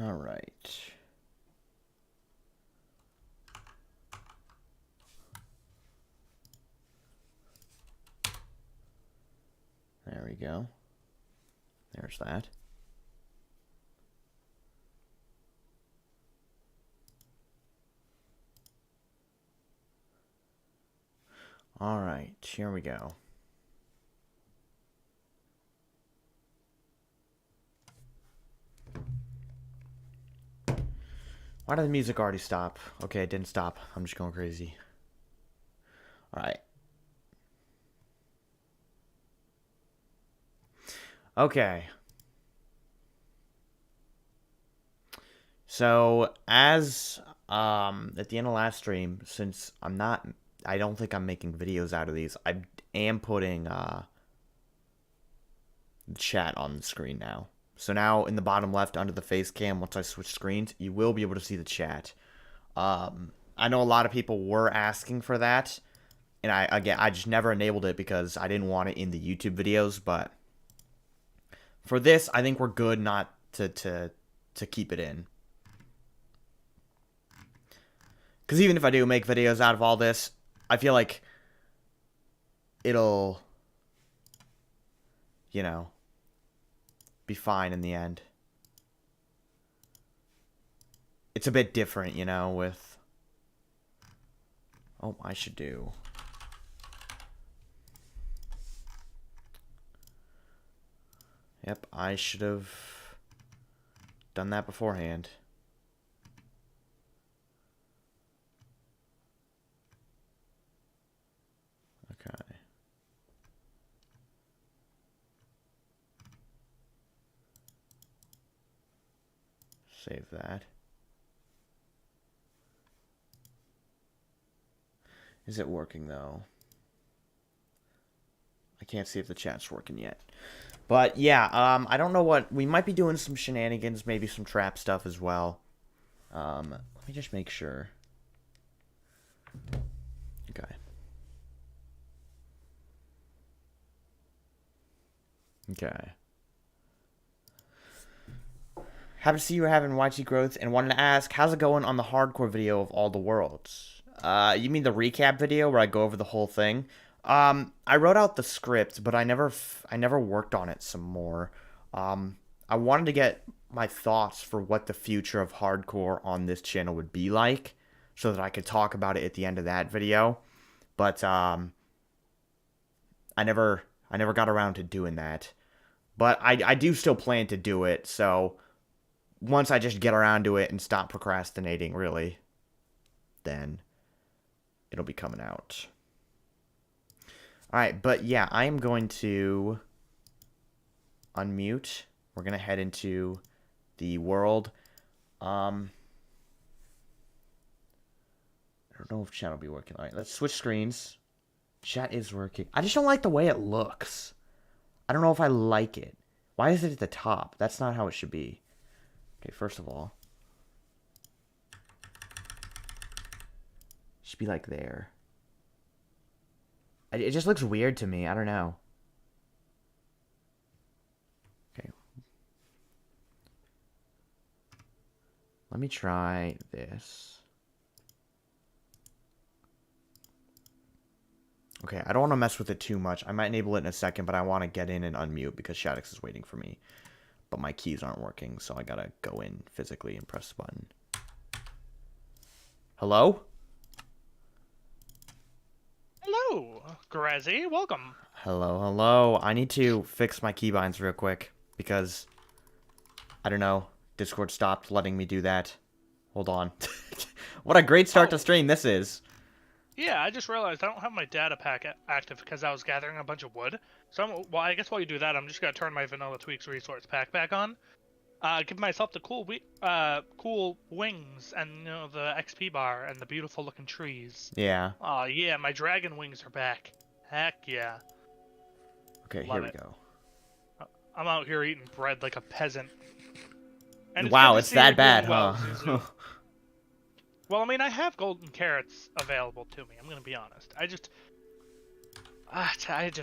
All right. There we go. There's that. All right, here we go. Why did the music already stop? Okay, it didn't stop. I'm just going crazy. All right. Okay. So, as at the end of last stream, since I don't think I'm making videos out of these, I am putting chat on the screen now. So now in the bottom left under the face cam, once I switch screens, you will be able to see the chat. I know a lot of people were asking for that, and I just never enabled it because I didn't want it in the YouTube videos, but for this, I think we're good not to keep it in. Because even if I do make videos out of all this, I feel like it'll, you know, be fine in the end. It's a bit different, you know, with... Oh, I should do... Yep, I should have done that beforehand. Okay. Save that. Is it working, though? I can't see if the chat's working yet. But, yeah, I don't know what... We might be doing some shenanigans, maybe some trap stuff as well. Let me just make sure. Okay. Okay. Happy to see you having YT growth, and wanted to ask, how's it going on the hardcore video of all the worlds? You mean the recap video where I go over the whole thing? I wrote out the script, but I never worked on it some more. I wanted to get my thoughts for what the future of hardcore on this channel would be like, so that I could talk about it at the end of that video. But I never got around to doing that. But I do still plan to do it, so once I just get around to it and stop procrastinating, really, then it'll be coming out. Alright, but yeah, I am going to unmute. We're going to head into the world. I don't know if chat will be working. Alright, let's switch screens. Chat is working. I just don't like the way it looks. I don't know if I like it. Why is it at the top? That's not how it should be. Okay, first of all. It should be like there. It just looks weird to me. I don't know. Okay. Let me try this. Okay, I don't want to mess with it too much. I might enable it in a second, but I want to get in and unmute because Shadix is waiting for me. But my keys aren't working, so I gotta go in physically and press the button. Hello? Hello, Grazzy. Welcome. Hello, hello. I need to fix my keybinds real quick because, I don't know, Discord stopped letting me do that. Hold on. What a great start to stream this is. Yeah, I just realized I don't have my data pack active because I was gathering a bunch of wood. So, well, I guess while you do that, I'm just going to turn my Vanilla Tweaks resource pack back on. Give myself the cool wings and, you know, the XP bar and the beautiful looking trees. Yeah. Oh, yeah, my dragon wings are back. Heck yeah. Okay, Love here it. we go. I'm out here eating bread like a peasant. And Wow, good to it's see that you're bad, doing well, huh? Zuzu. Well, I mean, I have golden carrots available to me. I'm gonna be honest. I just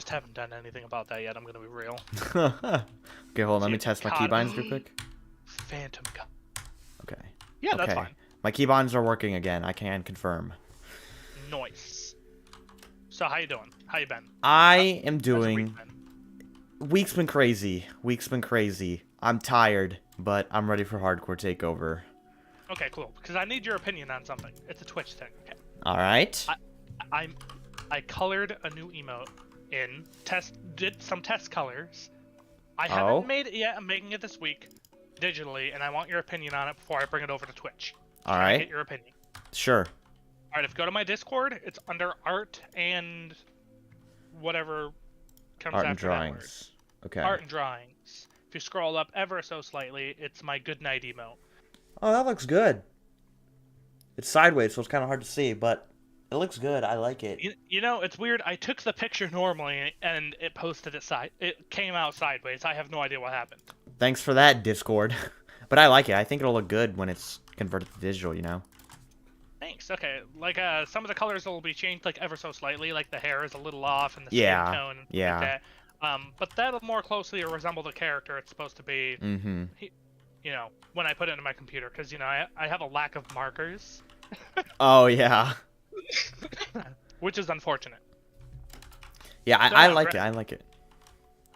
haven't done anything about that yet. I'm gonna be real. Okay, hold on. Let me test my keybinds real quick. Phantom gun. Yeah, that's Okay. fine. My keybinds are working again. I can confirm. Nice. So how you doing? How you been? I am How's your week doing... been? Week's been crazy. Week's been crazy. I'm tired, but I'm ready for hardcore takeover. Okay, cool. Because I need your opinion on something. It's a Twitch thing. Okay. Alright. I colored a new emote in did some test colors. I Oh. haven't made it yet. I'm making it this week digitally, and I want your opinion on it before I bring it over to Twitch. Can I Alright. get your opinion? Sure. Alright, if you go to my Discord, it's under art and whatever comes Art and after that word. drawings. Okay. Art and drawings. If you scroll up ever so slightly, it's my good night emote. Oh, that looks good. It's sideways, so it's kind of hard to see, but it looks good. I like it. You know, it's weird. I took the picture normally, and it It came out sideways. I have no idea what happened. Thanks for that, Discord. But I like it. I think it'll look good when it's converted to digital, you know? Thanks. Okay, like some of the colors will be changed like ever so slightly. Like the hair is a little off, and the Yeah, skin tone. yeah. Like that. But that'll more closely resemble the character it's supposed to be. Mm-hmm. You know, when I put it into my computer, because you know I have a lack of markers. Oh, yeah. Which is unfortunate. Yeah, I like it. I like it.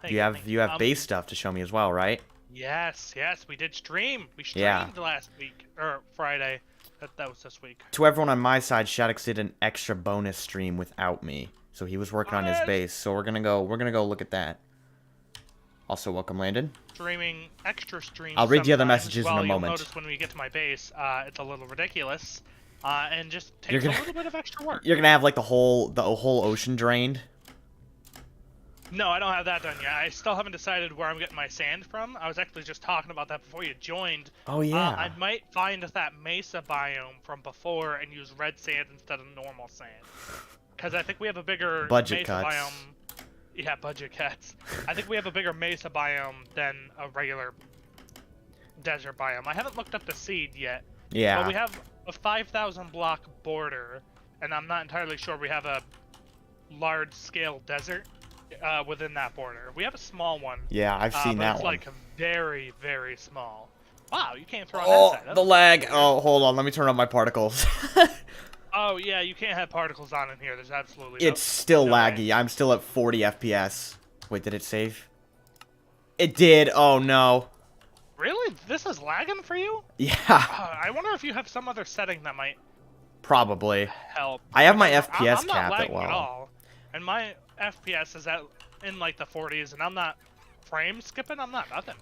Thank You have base stuff to show me as well, right? Yes, we did stream. We Yeah. streamed last week or Friday. That was this week. To everyone on my side, Shadix did an extra bonus stream without me, so he was working on his base. So we're gonna go look at that. Also, welcome, Landon. Streaming extra streams. I'll read the other sometimes. messages Well, in a you'll moment. notice when we get to my base, it's a little ridiculous, and just You're takes gonna- a little bit of extra work. You're gonna have like the whole ocean drained. No, I don't have that done yet. I still haven't decided where I'm getting my sand from. I was actually just talking about that before you joined. Oh yeah. I might find that mesa biome from before and use red sand instead of normal sand. Because I think we have a bigger Budget mesa cuts. biome. Yeah, budget cuts. I think we have a bigger mesa biome than a regular desert biome. I haven't looked up the seed yet. Yeah. But we have a 5,000 block border, and I'm not entirely sure we have a large scale desert within that border. We have a small one. Yeah, I've seen but that it's one. like very, very small. Wow, you can't throw on Oh, that side. the lag. Oh, hold on. Let me turn on my particles. Oh yeah, you can't have particles on in here. There's absolutely It's still no laggy. way. I'm still at 40 FPS. Wait, did it save? It did. Oh no. Really? This is lagging for you? Yeah, I wonder if you have some other setting that might probably. help. I have my Because FPS I'm not capped at lagging well. at all, and my FPS is at in like the 40s, and I'm not frame skipping. I'm not nothing.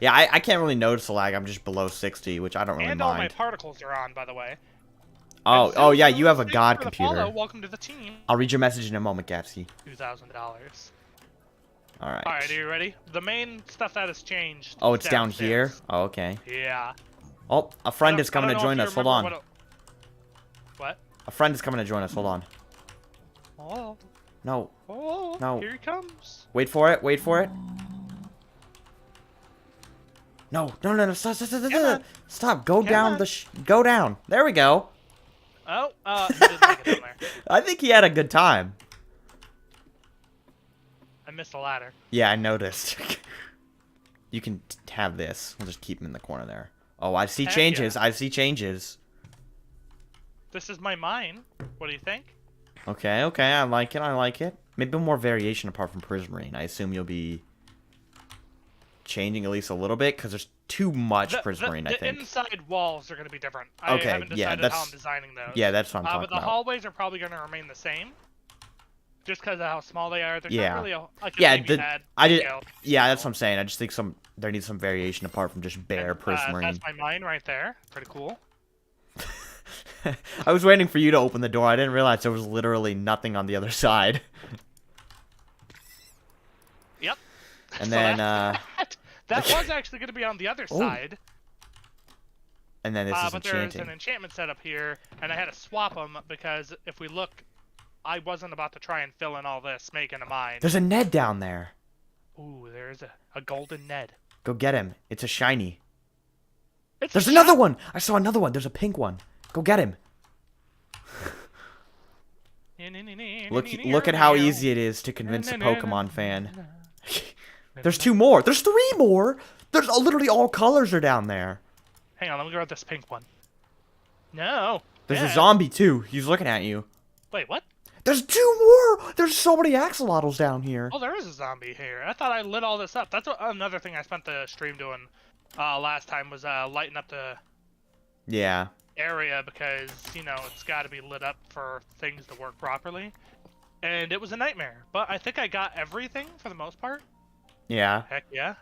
Yeah, I can't really notice the lag. I'm just below 60, which I don't really And all my mind. particles are on, by the way. Oh yeah, you have a Thanks god for the computer. follow. Welcome to the team. I'll read your message in a moment, Gapsy. $2,000. Alright. Alright, are you ready? The main stuff that has changed. Oh, is it's down here? downstairs. Oh, okay. Yeah. Oh, a friend is coming to join us. Hold on. What? A friend is coming to join us. Hold on. Oh. No. Oh. No. Here he comes. Wait for it. Wait for it. No. No, no, no. Stop, stop, stop, Come stop. on. Stop. Go Come down on. the go down. There we go. Oh, he didn't make it down there. I think he had a good time. I missed the ladder. Yeah, I noticed. You can have this. We'll just keep him in the corner there. Oh, I see Heck changes. yeah. I see changes. This is my mine. What do you think? Okay, okay. I like it. I like it. Maybe more variation apart from Prismarine. I assume you'll be changing at least a little bit because there's too much Prismarine, I the think. inside walls are going to be different. Okay, I haven't yeah, decided how that's- I'm designing those. Yeah, that's what I'm talking but the about. hallways are probably going to remain the same. Just because of how small they are. There's Yeah. not really a Yeah, baby head I did. scale. Yeah, that's what I'm saying. I just think there needs some variation apart from just bare And, Prismarine. that's my mine right there. Pretty cool. I was waiting for you to open the door. I didn't realize there was literally nothing on the other side. Yep. And So then, that was actually going to be on the other Oh, side. and then this is But there's enchanting. an enchantment set up here, and I had to swap them because if we look, I wasn't about to try and fill in all this, making a mine. There's a Ned down there. Ooh, there's a golden Ned. Go get him. It's a shiny. It's There's a another shot- one. I saw another one. There's a pink one. Go get him. Look at how easy it is to convince a Pokemon fan. There's two more. There's three more. There's literally all colors are down there. Hang on, let me grab this pink one. No. There's a Yeah. zombie too. He's looking at you. Wait, what? There's 2 more! There's so many axolotls down here. Oh, there is a zombie here. I thought I lit all this up. That's another thing I spent the stream doing last time was lighting up the Yeah. area because, you know, it's got to be lit up for things to work properly. And it was a nightmare. But I think I got everything for the most part. Yeah. Heck yeah.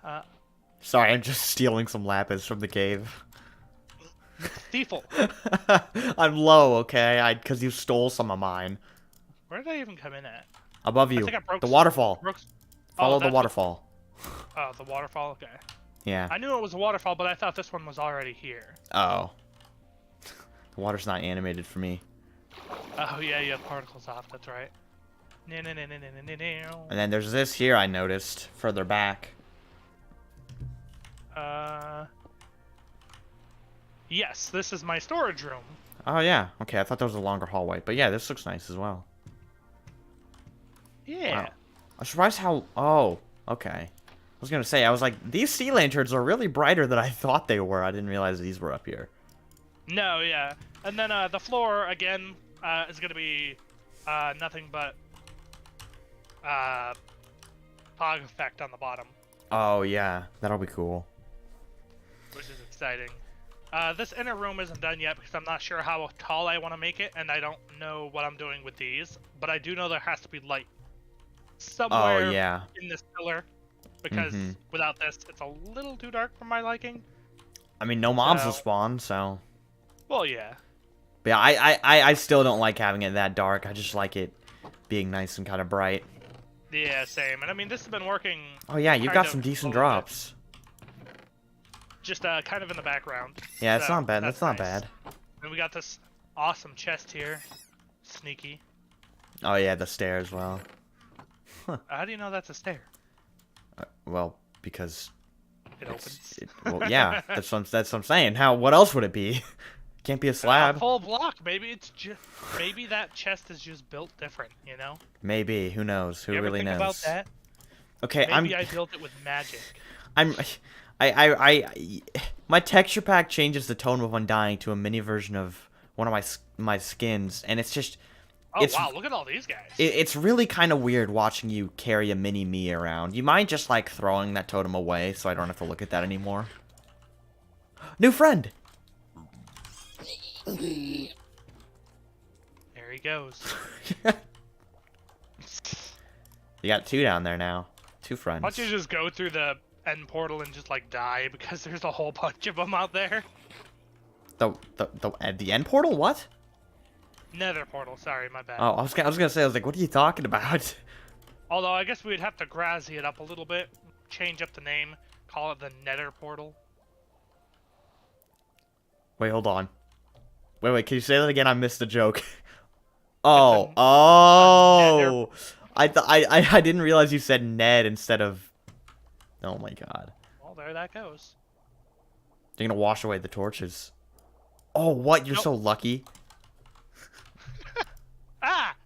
Sorry, I'm just stealing some lapis from the cave. Thieful. I'm low, okay? Because you stole some of mine. Where did I even come in at? Above you. I think I broke The waterfall. Follow the that's waterfall. Oh, the waterfall? Okay. Yeah. I knew it was a waterfall, but I thought this one was already here. Oh. The water's not animated for me. Oh, yeah, you have particles off. That's right. And then there's this here I noticed further back. Yes, this is my storage room. Oh, yeah. Okay, I thought there was a longer hallway. But yeah, this looks nice as well. Yeah. Wow. I'm surprised how... Oh, okay. I was going to say, I was like, these sea lanterns are really brighter than I thought they were. I didn't realize these were up here. No, yeah. And then the floor, again, is going to be nothing but fog effect on the bottom. Oh, yeah. That'll be cool. Which is exciting. This inner room isn't done yet because I'm not sure how tall I want to make it, and I don't know what I'm doing with these. But I do know there has to be light somewhere in this pillar, because without this, it's a little too dark for my liking. I mean, no mobs will spawn, so... Well, yeah. But yeah, I still don't like having it that dark. I just like it being nice and kind of bright. Yeah, same. And I mean, this has been working... Oh, yeah, you've got some decent drops. Just kind of in the background. Yeah, it's so not bad. That's not nice. bad. And we got this awesome chest here. Sneaky. Oh, yeah, the stair as well. How do you know that's a stair? Well, because... It opens. Well, yeah, that's what I'm saying. What else would it be? Can't be a slab. A full block. Maybe it's just... Maybe that chest is just built different, you know? Maybe. Who knows? Who really knows? About that? Okay, Maybe I built it with magic. My texture pack changes the tone of Undying to a mini version of one of my skins, and it's just... Oh, wow, look at all these guys. It's really kind of weird watching you carry a mini me around. You mind just, like, throwing that totem away so I don't have to look at that anymore? New friend! There he goes. You got 2 down there now. 2 friends. Why don't you just go through the end portal and just, like, die, because there's a whole bunch of them out there. The end portal? What? Nether portal, sorry, my bad. Oh, I was gonna say, what are you talking about? Although, I guess we'd have to Grazzy it up a little bit, change up the name, call it the Nether portal. Wait, hold on. Wait, can you say that again? I missed the joke. Oh. I didn't realize you said Ned instead of... Oh my god. Well, there that goes. You're gonna wash away the torches. Oh, what? You're so lucky. Ah!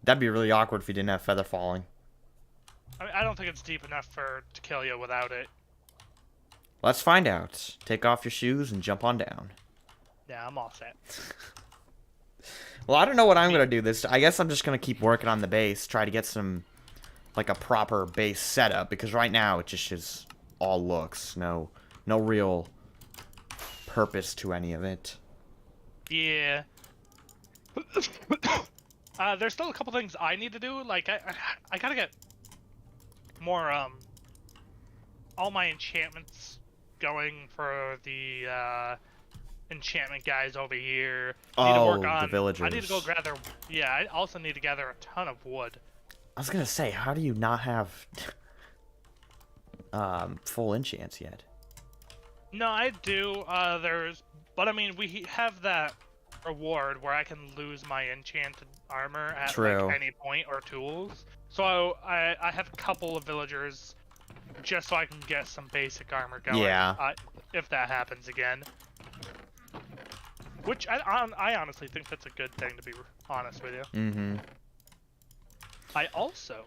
That'd be really awkward if you didn't have feather falling. I mean, I don't think it's deep enough to kill you without it. Let's find out. Take off your shoes and jump on down. Yeah, I'm all set. Well, I don't know what I'm gonna do this. I guess I'm just gonna keep working on the base, try to get some, like, a proper base setup, because right now it just is all looks. No real purpose to any of it. Yeah. There's still a couple things I need to do. Like, I gotta get more, all my enchantments going for the, enchantment guys over here. The villagers. I need to go gather... Yeah, I also need to gather a ton of wood. I was gonna say, how do you not have full enchants yet? No, I do. But I mean, we have that reward where I can lose my enchanted armor at like, any point or tools. So I have a couple of villagers just so I can get some basic armor going. Yeah. If that happens again. Which I honestly think that's a good thing, to be honest with you. Mm-hmm. I also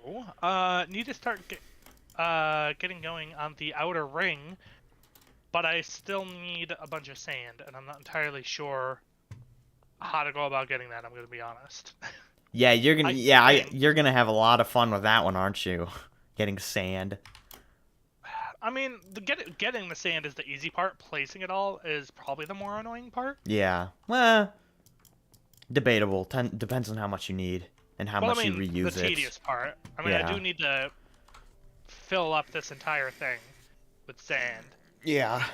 need to start getting going on the outer ring, but I still need a bunch of sand, and I'm not entirely sure how to go about getting that. I'm gonna be honest. Yeah, you're gonna. I Yeah, think. you're gonna have a lot of fun with that one, aren't you? Getting sand. I mean, getting the sand is the easy part. Placing it all is probably the more annoying part. Yeah. Well, debatable. Depends on how much you need and how Well, I much you mean, the reuse it. tedious part. I mean, I Yeah. do need to fill up this entire thing with sand. Yeah.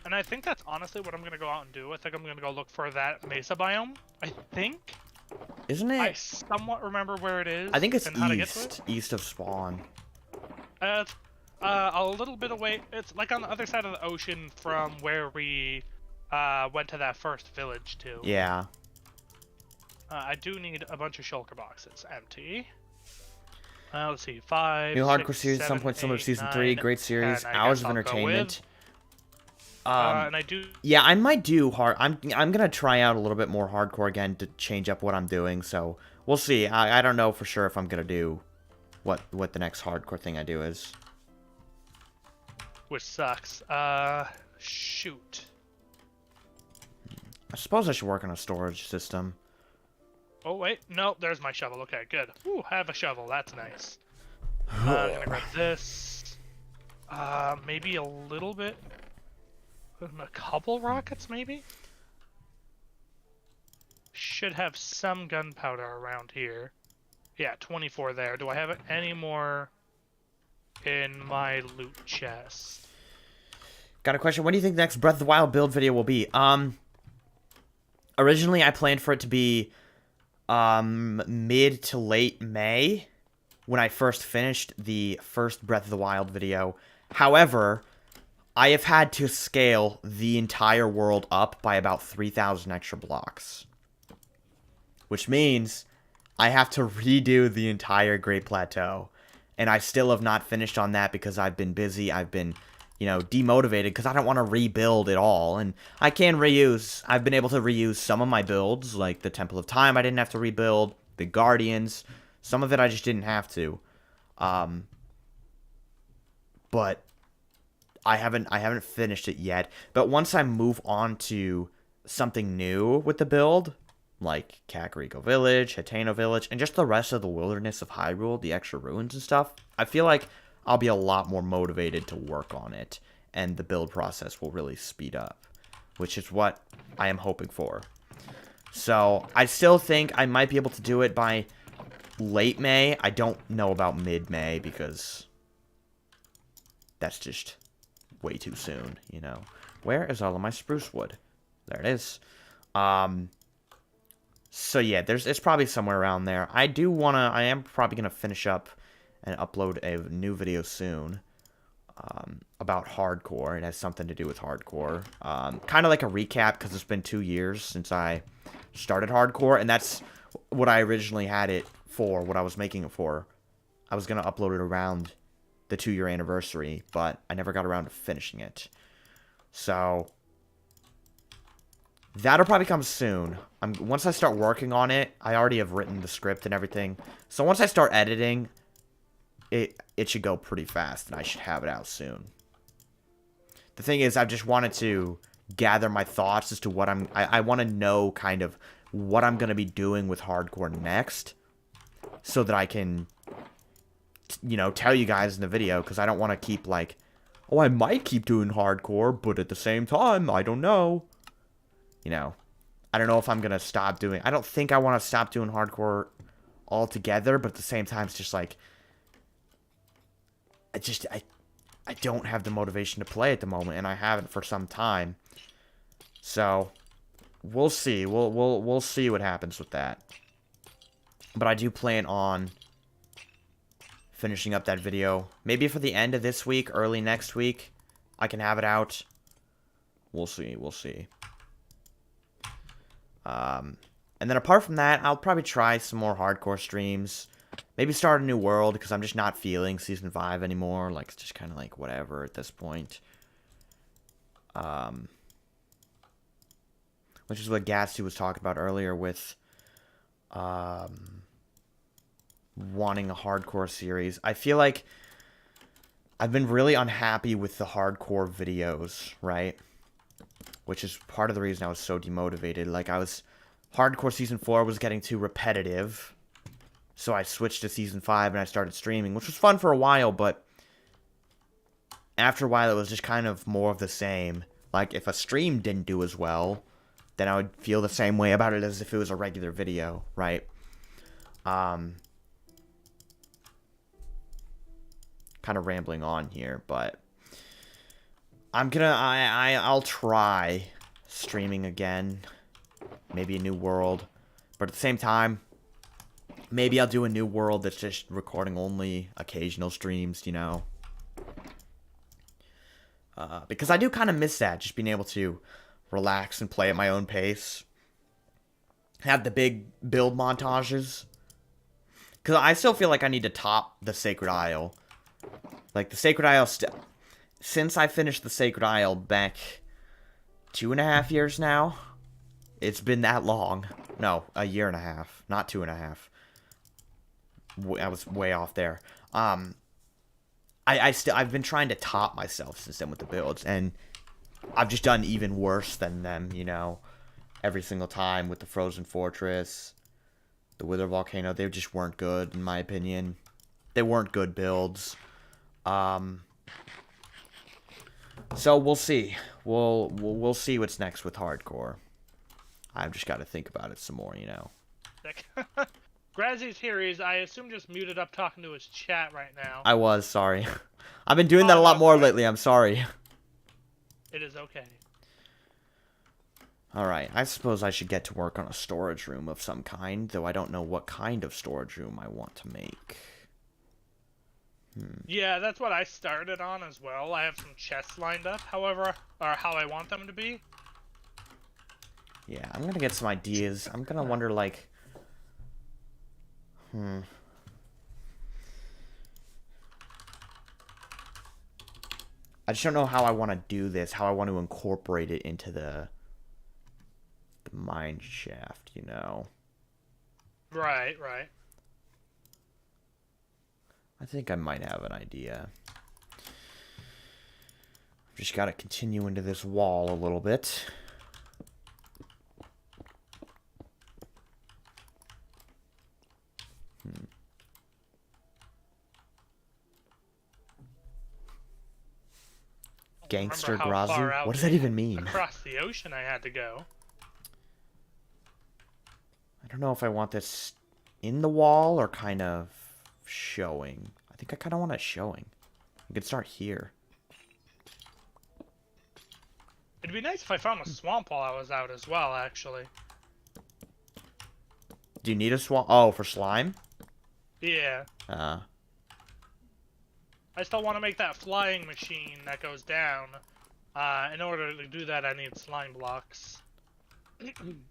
And I think that's honestly what I'm going to go out and do. I think I'm going to go look for that mesa biome. I think. Isn't I it? somewhat remember where it is I think it's and how to get to it. east of spawn. It's a little bit away. It's like on the other side of the ocean from where we went to that first village too. Yeah. I do need a bunch of shulker boxes. Empty. Let's see. 5, New 6, hardcore series at some 7, point similar to 8, season 9, 3. Great series. 10. I Hours guess of I'll go entertainment. with. And I do. Yeah, I might do hard. I'm gonna try out a little bit more hardcore again to change up what I'm doing. So we'll see. I don't know for sure if I'm gonna do what the next hardcore thing I do is. Which sucks. Shoot. I suppose I should work on a storage system. Oh wait, no, there's my shovel. Okay, good. Ooh, I have a shovel. That's nice. I'm gonna grab this. Maybe a little bit. A couple rockets, maybe. Should have some gunpowder around here. Yeah, 24 there. Do I have any more in my loot chest? Got a question. When do you think the next Breath of the Wild build video will be? Originally I planned for it to be mid to late May when I first finished the first Breath of the Wild video. However, I have had to scale the entire world up by about 3,000 extra blocks. Which means I have to redo the entire Great Plateau. And I still have not finished on that because I've been busy. I've been, you know, demotivated because I don't want to rebuild it all. And I can reuse. I've been able to reuse some of my builds, like the Temple of Time I didn't have to rebuild, the Guardians. Some of it I just didn't have to. But I haven't finished it yet. But once I move on to something new with the build, like Kakariko Village, Hateno Village, and just the rest of the wilderness of Hyrule, the extra ruins and stuff, I feel like I'll be a lot more motivated to work on it, and the build process will really speed up, which is what I am hoping for. So, I still think I might be able to do it by late May. I don't know about mid-May, because that's just way too soon, you know. Where is all of my spruce wood? There it is. So yeah, it's probably somewhere around there. I am probably gonna finish up and upload a new video soon, about hardcore. It has something to do with hardcore. Kind of like a recap, because it's been 2 years since I started hardcore, and that's what I originally had it for, what I was making it for. I was gonna upload it around the 2-year anniversary, but I never got around to finishing it. So that'll probably come soon. Once I start working on it, I already have written the script and everything. So once I start editing, it should go pretty fast, and I should have it out soon. The thing is, I just wanted to gather my thoughts as to what I want to know kind of what I'm going to be doing with hardcore next, so that I can, you know, tell you guys in the video, because I don't want to keep like, oh, I might keep doing hardcore, but at the same time, I don't know. You know, I don't know if I'm going to stop doing, I don't think I want to stop doing hardcore altogether, but at the same time, it's just like, I don't have the motivation to play at the moment, and I haven't for some time. So, we'll see. We'll see what happens with that. But I do plan on finishing up that video. Maybe for the end of this week, early next week, I can have it out. We'll see. We'll see. And then apart from that, I'll probably try some more hardcore streams. Maybe start a new world, because I'm just not feeling Season 5 anymore. Like, it's just kind of like whatever at this point. Which is what Grazzy was talking about earlier with wanting a hardcore series. I feel like I've been really unhappy with the hardcore videos, right? Which is part of the reason I was so demotivated. Like, I was Hardcore Season 4 was getting too repetitive. So I switched to Season 5 and I started streaming, which was fun for a while, but after a while it was just kind of more of the same. Like, if a stream didn't do as well, then I would feel the same way about it as if it was a regular video, right? Kind of rambling on here, but I'll try streaming again. Maybe a new world. But at the same time, maybe I'll do a new world that's just recording only occasional streams, you know. Because I do kind of miss that, just being able to relax and play at my own pace. Have the big build montages. Because I still feel like I need to top the Sacred Isle. Like, the Sacred Isle, since I finished the Sacred Isle back 2.5 years now, it's been that long. No, a year and a half, not 2.5. I was way off there. I've been trying to top myself since then with the builds, and I've just done even worse than them, you know, every single time with the Frozen Fortress, the Wither Volcano. They just weren't good, in my opinion. They weren't good builds. So we'll see. We'll see what's next with hardcore. I've just got to think about it some more, you know. Grazzy's here. He's, I assume, just muted up talking to his chat right now. I was, sorry. I've been doing that a lot more lately, I'm sorry. It is okay. Alright, I suppose I should get to work on a storage room of some kind, though I don't know what kind of storage room I want to make. Yeah, that's what I started on as well. I have some chests lined up, however, or how I want them to be. Yeah, I'm gonna get some ideas. I'm gonna wonder, like... I just don't know how I want to do this, how I want to incorporate it into the mine shaft, you know? Right, right. I think I might have an idea. I've just got to continue into this wall a little bit. Gangster Grazzy? What does that even mean? Across the ocean I had to go. I don't know if I want this in the wall or kind of showing. I think I kind of want it showing. We could start here. It'd be nice if I found a swamp while I was out as well, actually. Do you need a swamp? Oh, for slime? Yeah. I still want to make that flying machine that goes down. In order to do that, I need slime blocks.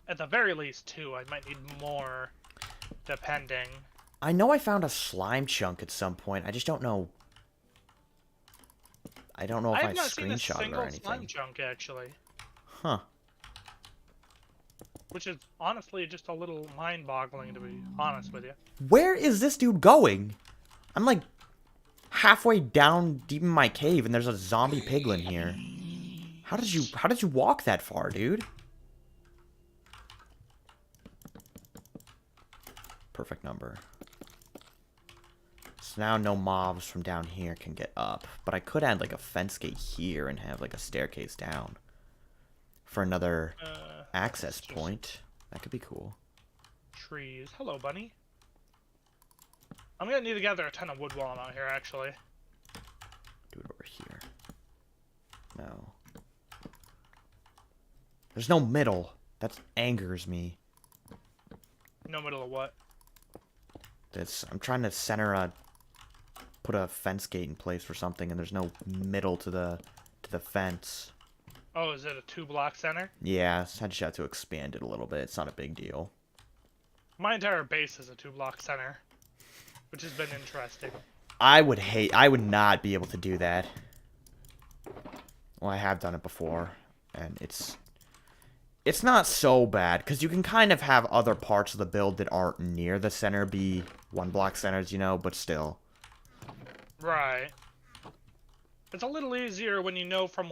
At the very least, 2. I might need more, depending. I know I found a slime chunk at some point. I just don't know. I don't know if I screenshot it or anything. Slime chunk, actually. Huh. Which is honestly just a little mind-boggling, to be honest with you. Where is this dude going? I'm like halfway down deep in my cave, and there's a zombie piglin here. How did you walk that far, dude? Perfect number. So now no mobs from down here can get up. But I could add like a fence gate here and have like a staircase down. For another access point. That could be cool. Trees. Hello, bunny. I'm gonna need to gather a ton of wood while I'm out here, actually. Do it over here. No. There's no middle. That angers me. No middle of what? I'm trying to put a fence gate in place for something, and there's no middle to the fence. Oh, is it a 2-block center? Yeah, I just have to expand it a little bit. It's not a big deal. My entire base is a 2-block center, which has been interesting. I would not be able to do that. Well, I have done it before, and it's not so bad, because you can kind of have other parts of the build that aren't near the center be 1-block centers, you know, but still. Right. It's a little easier when you know from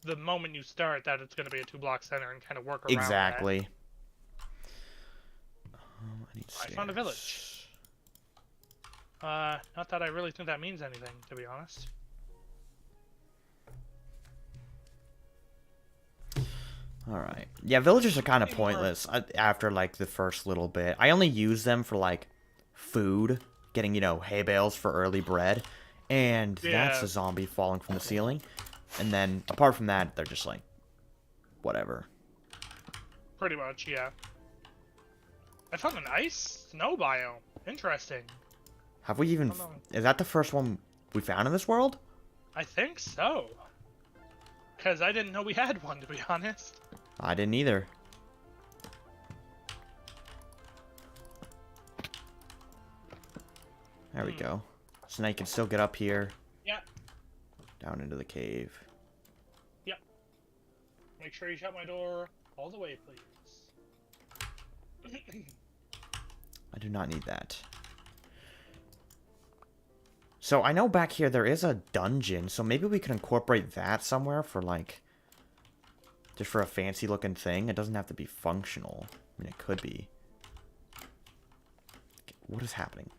the moment you start that it's going to be a 2-block center and kind of work around Exactly. I need I found a village. stairs. Not that I really think that means anything, to be honest. Alright. Yeah, villagers are kind of pointless after, like, the first little bit. I only use them for, like, food. Getting, you know, hay bales for early bread. And that's a zombie falling from the ceiling. And then, apart from that, they're just, like, whatever. Pretty much, yeah. I found an ice snow biome. Interesting. Have we even... Is that the first one we found in this world? I think so. Because I didn't know we had one, to be honest. I didn't either. There we go. So now you can still get up here. Yeah. Down into the cave. Yep. Make sure you shut my door all the way, please. I do not need that. So I know back here there is a dungeon, so maybe we can incorporate that somewhere for, like, just for a fancy looking thing. It doesn't have to be functional. I mean, it could be. What is happening?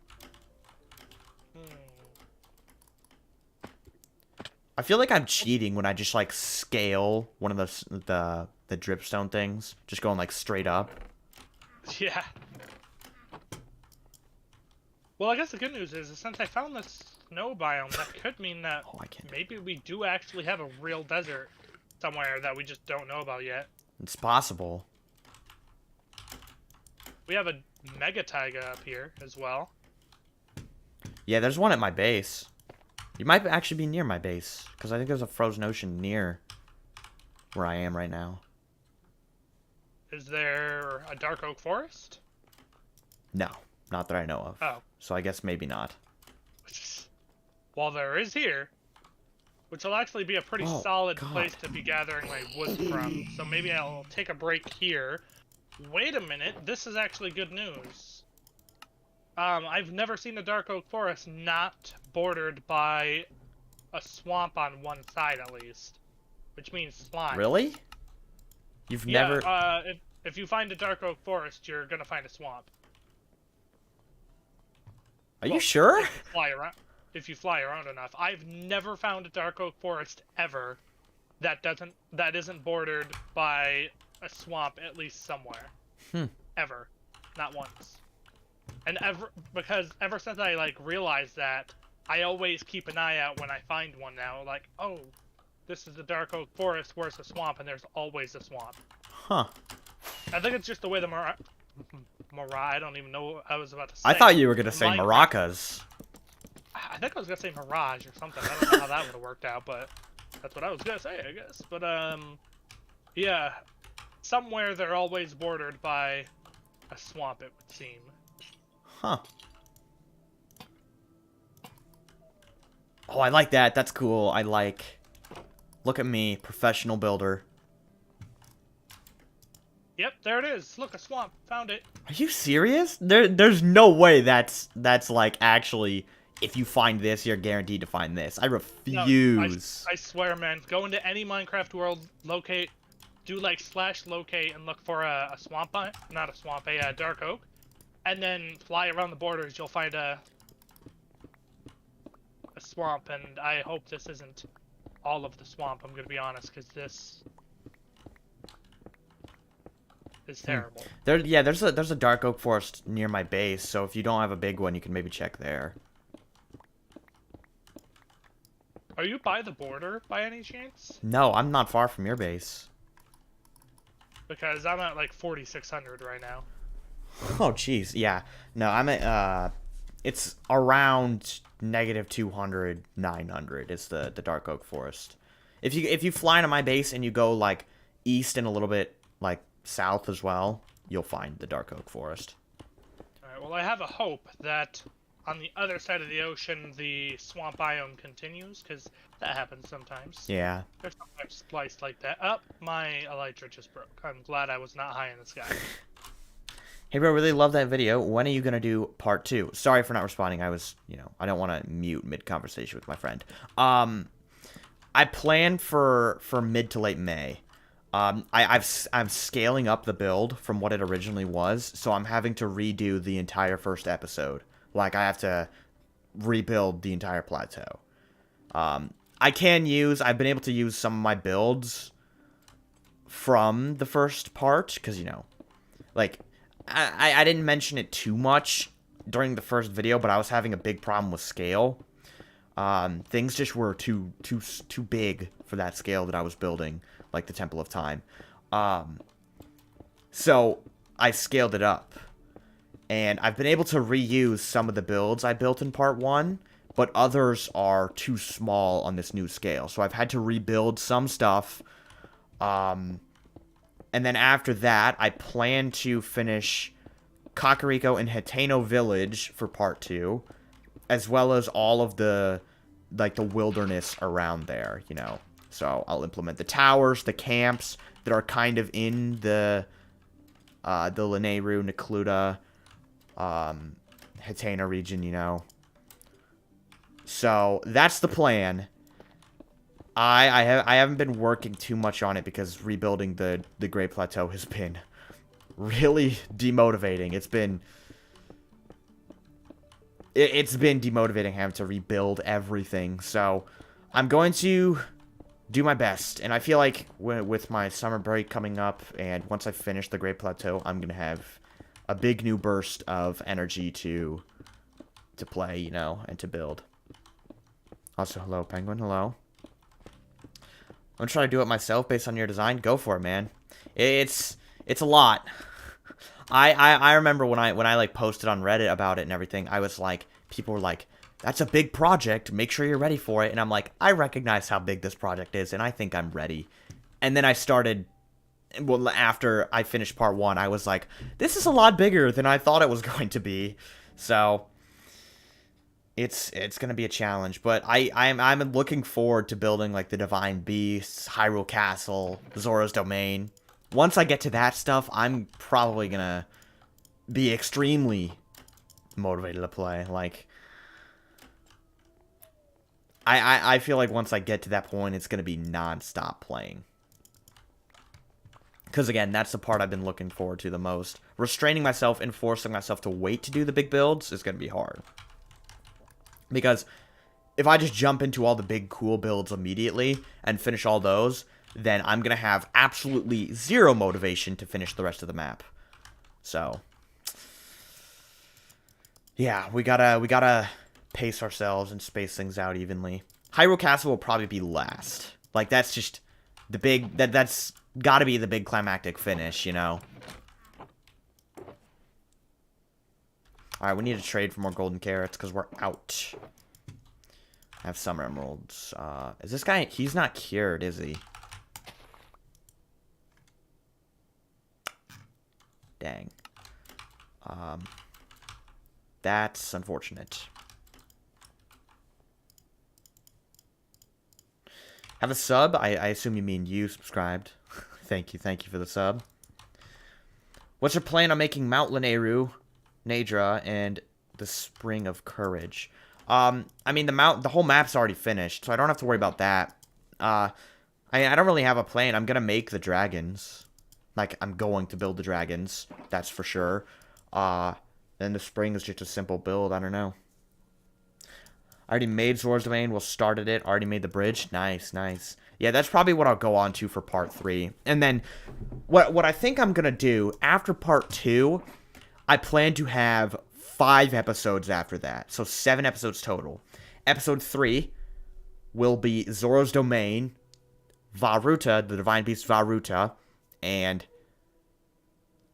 I feel like I'm cheating when I just, like, scale one of the dripstone things. Just going, like, straight up. Yeah. Well, I guess the good news is since I found this snow biome, that could mean that maybe we do actually have a real desert somewhere that we just don't know about yet. It's possible. We have a mega taiga up here as well. Yeah, there's one at my base. You might actually be near my base, because I think there's a frozen ocean near where I am right now. Is there a dark oak forest? No, not that I know of. Oh. So I guess maybe not. Well, there is here, which will actually be a pretty solid place to be gathering my wood from. So maybe I'll take a break here. Wait a minute, this is actually good news. I've never seen a dark oak forest not bordered by a swamp on one side, at least. Which means slime. Really? You've never... if you find a dark oak forest, you're gonna find a swamp. Are you sure? If you fly around enough. I've never found a dark oak forest ever that isn't bordered by a swamp, at least somewhere. Ever. Not once. And because ever since I, like, realized that, I always keep an eye out when I find one now. Like, oh, this is the dark oak forest, where's the swamp? And there's always a swamp. Huh. I think it's just the way the I don't even know what I was about to say. I thought you were going to say maracas. I think I was going to say mirage or something. I don't know how that would have worked out, but that's what I was going to say, I guess. But, yeah. Somewhere they're always bordered by a swamp, it would seem. Huh. Oh, I like that. That's cool. I like... Look at me, professional builder. Yep, there it is. Look, a swamp. Found it. Are you serious? There's no way that's like actually, if you find this, you're guaranteed to find this. I refuse. No, I swear, man. Go into any Minecraft world, do like /locate and look for a swamp, not a swamp, a dark oak, and then fly around the borders. You'll find a swamp, and I hope this isn't all of the swamp. I'm gonna be honest, because this is terrible. There's a dark oak forest near my base, so if you don't have a big one, you can maybe check there. Are you by the border by any chance? No, I'm not far from your base. Because I'm at like 4,600 right now. Oh, jeez. Yeah. No, I'm at, it's around -200, 900 is the dark oak forest. If you fly into my base and you go, like, east and a little bit, like, south as well, you'll find the dark oak forest. Alright, well, I have a hope that on the other side of the ocean, the swamp biome continues, because that happens sometimes. Yeah. There's sometimes spliced like that. Oh, my elytra just broke. I'm glad I was not high in the sky. Hey, bro, really love that video. When are you going to do part 2? Sorry for not responding. I was, I don't want to mute mid-conversation with my friend. I plan for mid to late May. I'm scaling up the build from what it originally was, so I'm having to redo the entire first episode. Like, I have to rebuild the entire plateau. I've been able to use some of my builds from the first part, because, you know, like, I didn't mention it too much during the first video, but I was having a big problem with scale. Things just were too big for that scale that I was building, like the Temple of Time. So I scaled it up, and I've been able to reuse some of the builds I built in part 1, but others are too small on this new scale. So I've had to rebuild some stuff. And then after that, I plan to finish Kakariko and Hiteno Village for part 2, as well as all of the, like, the wilderness around there, you know. So I'll implement the towers, the camps that are kind of in the Lanayru, Necluda, Hiteno region, you know. So that's the plan. I haven't been working too much on it because rebuilding the Great Plateau has been really demotivating. It's been demotivating having to rebuild everything. So I'm going to do my best, and I feel like with my summer break coming up, and once I finish the Great Plateau, I'm gonna have a big new burst of energy to play, you know, and to build. Also, hello, Penguin. Hello. I'm trying to do it myself based on your design. Go for it, man. It's a lot. I remember when I like posted on Reddit about it and everything, I was like, people were like, that's a big project, make sure you're ready for it. And I'm like, I recognize how big this project is, and I think I'm ready. And then I started, well, after I finished part 1, I was like, this is a lot bigger than I thought it was going to be. So it's gonna be a challenge, but I'm looking forward to building like the Divine Beasts, Hyrule Castle, Zora's Domain. Once I get to that stuff, I'm probably gonna be extremely motivated to play. Like, I feel like once I get to that point, it's gonna be non-stop playing. Because again, that's the part I've been looking forward to the most. Restraining myself and forcing myself to wait to do the big builds is gonna be hard. Because if I just jump into all the big cool builds immediately and finish all those, then I'm going to have absolutely zero motivation to finish the rest of the map. So, yeah, we gotta pace ourselves and space things out evenly. Hyrule Castle will probably be last. Like, that's just the big, that's gotta be the big climactic finish, you know? Alright, we need to trade for more golden carrots because we're out. I have summer emeralds. Is this guy... He's not cured, is he? Dang. That's unfortunate. Have a sub? I assume you mean you subscribed. Thank you for the sub. What's your plan on making Mount Lanayru, Nadra, and the Spring of Courage? I mean, the whole map's already finished, so I don't have to worry about that. I don't really have a plan. I'm gonna make the dragons. Like, I'm going to build the dragons. That's for sure. Then the spring is just a simple build. I don't know. I already made Zora's Domain. We'll start at it. Already made the bridge. Nice, nice. Yeah, that's probably what I'll go on to for part 3. And then, what I think I'm gonna do after part 2, I plan to have 5 episodes after that. So 7 episodes total. Episode 3 will be Zora's Domain, Varuta, the Divine Beast Varuta, and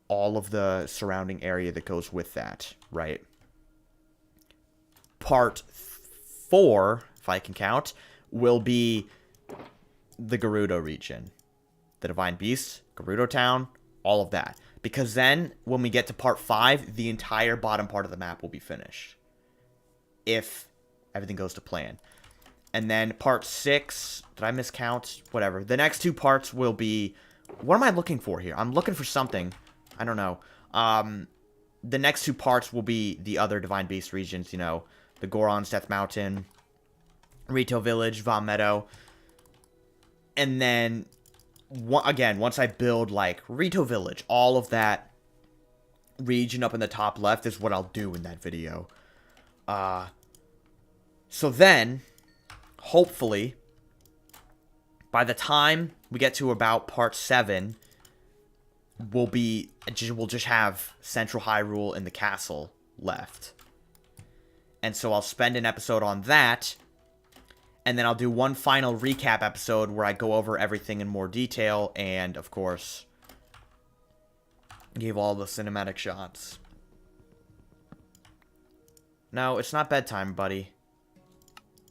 all of the surrounding area that goes with that, right? Part 4, if I can count, will be the Gerudo region. The Divine Beast, Gerudo Town, all of that. Because then, when we get to part 5, the entire bottom part of the map will be finished. If everything goes to plan. And then part 6, did I miscount? Whatever. The next 2 parts will be... What am I looking for here? I'm looking for something. I don't know. The next 2 parts will be the other Divine Beast regions, you know. The Goron's Death Mountain, Rito Village, Vaughn Meadow. And then, again, once I build, like, Rito Village, all of that region up in the top left is what I'll do in that video. So then, hopefully, by the time we get to about part 7, we'll just have Central Hyrule and the castle left. And so I'll spend an episode on that, and then I'll do one final recap episode where I go over everything in more detail, and, of course, give all the cinematic shots. No, it's not bedtime, buddy.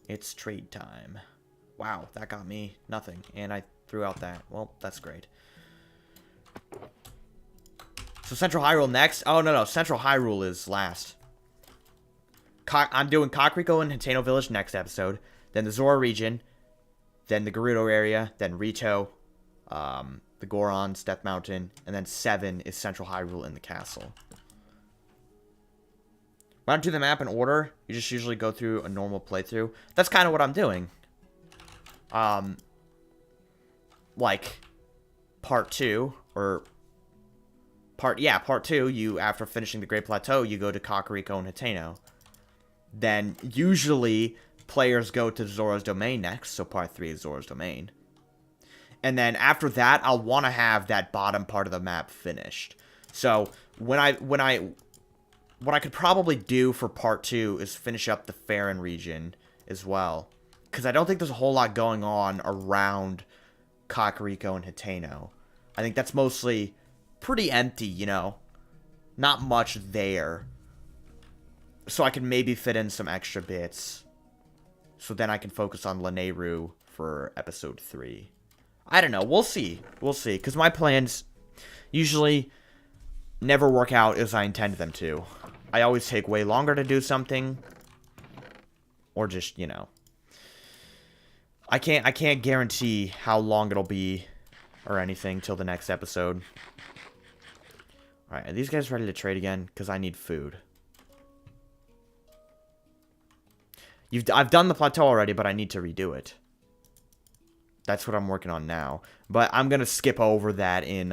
It's trade time. Wow, that got me nothing, and I threw out that. Well, that's great. So Central Hyrule next? Oh, no, Central Hyrule is last. I'm doing Kakariko and Hateno Village next episode. Then the Zora region. Then the Gerudo area. Then Rito. The Gorons, Death Mountain. And then 7 is Central Hyrule and the castle. When I do the map in order, you just usually go through a normal playthrough. That's kind of what I'm doing. Like, part 2, or... Part 2, you, after finishing the Great Plateau, you go to Kakariko and Hateno. Then, usually, players go to Zora's Domain next, so part 3 is Zora's Domain. And then, after that, I'll want to have that bottom part of the map finished. So, what I could probably do for part 2 is finish up the Faron region as well. Because I don't think there's a whole lot going on around Kakariko and Hateno. I think that's mostly pretty empty, you know. Not much there. So I can maybe fit in some extra bits. So then I can focus on Lanayru for episode 3. I don't know. We'll see. We'll see. Because my plans usually never work out as I intend them to. I always take way longer to do something. Or just, you know. I can't guarantee how long it'll be or anything till the next episode. Alright, are these guys ready to trade again? Because I need food. I've done the plateau already, but I need to redo it. That's what I'm working on now. But I'm going to skip over that in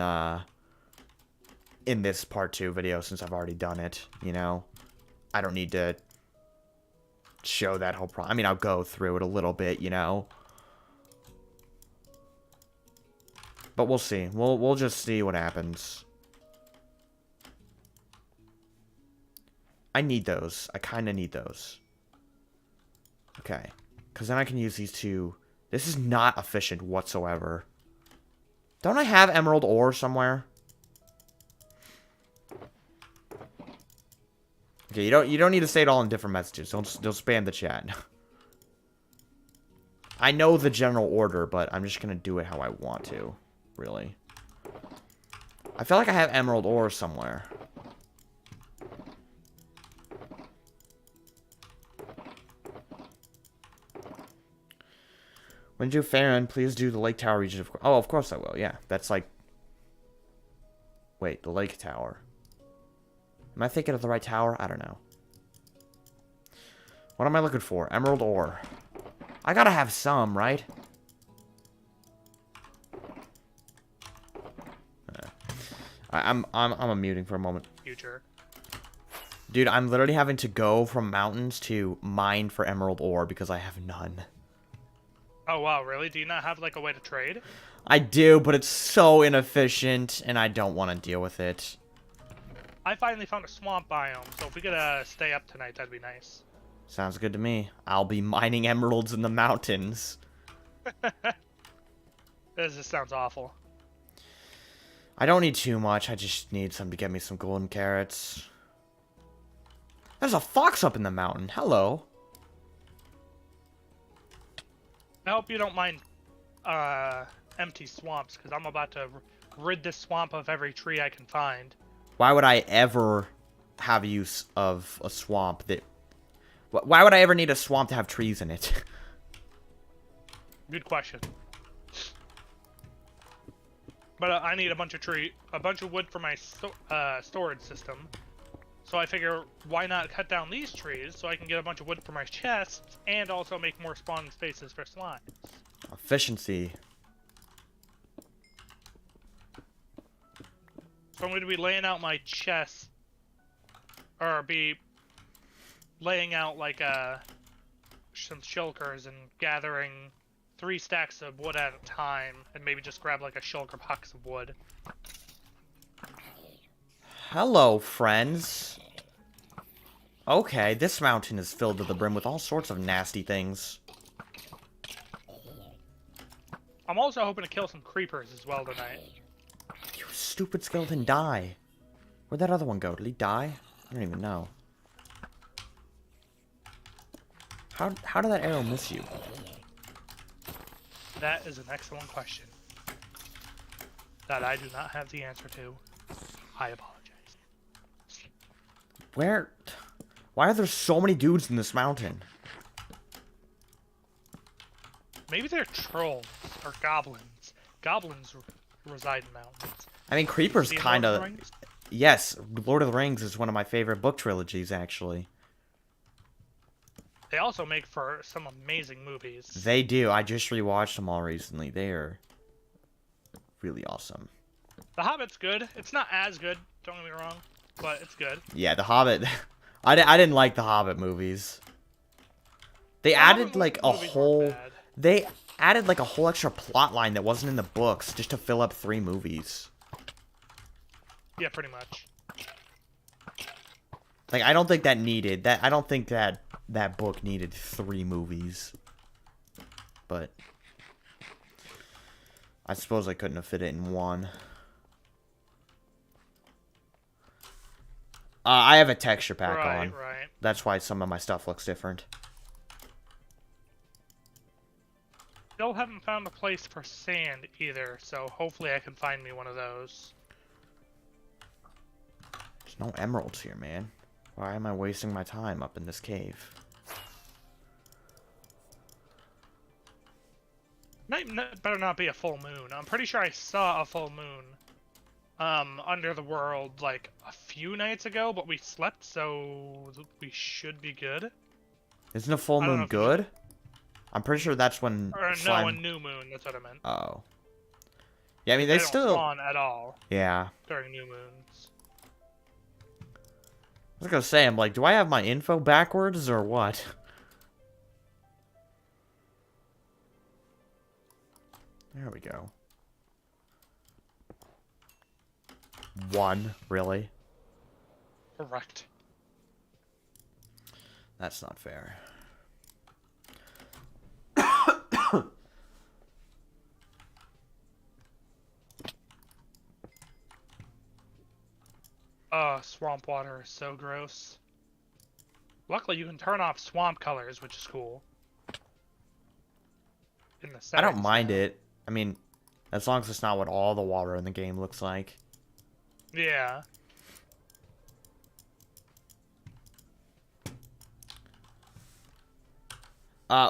this part 2 video since I've already done it, you know. I don't need to show that whole I mean, I'll go through it a little bit, you know. But we'll see. We'll just see what happens. I need those. I kind of need those. Okay. Because then I can use these two. This is not efficient whatsoever. Don't I have emerald ore somewhere? Okay, you don't need to say it all in different messages. Don't spam the chat. I know the general order, but I'm just gonna do it how I want to. Really. I feel like I have emerald ore somewhere. When you do Faron, please do the Lake Tower region. Oh, of course I will. Yeah, that's like... Wait, the Lake Tower. Am I thinking of the right tower? I don't know. What am I looking for? Emerald ore. I gotta have some, right? I'm muting for a moment. Future. Dude, I'm literally having to go from mountains to mine for emerald ore because I have none. Oh, wow, really? Do you not have, like, a way to trade? I do, but it's so inefficient, and I don't want to deal with it. I finally found a swamp biome, so if we could stay up tonight, that'd be nice. Sounds good to me. I'll be mining emeralds in the mountains. This just sounds awful. I don't need too much. I just need some to get me some golden carrots. There's a fox up in the mountain. Hello. I hope you don't mind empty swamps, because I'm about to rid this swamp of every tree I can find. Why would I ever have use of a swamp that... Why would I ever need a swamp to have trees in it? Good question. But I need a bunch of wood for my storage system. So I figure, why not cut down these trees so I can get a bunch of wood for my chests and also make more spawn spaces for slimes. Efficiency. I'm going to be laying out my chest, or be laying out like some shulkers and gathering 3 stacks of wood at a time, and maybe just grab like a shulker box of wood. Hello, friends. Okay, this mountain is filled to the brim with all sorts of nasty things. I'm also hoping to kill some creepers as well tonight. You stupid skeleton, die. Where'd that other one go? Did he die? I don't even know. How did that arrow miss you? That is an excellent question that I do not have the answer to. I apologize. Where? Why are there so many dudes in this mountain? Maybe they're trolls or goblins. Goblins reside in mountains. I mean, creepers See kind Lord of of... the Rings? Yes, Lord of the Rings is one of my favorite book trilogies, actually. They also make for some amazing movies. They do. I just rewatched them all recently. They are really awesome. The Hobbit's good. It's not as good, don't get me wrong, but it's good. Yeah, The Hobbit... I didn't like the Hobbit movies. They added, like, a whole... They added, like, a whole extra plot line that wasn't in the books just to fill up 3 movies. Yeah, pretty much. Like, I don't think that needed... I don't think that book needed 3 movies. But... I suppose I couldn't have fit it in one. I have a texture pack on. Right. That's why some of my stuff looks different. Still haven't found a place for sand either, so hopefully I can find me one of those. There's no emeralds here, man. Why am I wasting my time up in this cave? Better not be a full moon. I'm pretty sure I saw a full moon under the world like a few nights ago, but we slept, so we should be good. Isn't a full moon good? I'm pretty sure that's when no, a new moon, that's what I meant. Oh. Yeah, I mean, they still... don't spawn at all. Yeah. During new moons. I was gonna say, I'm like, do I have my info backwards, or what? There we go. 1, really? Correct. That's not fair. Swamp water is so gross. Luckily, you can turn off swamp colors, which is cool. In the settings, I don't mind it. I mean, as long as it's not what all the water in the game looks like. Yeah.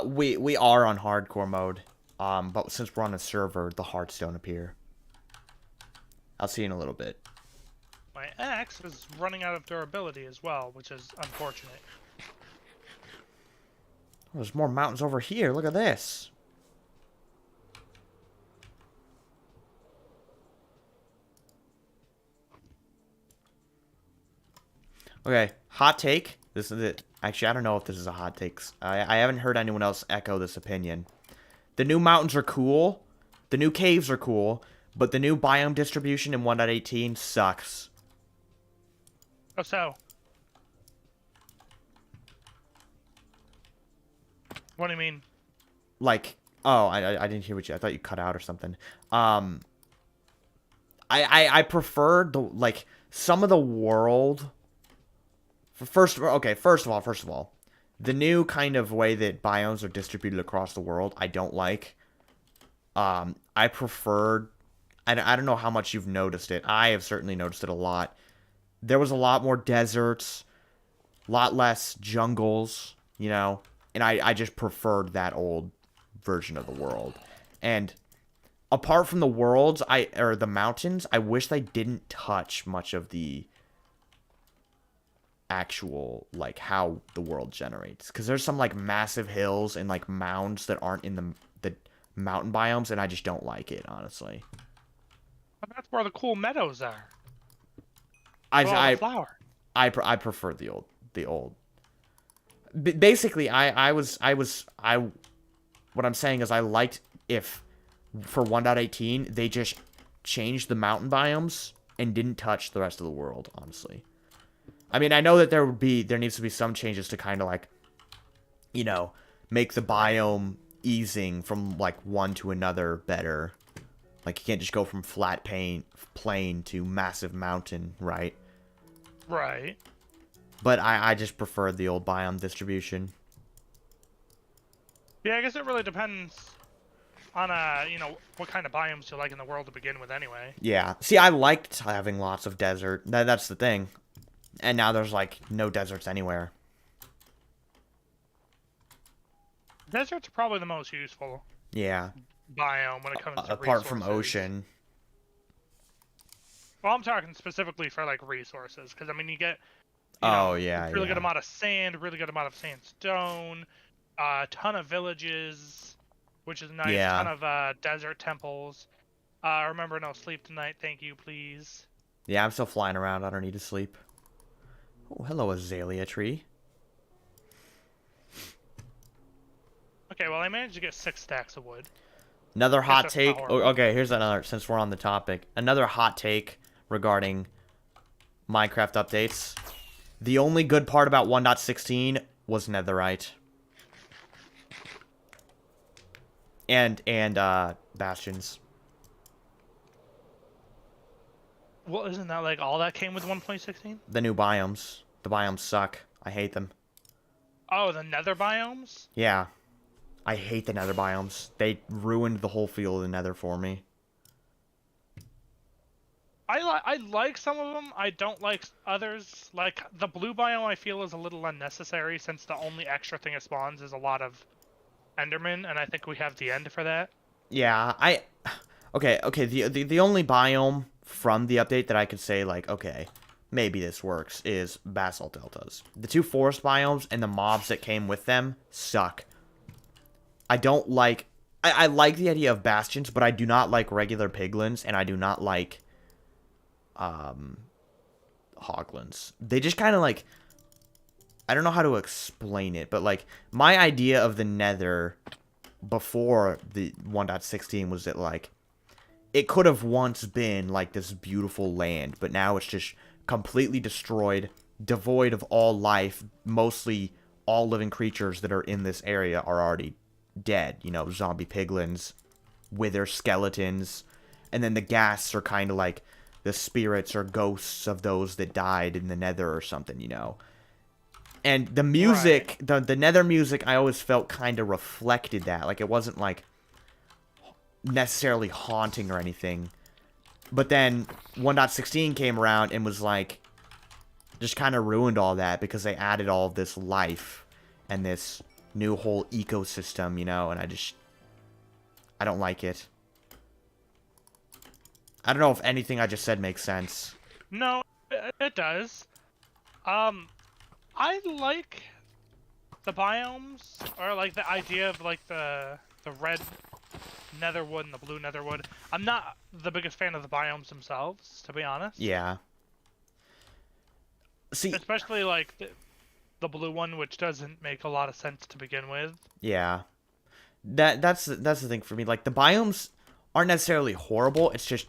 We are on hardcore mode. But since we're on a server, the hearts don't appear. I'll see you in a little bit. My axe is running out of durability as well, which is unfortunate. Oh, there's more mountains over here. Look at this. Okay, hot take. This is it. Actually, I don't know if this is a hot take. I haven't heard anyone else echo this opinion. The new mountains are cool. The new caves are cool. But the new biome distribution in 1.18 sucks. Oh, so. What do you mean? Like, oh, I didn't hear what you... I thought you cut out or something. I prefer the, like, some of the world... First of all, the new kind of way that biomes are distributed across the world, I don't like. I preferred... I don't know how much you've noticed it. I have certainly noticed it a lot. There was a lot more deserts, a lot less jungles, you know, and I just preferred that old version of the world. And apart from the worlds, or the mountains, I wish they didn't touch much of the actual, like, how the world generates. Because there's some, like, massive hills and, like, mounds that aren't in the mountain biomes, and I just don't like it, honestly. But that's where the cool meadows are. I Oh, the I flower. I prefer the old. Basically, what I'm saying is I liked if for 1.18 they just changed the mountain biomes and didn't touch the rest of the world, honestly. I mean, I know that there needs to be some changes to kind of like, you know, make the biome easing from like one to another better. Like you can't just go from flat plain to massive mountain, right? Right. But I just prefer the old biome distribution. Yeah, I guess it really depends on you know, what kind of biomes you like in the world to begin with anyway. Yeah. See, I liked having lots of desert. That's the thing. And now there's like no deserts anywhere. Deserts are probably the most useful Yeah. biome when it comes to Apart from resources. ocean. Well, I'm talking specifically for like resources, because I mean, you get, you Oh know, yeah, really good yeah. amount of sand, really good amount of sandstone, a ton of villages, which is nice. Ton Yeah. of desert temples. Remember, no sleep tonight. Thank you, please. Yeah, I'm still flying around. I don't need to sleep. Oh, hello, azalea tree. Okay, well, I managed to get 6 stacks of wood. Another Guess hot that's not take. Oh, horrible. okay, here's another, since we're on the topic. Another hot take regarding Minecraft updates. The only good part about 1.16 was netherite. And bastions. Well, isn't that like all that came with 1.16? The new biomes. The biomes suck. I hate them. Oh, the nether biomes? Yeah. I hate the nether biomes. They ruined the whole field of the nether for me. I like some of them. I don't like others. Like the blue biome, I feel is a little unnecessary since the only extra thing it spawns is a lot of Enderman, and I think we have the end for that. Yeah, okay, the only biome from the update that I could say, like, okay, maybe this works, is basalt deltas. The two forest biomes and the mobs that came with them suck. I don't like... I like the idea of bastions, but I do not like regular piglins, and I do not like, hoglins. They just kind of, like... I don't know how to explain it, but, like, my idea of the nether before the 1.16 was that, like, it could have once been, like, this beautiful land, but now it's just completely destroyed, devoid of all life. Mostly all living creatures that are in this area are already dead. You know, zombie piglins, wither skeletons, and then the ghasts are kind of like the spirits or ghosts of those that died in the nether or something, you know. And the music, the nether music, I always felt kind of reflected that. Like, it wasn't, like, necessarily haunting or anything. But then 1.16 came around and was, like, just kind of ruined all that because they added all of this life and this new whole ecosystem, you know, and I don't like it. I don't know if anything I just said makes sense. No, it does. I like the biomes, or like the idea of like the red netherwood and the blue netherwood. I'm not the biggest fan of the biomes themselves, to be honest. Yeah. See, Especially like the blue one, which doesn't make a lot of sense to begin with. yeah. That's the thing for me. Like, the biomes aren't necessarily horrible. It's just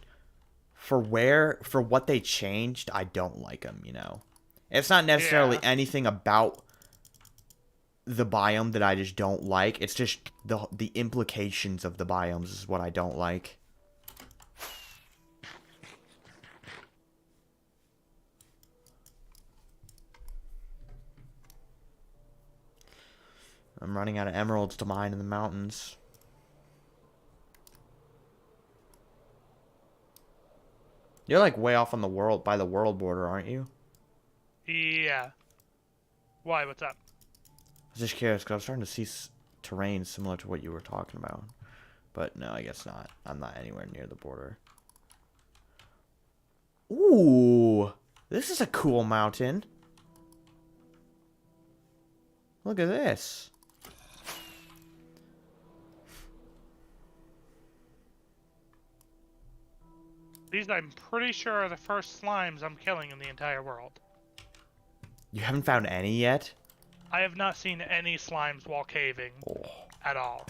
for what they changed, I don't like them, you know. It's not necessarily Yeah. anything about the biome that I just don't like. It's just the implications of the biomes is what I don't like. I'm running out of emeralds to mine in the mountains. You're like way off on the world by the world border, aren't you? Yeah. Why? What's up? I was just curious because I was starting to see terrain similar to what you were talking about. But no, I guess not. I'm not anywhere near the border. Ooh, this is a cool mountain. Look at this. These, I'm pretty sure, are the first slimes I'm killing in the entire world. You haven't found any yet? I have not seen any slimes while caving at all.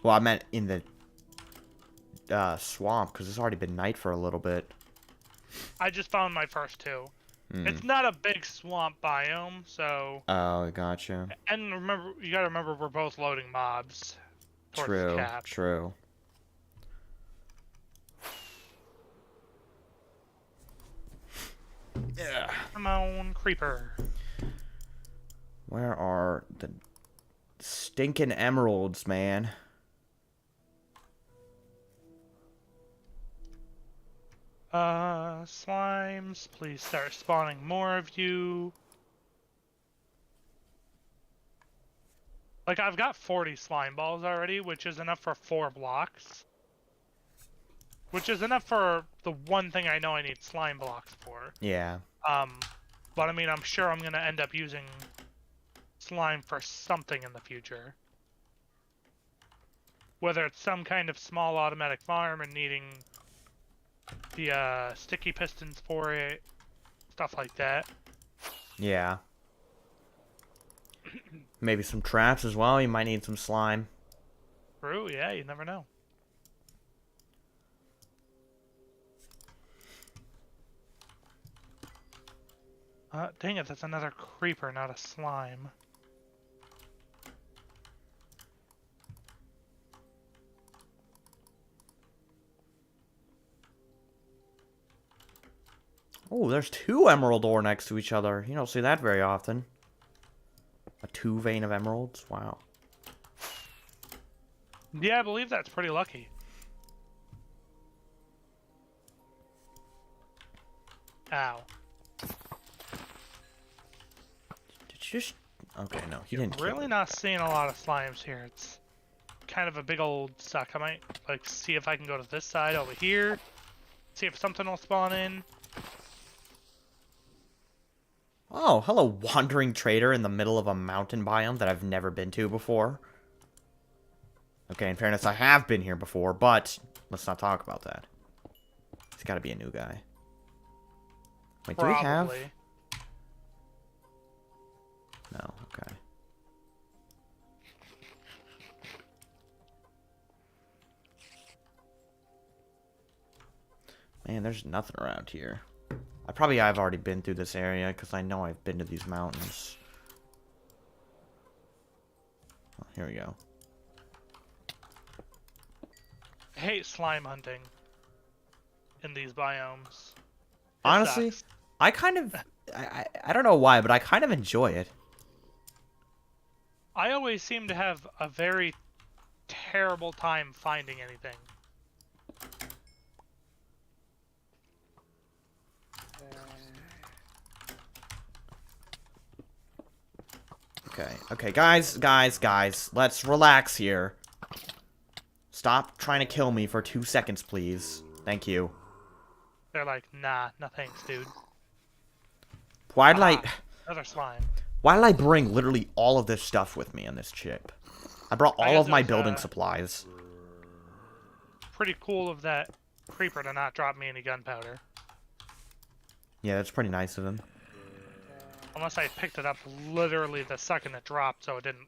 Well, I meant in the swamp, because it's already been night for a little bit. I just found my first two. Hmm. It's not a big swamp biome, so... Oh, gotcha. And remember, you gotta remember we're both loading mobs towards the True, cap. true. Yeah. Come on, creeper. Where are the stinking emeralds, man? Slimes, please start spawning more of you. Like, I've got 40 slime balls already, which is enough for 4 blocks. Which is enough for the one thing I know I need slime blocks for. Yeah. But I mean, I'm sure I'm gonna end up using slime for something in the future. Whether it's some kind of small automatic farm and needing the sticky pistons for it, stuff like that. Yeah. Maybe some traps as well. You might need some slime. True, yeah, you never know. Dang it, that's another creeper, not a slime. Oh, there's 2 emerald ore next to each other. You don't see that very often. A 2 vein of emeralds? Wow. Yeah, I believe that's pretty lucky. Ow. Did you just... Okay, no, he didn't kill Really it. not seeing a lot of slimes here. It's kind of a big old suck. I might, like, see if I can go to this side over here. See if something will spawn in. Oh, hello, wandering trader in the middle of a mountain biome that I've never been to before. Okay, in fairness, I have been here before, but let's not talk about that. He's got to be a new guy. Wait, do we have... Probably. No, okay. Man, there's nothing around here. I've already been through this area, because I know I've been to these mountains. Oh, here we go. I hate slime hunting in these biomes. It Honestly, sucks. I kind of... I don't know why, but I kind of enjoy it. I always seem to have a very terrible time finding anything. Okay, guys, let's relax here. Stop trying to kill me for 2 seconds, please. Thank you. They're like, nah, no thanks, dude. Why'd Another slime. Why did I bring literally all of this stuff with me on this ship? I brought all of my building supplies. Pretty cool of that creeper to not drop me any gunpowder. Yeah, that's pretty nice of him. Unless I picked it up literally the second it dropped, so it didn't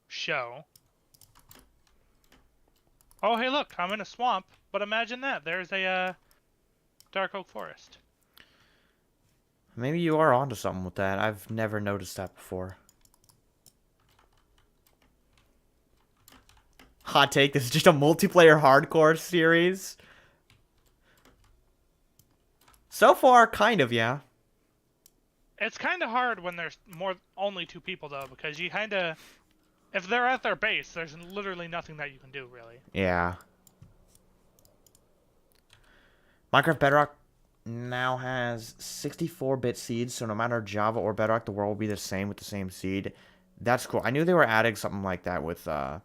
show. Oh, hey, look, I'm in a swamp. But imagine that. There's a dark oak forest. Maybe you are onto something with that. I've never noticed that before. Hot take, this is just a multiplayer hardcore series. So far, kind of, yeah. It's kind of hard when there's only 2 people, though, because you kind of... If they're at their base, there's literally nothing that you can do, really. Yeah. Minecraft Bedrock now has 64-bit seeds, so no matter Java or Bedrock, the world will be the same with the same seed. That's cool. I knew they were adding something like that with 1.18,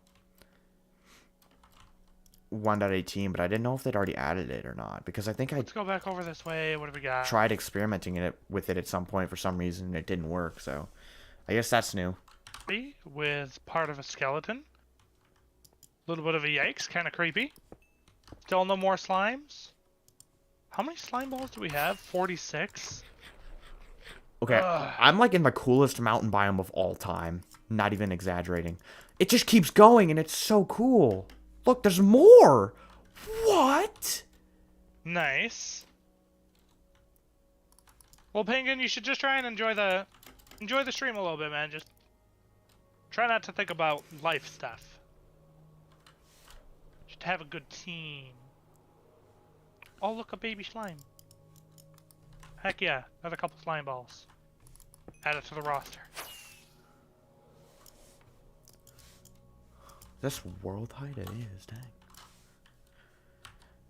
but I didn't know if they'd already added it or not, because I think Let's go back over this way. What do we got? tried experimenting with it at some point for some reason, and it didn't work, so I guess that's new. With part of a skeleton. A little bit of a yikes, kind of creepy. Still no more slimes. How many slime balls do we have? 46? Okay, Ugh. I'm like in the coolest mountain biome of all time. Not even exaggerating. It just keeps going and it's so cool. Look, there's more. What? Nice. Well, Penguin, you should just try and enjoy the stream a little bit, man. Just try not to think about life stuff. Just have a good team. Oh, look, a baby slime. Heck yeah, another couple slime balls. Add it to the roster. This world height it is, dang.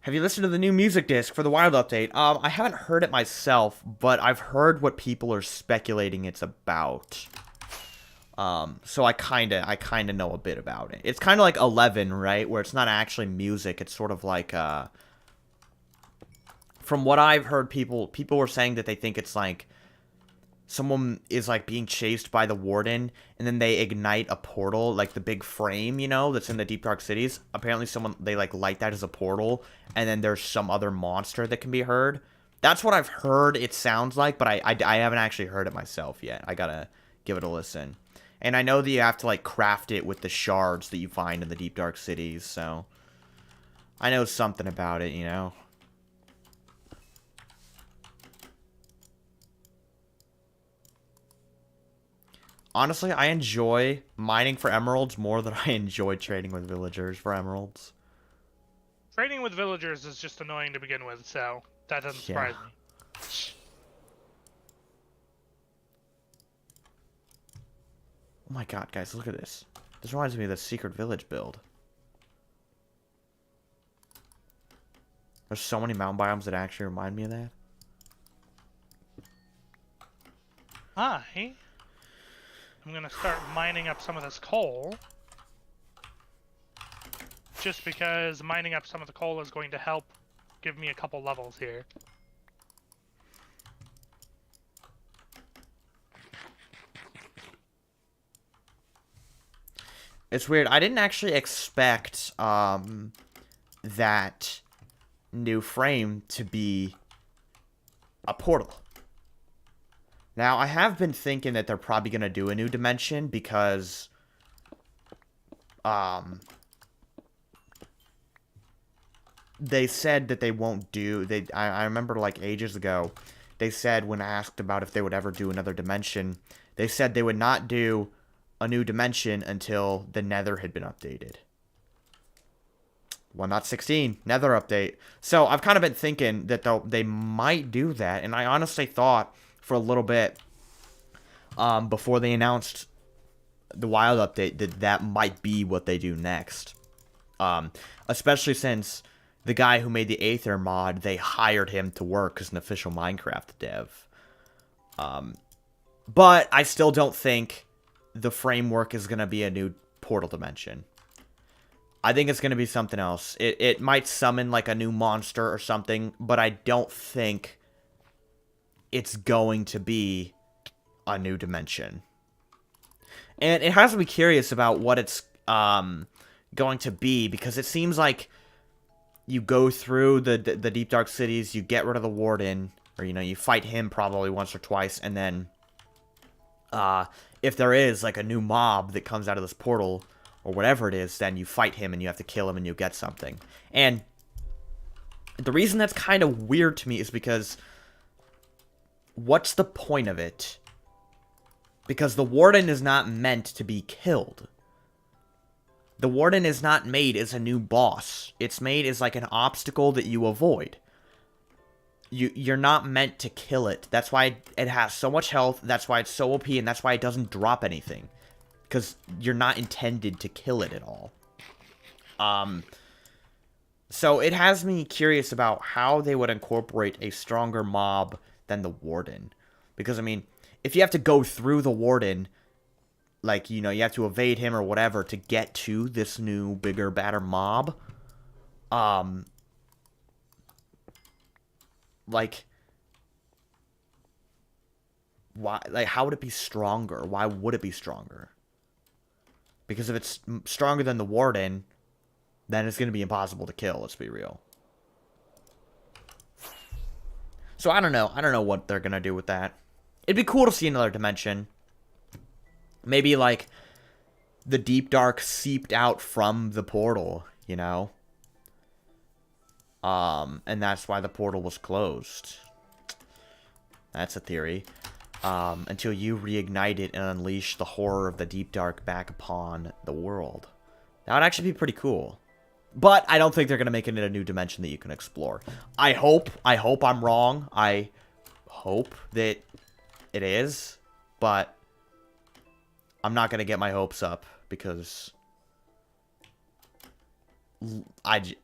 Have you listened to the new music disc for the Wild update? I haven't heard it myself, but I've heard what people are speculating it's about. So I kinda know a bit about it. It's kind of like 11, right? Where it's not actually music. It's sort of like, from what I've heard, people were saying that they think it's like someone is like being chased by the warden, and then they ignite a portal, like the big frame, you know, that's in the Deep Dark Cities. Apparently they like light that as a portal, and then there's some other monster that can be heard. That's what I've heard it sounds like, but I haven't actually heard it myself yet. I gotta give it a listen. And I know that you have to like craft it with the shards that you find in the Deep Dark Cities, so I know something about it, you know. Honestly, I enjoy mining for emeralds more than I enjoy trading with villagers for emeralds. Trading with villagers is just annoying to begin with, so that doesn't surprise me. Oh my god, guys, look at this. This reminds me of the secret village build. There's so many mountain biomes that actually remind me of that. I'm gonna start mining up some of this coal. Just because mining up some of the coal is going to help give me a couple levels here. It's weird. I didn't actually expect that new frame to be a portal. Now, I have been thinking that they're probably going to do a new dimension because they said that they won't do... I remember, like, ages ago, they said when asked about if they would ever do another dimension, they said they would not do a new dimension until the Nether had been updated. 1.16, Nether update. So, I've kind of been thinking that they might do that, and I honestly thought for a little bit before they announced the Wild update that might be what they do next. Especially since the guy who made the Aether mod, they hired him to work as an official Minecraft dev. But I still don't think the framework is going to be a new portal dimension. I think it's going to be something else. It might summon like a new monster or something, but I don't think it's going to be a new dimension. And it has me curious about what it's going to be, because it seems like you go through the Deep Dark Cities, you get rid of the Warden, or, you know, you fight him probably once or twice, and then if there is, like, a new mob that comes out of this portal, or whatever it is, then you fight him and you have to kill him and you get something. And the reason that's kind of weird to me is because what's the point of it? Because the Warden is not meant to be killed. The Warden is not made as a new boss. It's made as like an obstacle that you avoid. You're not meant to kill it. That's why it has so much health. That's why it's so OP, and that's why it doesn't drop anything. Because you're not intended to kill it at all. So it has me curious about how they would incorporate a stronger mob than the Warden. Because, I mean, if you have to go through the Warden, like, you know, you have to evade him or whatever to get to this new, bigger, badder mob, like, why, like, how would it be stronger? Why would it be stronger? Because if it's stronger than the Warden, then it's going to be impossible to kill, let's be real. So I don't know. I don't know what they're gonna do with that. It'd be cool to see another dimension. Maybe, like, the deep dark seeped out from the portal, you know? And that's why the portal was closed. That's a theory. Until you reignite it and unleash the horror of the deep dark back upon the world. That would actually be pretty cool. But I don't think they're going to make it in a new dimension that you can explore. I hope I'm wrong. I hope that it is. But I'm not going to get my hopes up because it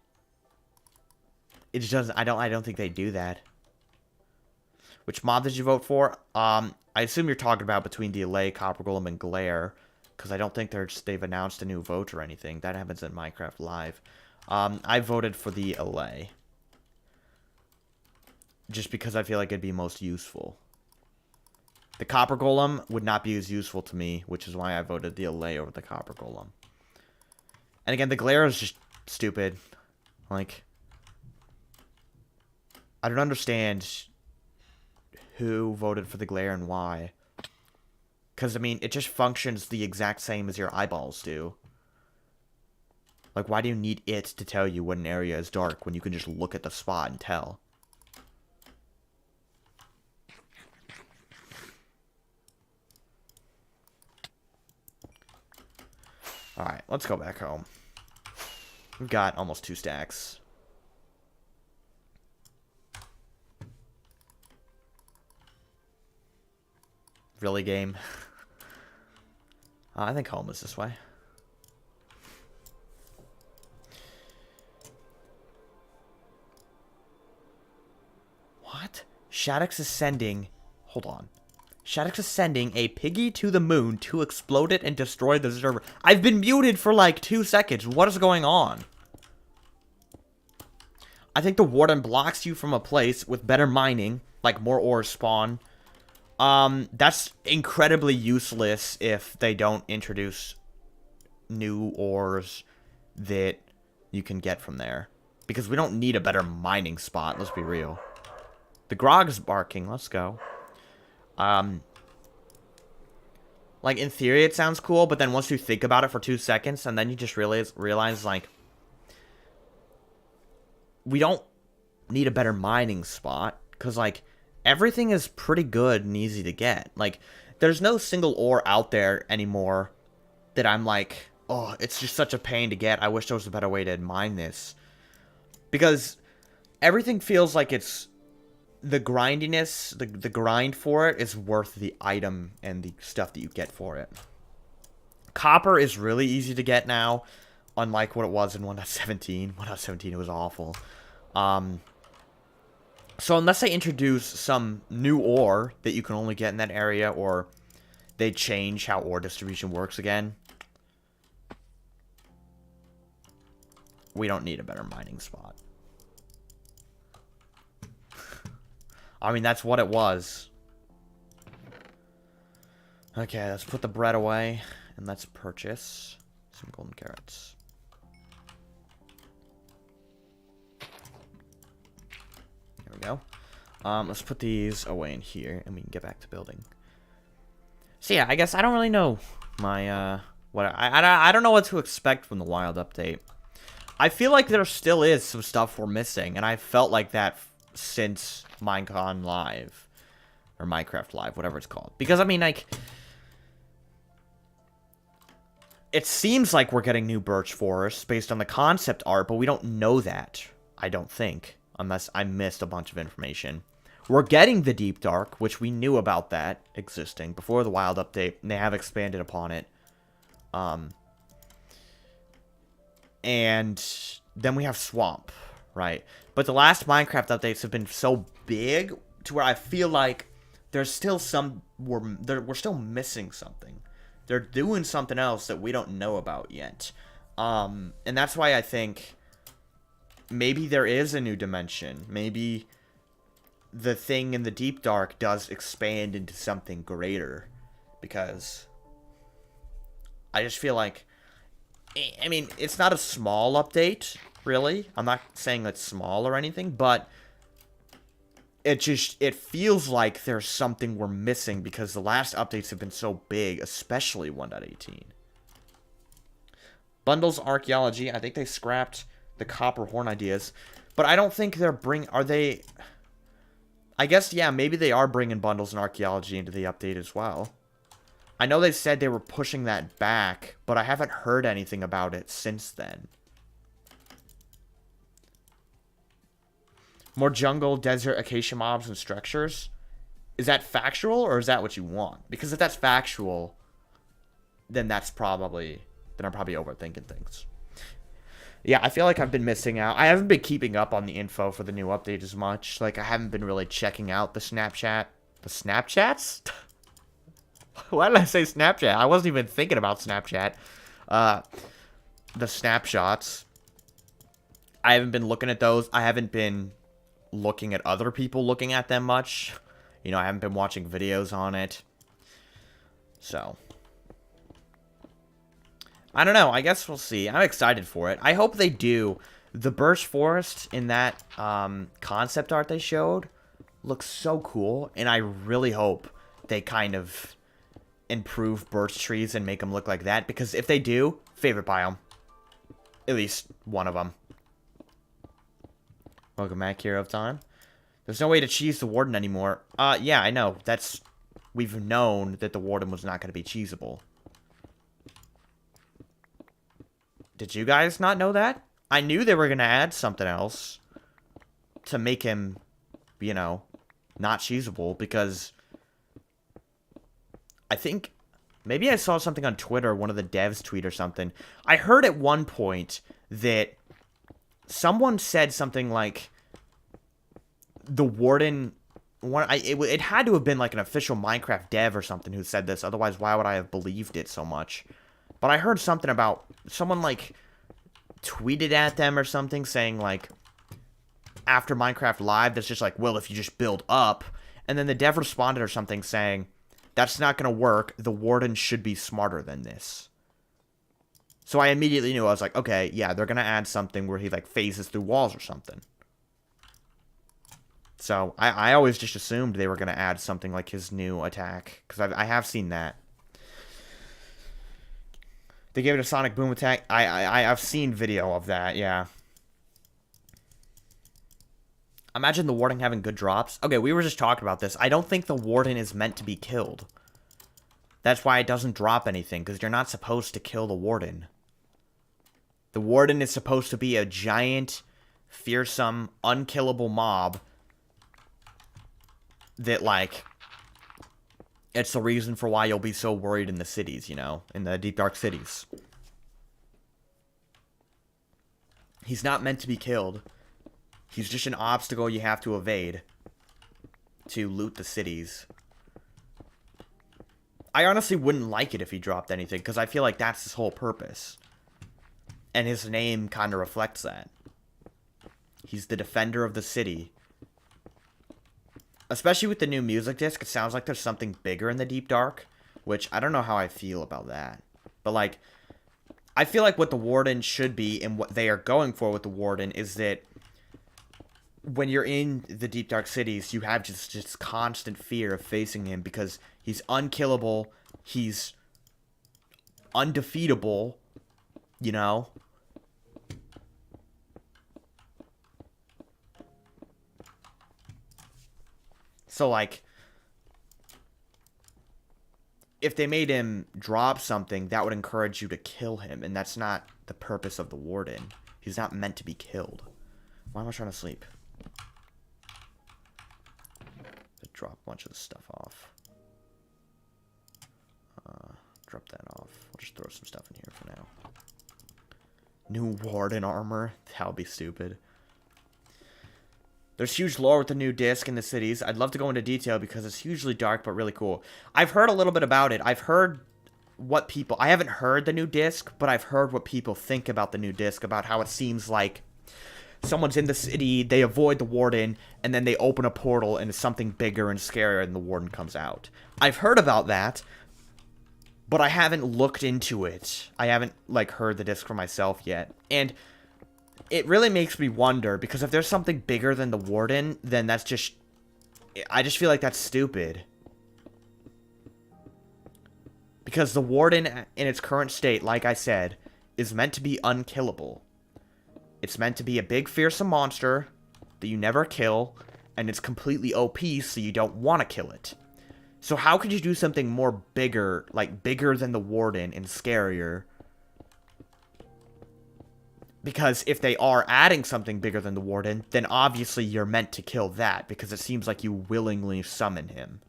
just doesn't, I don't think they do that. Which mob did you vote for? I assume you're talking about between Delay, Copper Golem, and Glare. Because I don't think they've announced a new vote or anything. That happens in Minecraft Live. I voted for the Allay. Just because I feel like it'd be most useful. The Copper Golem would not be as useful to me, which is why I voted the Allay over the Copper Golem. And again, the Glare is just stupid. Like, I don't understand who voted for the Glare and why. Because, I mean, it just functions the exact same as your eyeballs do. Like, why do you need it to tell you when an area is dark when you can just look at the spot and tell? Alright, let's go back home. We've got almost 2 stacks. Really, game? I think home is this way. What? Shadix is sending... Hold on. Shadix is sending a piggy to the moon to explode it and destroy the server. I've been muted for like 2 seconds. What is going on? I think the warden blocks you from a place with better mining, like more ores spawn. That's incredibly useless if they don't introduce new ores that you can get from there. Because we don't need a better mining spot, let's be real. The grog is barking, let's go. Like, in theory it sounds cool, but then once you think about it for 2 seconds, and then you just realize like, we don't need a better mining spot, because, like, everything is pretty good and easy to get. Like, there's no single ore out there anymore that I'm like, oh, it's just such a pain to get. I wish there was a better way to mine this. Because everything feels like it's... The grindiness, the grind for it is worth the item and the stuff that you get for it. Copper is really easy to get now, unlike what it was in 1.17. 1.17, it was awful. So unless they introduce some new ore that you can only get in that area, or they change how ore distribution works again, we don't need a better mining spot. I mean, that's what it was. Okay, let's put the bread away, and let's purchase some golden carrots. There we go. Let's put these away in here, and we can get back to building. So yeah, I guess I don't really know my, I don't know what to expect from the wild update. I feel like there still is some stuff we're missing, and I felt like that since Minecon Live, or Minecraft Live, whatever it's called. Because, I mean, like, it seems like we're getting new birch forests based on the concept art, but we don't know that, I don't think, unless I missed a bunch of information. We're getting the Deep Dark, which we knew about that existing before the wild update, and they have expanded upon it. And then we have Swamp, right? But the last Minecraft updates have been so big to where I feel like there's still we're still missing something. They're doing something else that we don't know about yet. And that's why I think maybe there is a new dimension. Maybe the thing in the Deep Dark does expand into something greater. Because I just feel like, I mean, it's not a small update, really. I'm not saying it's small or anything, but it feels like there's something we're missing because the last updates have been so big, especially 1.18. Bundles Archaeology, I think they scrapped the Copper Horn ideas, but I don't think they're are they... I guess, yeah, maybe they are bringing Bundles and Archaeology into the update as well. I know they said they were pushing that back, but I haven't heard anything about it since then. More jungle, desert, acacia mobs, and structures. Is that factual, or is that what you want? Because if that's factual, then I'm probably overthinking things. Yeah, I feel like I've been missing out. I haven't been keeping up on the info for the new update as much. Like, I haven't been really checking out the Snapchat. The Snapchats? Why did I say Snapchat? I wasn't even thinking about Snapchat. The snapshots. I haven't been looking at those. I haven't been looking at other people looking at them much. You know, I haven't been watching videos on it. So, I don't know. I guess we'll see. I'm excited for it. I hope they do. The birch forest in that concept art they showed looks so cool. And I really hope they kind of improve birch trees and make them look like that. Because if they do, favorite biome. At least one of them. Welcome back, Hero of Time. There's no way to cheese the Warden anymore. Yeah, I know. We've known that the Warden was not going to be cheesable. Did you guys not know that? I knew they were going to add something else to make him, you know, not cheesable, because I think maybe I saw something on Twitter, one of the devs tweet or something. I heard at one point that someone said something like the Warden... It had to have been like an official Minecraft dev or something who said this. Otherwise, why would I have believed it so much? But I heard something about... Someone, like, tweeted at them or something saying, like, after Minecraft Live, that's just like, well, if you just build up. And then the dev responded or something saying, that's not going to work. The Warden should be smarter than this. So I immediately knew. I was like, okay, yeah, they're going to add something where he, like, phases through walls or something. So I always just assumed they were going to add something like his new attack. Because I have seen that. They gave it a sonic boom attack. I've seen video of that, yeah. Imagine the Warden having good drops. Okay, we were just talking about this. I don't think the Warden is meant to be killed. That's why it doesn't drop anything, because you're not supposed to kill the Warden. The Warden is supposed to be a giant, fearsome, unkillable mob that, like, it's the reason for why you'll be so worried in the cities, you know, in the deep dark cities. He's not meant to be killed. He's just an obstacle you have to evade to loot the cities. I honestly wouldn't like it if he dropped anything, because I feel like that's his whole purpose. And his name kind of reflects that. He's the defender of the city. Especially with the new music disc, it sounds like there's something bigger in the Deep Dark, which I don't know how I feel about that. But, like, I feel like what the Warden should be, and what they are going for with the Warden, is that when you're in the Deep Dark cities, you have just constant fear of facing him, because he's unkillable, he's undefeatable, you know? So, like, if they made him drop something, that would encourage you to kill him, and that's not the purpose of the Warden. He's not meant to be killed. Why am I trying to sleep? Drop a bunch of this stuff off. Drop that off. I'll just throw some stuff in here for now. New Warden armor? That would be stupid. There's huge lore with the new disc in the cities. I'd love to go into detail because it's hugely dark but really cool. I've heard a little bit about it. I've heard what people... I haven't heard the new disc, but I've heard what people think about the new disc, about how it seems like someone's in the city, they avoid the Warden, and then they open a portal and it's something bigger and scarier and the Warden comes out. I've heard about that, but I haven't looked into it. I haven't, like, heard the disc for myself yet. And it really makes me wonder, because if there's something bigger than the Warden, then that's just I just feel like that's stupid. Because the warden, in its current state, like I said, is meant to be unkillable. It's meant to be a big, fearsome monster that you never kill, and it's completely OP, so you don't want to kill it. So how could you do something more bigger, like bigger than the warden and scarier? Because if they are adding something bigger than the warden, then obviously you're meant to kill that, because it seems like you willingly summon him.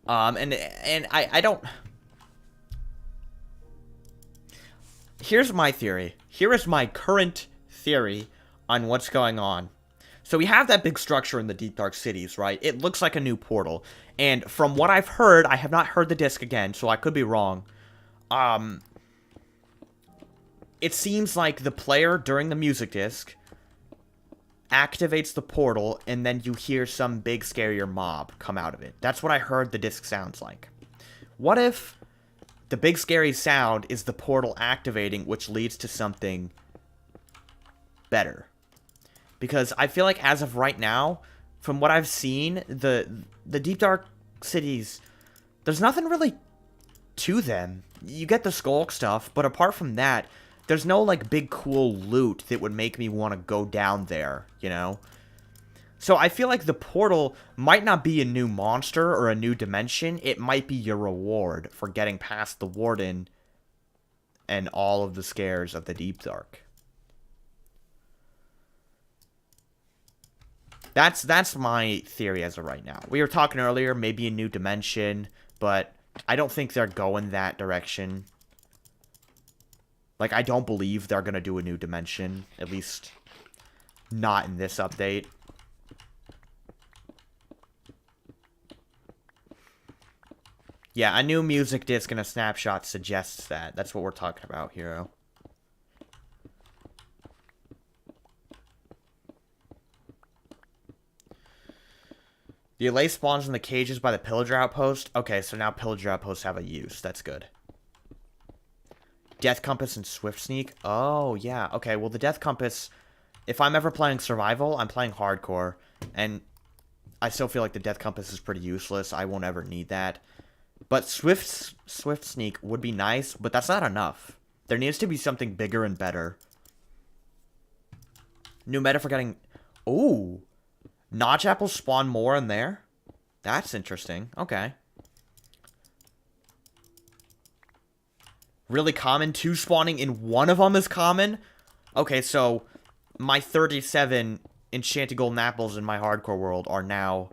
And I don't... Here's my theory. Here is my current theory on what's going on. So we have that big structure in the Deep Dark Cities, right? It looks like a new portal. And from what I've heard, I have not heard the disc again, so I could be wrong. It seems like the player during the music disc activates the portal, and then you hear some big scarier mob come out of it. That's what I heard the disc sounds like. What if the big scary sound is the portal activating, which leads to something better? Because I feel like as of right now, from what I've seen, the Deep Dark Cities, there's nothing really to them. You get the Skulk stuff, but apart from that, there's no, like, big cool loot that would make me want to go down there, you know? So I feel like the portal might not be a new monster or a new dimension. It might be your reward for getting past the warden and all of the scares of the Deep Dark. That's my theory as of right now. We were talking earlier, maybe a new dimension, but I don't think they're going that direction. Like, I don't believe they're going to do a new dimension. At least, not in this update. Yeah, a new music disc and a snapshot suggests that. That's what we're talking about, Hero. The Allay spawns in the cages by the Pillager Outpost. Okay, so now Pillager Outposts have a use. That's good. Death Compass and Swift Sneak. Oh, yeah. Okay, well, the Death Compass, if I'm ever playing Survival, I'm playing Hardcore, and I still feel like the Death Compass is pretty useless. I won't ever need that. But Swift Sneak would be nice, but that's not enough. There needs to be something bigger and better. New meta for getting... Ooh. Notch apples spawn more in there? That's interesting. Okay. Really common. 2 spawning in one of them is common? Okay, so my 37 enchanted golden apples in my hardcore world are now,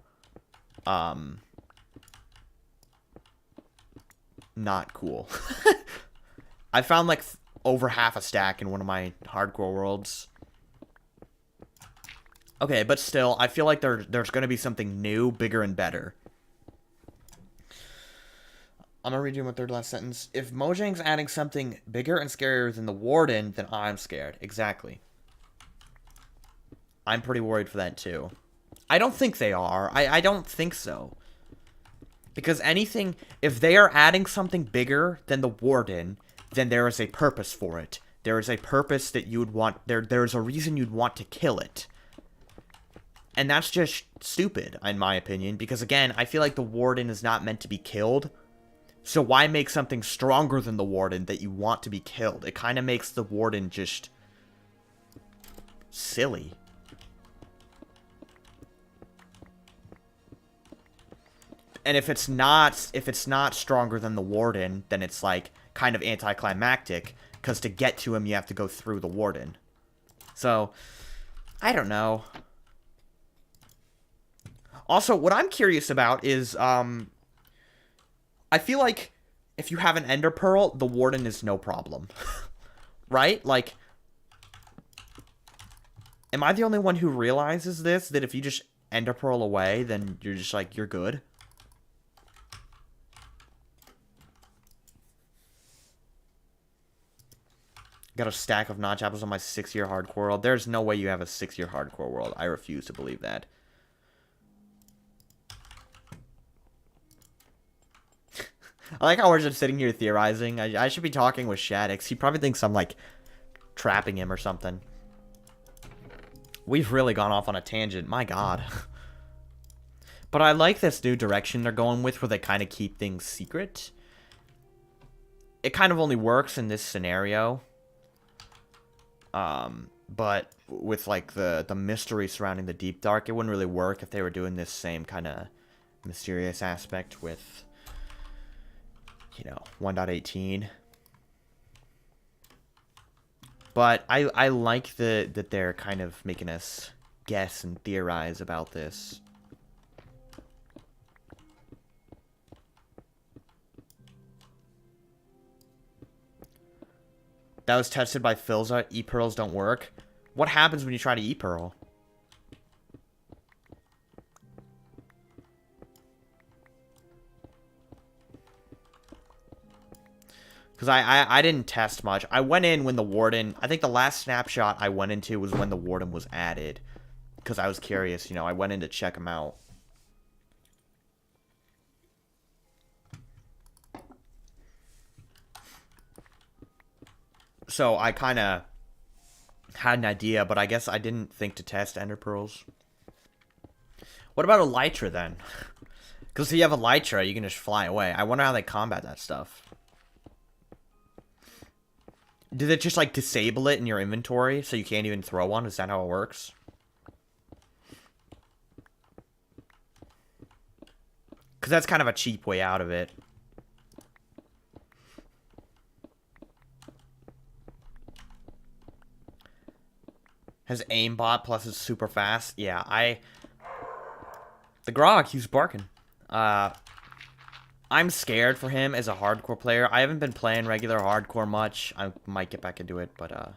not cool. I found, like, over half a stack in one of my hardcore worlds. Okay, but still, I feel like there's going to be something new, bigger, and better. I'm going to read you my third last sentence. If Mojang's adding something bigger and scarier than the Warden, then I'm scared. Exactly. I'm pretty worried for that, too. I don't think they are. I don't think so. Because anything, if they are adding something bigger than the Warden, then there is a purpose for it. There is a purpose that you would want, there is a reason you'd want to kill it. And that's just stupid, in my opinion, because again, I feel like the Warden is not meant to be killed. So why make something stronger than the Warden that you want to be killed? It kind of makes the Warden just silly. And if it's not stronger than the Warden, then it's like kind of anticlimactic, because to get to him you have to go through the Warden. So I don't know. Also, what I'm curious about is I feel like if you have an Ender Pearl, the Warden is no problem. Right? Like, am I the only one who realizes this? That if you just Ender Pearl away, then you're just like, you're good? Got a stack of notch apples on my 6-year hardcore world. There's no way you have a 6-year hardcore world. I refuse to believe that. I like how we're just sitting here theorizing. I should be talking with Shadix. He probably thinks I'm, like, trapping him or something. We've really gone off on a tangent. My god. But I like this new direction they're going with where they kind of keep things secret. It kind of only works in this scenario. But with like the mystery surrounding the Deep Dark, it wouldn't really work if they were doing this same kind of mysterious aspect with, you know, 1.18. But I like that they're kind of making us guess and theorize about this. That was tested by Philza. E-pearls don't work. What happens when you try to e-pearl? Because I didn't test much. I went in when the Warden... I think the last snapshot I went into was when the Warden was added. Because I was curious, you know. I went in to check him out. So I kind of had an idea, but I guess I didn't think to test Ender Pearls. What about Elytra then? Because if you have Elytra, you can just fly away. I wonder how they combat that stuff. Did it just like disable it in your inventory so you can't even throw one? Is that how it works? Because that's kind of a cheap way out of it. Has aimbot plus is super fast. Yeah, the Grog, he's barking. I'm scared for him as a hardcore player. I haven't been playing regular hardcore much. I might get back into it, but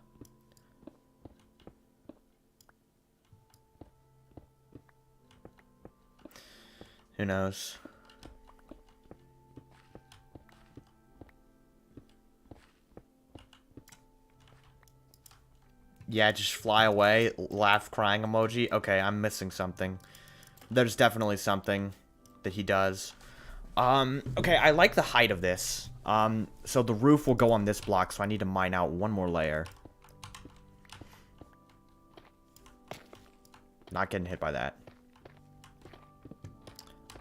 who knows? Yeah, just fly away, laugh, crying emoji. Okay, I'm missing something. There's definitely something that he does. Okay, I like the height of this. So the roof will go on this block, so I need to mine out one more layer. Not getting hit by that.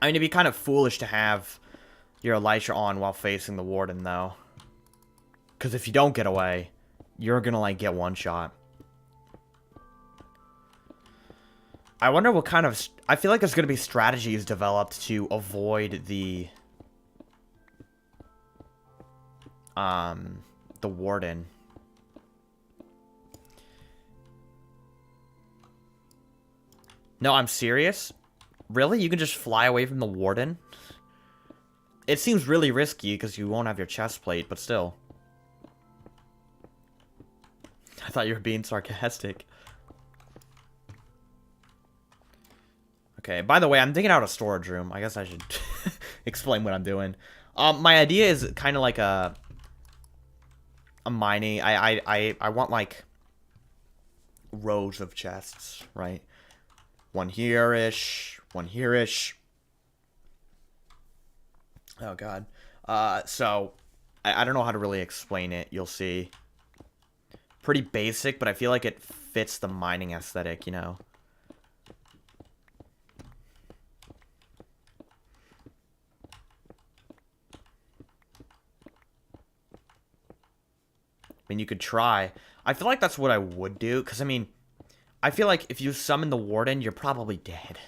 I mean, it'd be kind of foolish to have your Elytra on while facing the Warden, though. Because if you don't get away, you're gonna, like, get one shot. I wonder what kind of... I feel like there's going to be strategies developed to avoid the Warden. No, I'm serious? Really? You can just fly away from the Warden? It seems really risky because you won't have your chest plate, but still. I thought you were being sarcastic. Okay, by the way, I'm digging out a storage room. I guess I should explain what I'm doing. My idea is kind of like a mining. I want like rows of chests, right? One here-ish, one here-ish. Oh god. So I don't know how to really explain it. You'll see. Pretty basic, but I feel like it fits the mining aesthetic, you know. I mean, you could try. I feel like that's what I would do, because, I mean, I feel like if you summon the Warden, you're probably dead.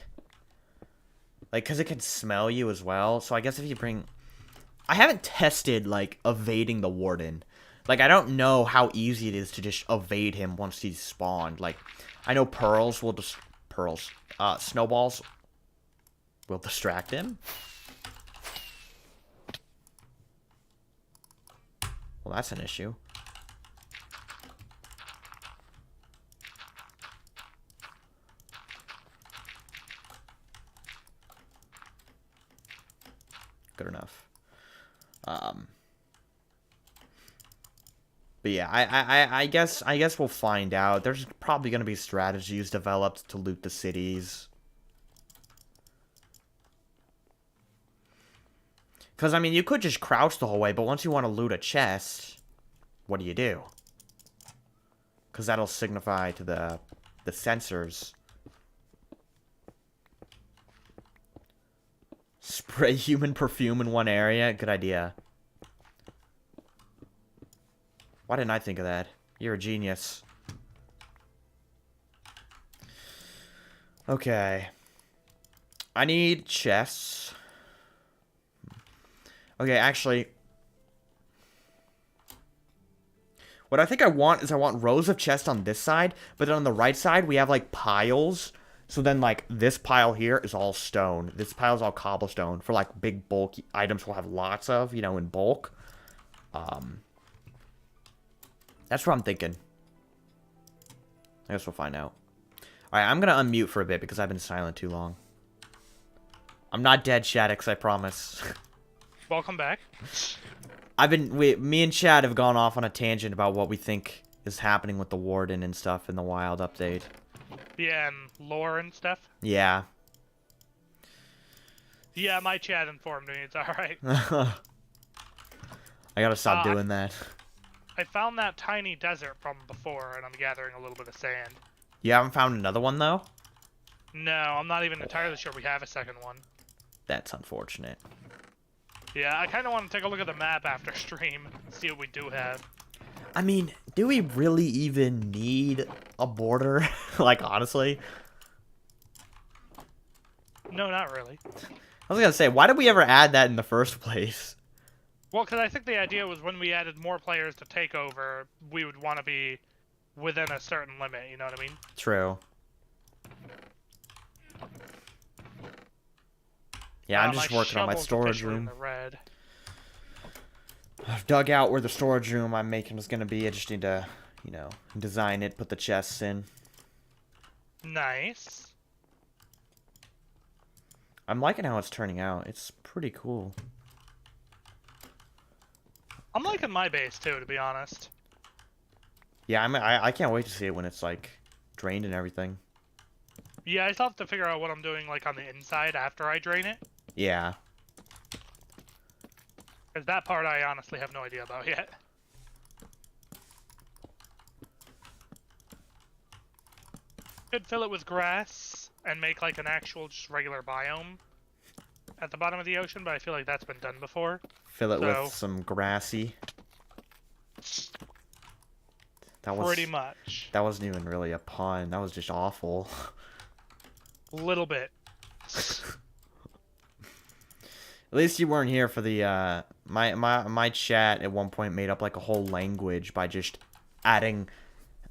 Like, because it can smell you as well, so I guess if you bring... I haven't tested, like, evading the Warden. Like, I don't know how easy it is to just evade him once he's spawned. Like, I know pearls will just... snowballs will distract him. Well, that's an issue. Good enough. But yeah, I guess we'll find out. There's probably gonna be strategies developed to loot the cities. Because, I mean, you could just crouch the whole way, but once you want to loot a chest, what do you do? Because that'll signify to the the sensors. Spray human perfume in one area. Good idea. Why didn't I think of that? You're a genius. Okay. I need chests. Okay, actually, what I think I want is I want rows of chests on this side, but then on the right side, we have, like, piles. So then, like, this pile here is all stone. This pile is all cobblestone. For, like, big bulky items we'll have lots of, you know, in bulk. That's what I'm thinking. I guess we'll find out. Alright, I'm gonna unmute for a bit because I've been silent too long. I'm not dead, Shadix, I promise. Welcome back. Me and Chad have gone off on a tangent about what we think is happening with the Warden and stuff in the Wild update. Yeah, and lore and stuff. Yeah. Yeah, my chat informed me. It's alright. I gotta stop doing that. I found that tiny desert from before, and I'm gathering a little bit of sand. You haven't found another one, though? No, I'm not even entirely sure we have a second one. That's unfortunate. Yeah, I kind of want to take a look at the map after stream, see what we do have. I mean, do we really even need a border? Like, honestly? No, not really. I was gonna say, why did we ever add that in the first place? Well, because I think the idea was when we added more players to Takeover, we would want to be within a certain limit, you know what I mean? True. Yeah, I'm just working on my storage room. Red. I've dug out where the storage room I'm making is gonna be. I just need to, you know, design it, put the chests in. Nice. I'm liking how it's turning out. It's pretty cool. I'm liking my base too, to be honest. Yeah, I can't wait to see it when it's like drained and everything. Yeah, I still have to figure out what I'm doing like on the inside after I drain it. Yeah. Because that part I honestly have no idea about yet. Could fill it with grass and make like an actual just regular biome at the bottom of the ocean, but I feel like that's been done before. Fill it with some grassy. That was pretty much. That wasn't even really a pun. That was just awful. Little bit. At least you weren't here for the my chat at one point made up like a whole language by just adding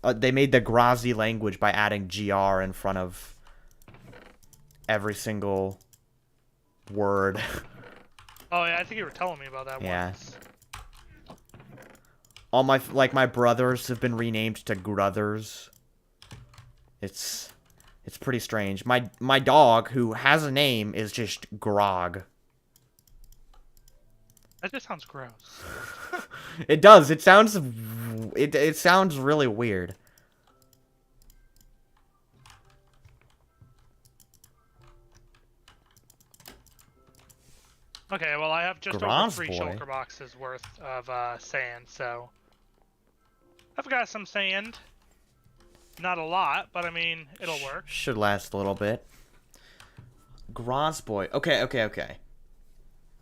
they made the Grazzy language by adding GR in front of every single word. Oh yeah, I think you were telling me about that once. All my brothers have been renamed to Gruthers. It's pretty strange. My dog, who has a name, is just Grog. That just sounds gross. It does. It sounds really weird. Okay, well I have just over 3 shulker boxes worth of sand, so I've got some sand. Not a lot, but I mean, it'll work. Should last a little bit. Grozboy. Okay.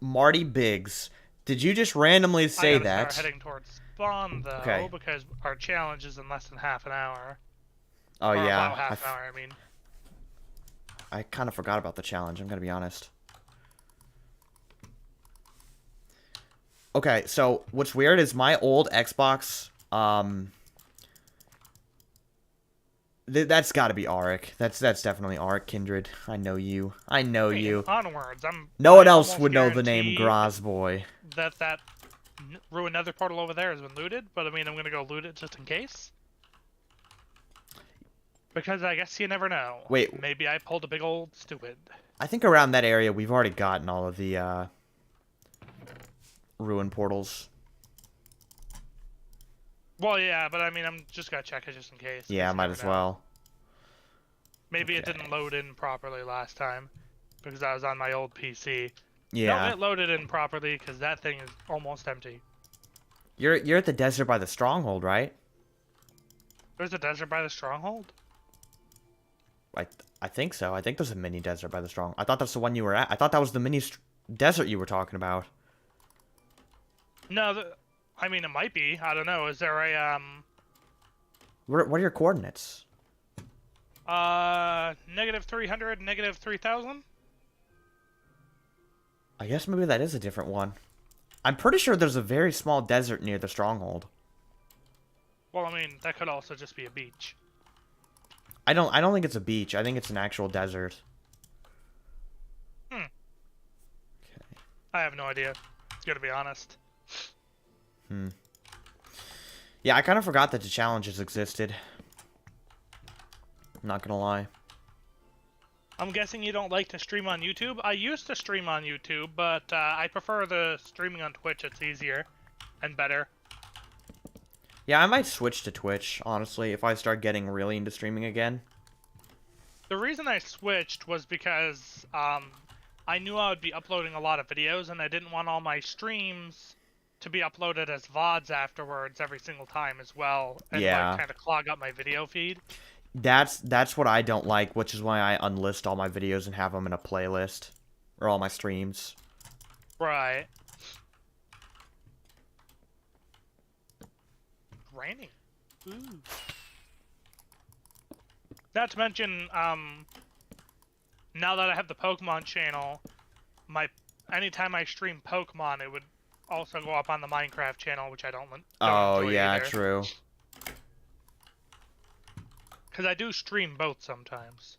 Marty Biggs. Did you just randomly say I that? Start heading towards spawn though, because our challenge is in less than half an hour. Oh yeah. About half an hour, I mean. I kind of forgot about the challenge, I'm gonna be honest. Okay, so what's weird is my old Xbox, that's gotta be Auric. That's definitely Auric Kindred. I know you. I know you. Onwards. No one else would know the name Grozboy. That ruined nether portal over there has been looted, but I mean, I'm gonna go loot it just in case. Because I guess you never know. Wait. Maybe I pulled a big old stupid. I think around that area we've already gotten all of the ruin portals. Well, yeah, but I mean, I'm just gonna check it just in case. Yeah, might as well. Maybe it didn't load in properly last time because I was on my old PC. Yeah. No, it loaded in properly because that thing is almost empty. You're at the desert by the stronghold, right? There's a desert by the stronghold? I think so. I think there's a mini desert by the Strong. I thought that's the one you were at. I thought that was the mini desert you were talking about. No, I mean, it might be. I don't know. Is there a, What are your coordinates? negative 300, negative 3,000? I guess maybe that is a different one. I'm pretty sure there's a very small desert near the stronghold. Well, I mean, that could also just be a beach. I don't think it's a beach. I think it's an actual desert. Hmm. Okay. I have no idea. Gotta be honest. Hmm. Yeah, I kind of forgot that the challenges existed. I'm not gonna lie. I'm guessing you don't like to stream on YouTube? I used to stream on YouTube, but I prefer the streaming on Twitch. It's easier and better. Yeah, I might switch to Twitch, honestly, if I start getting really into streaming again. The reason I switched was because I knew I would be uploading a lot of videos, and I didn't want all my streams to be uploaded as VODs afterwards every single time as well, and Yeah. like kind of clog up my video feed. That's what I don't like, which is why I unlist all my videos and have them in a playlist. Or all my streams. Right. Raining. Ooh. Not to mention, now that I have the Pokemon channel, anytime I stream Pokemon, it would also go up on the Minecraft channel, which I don't Oh, enjoy yeah, either. true. Because I do stream both sometimes.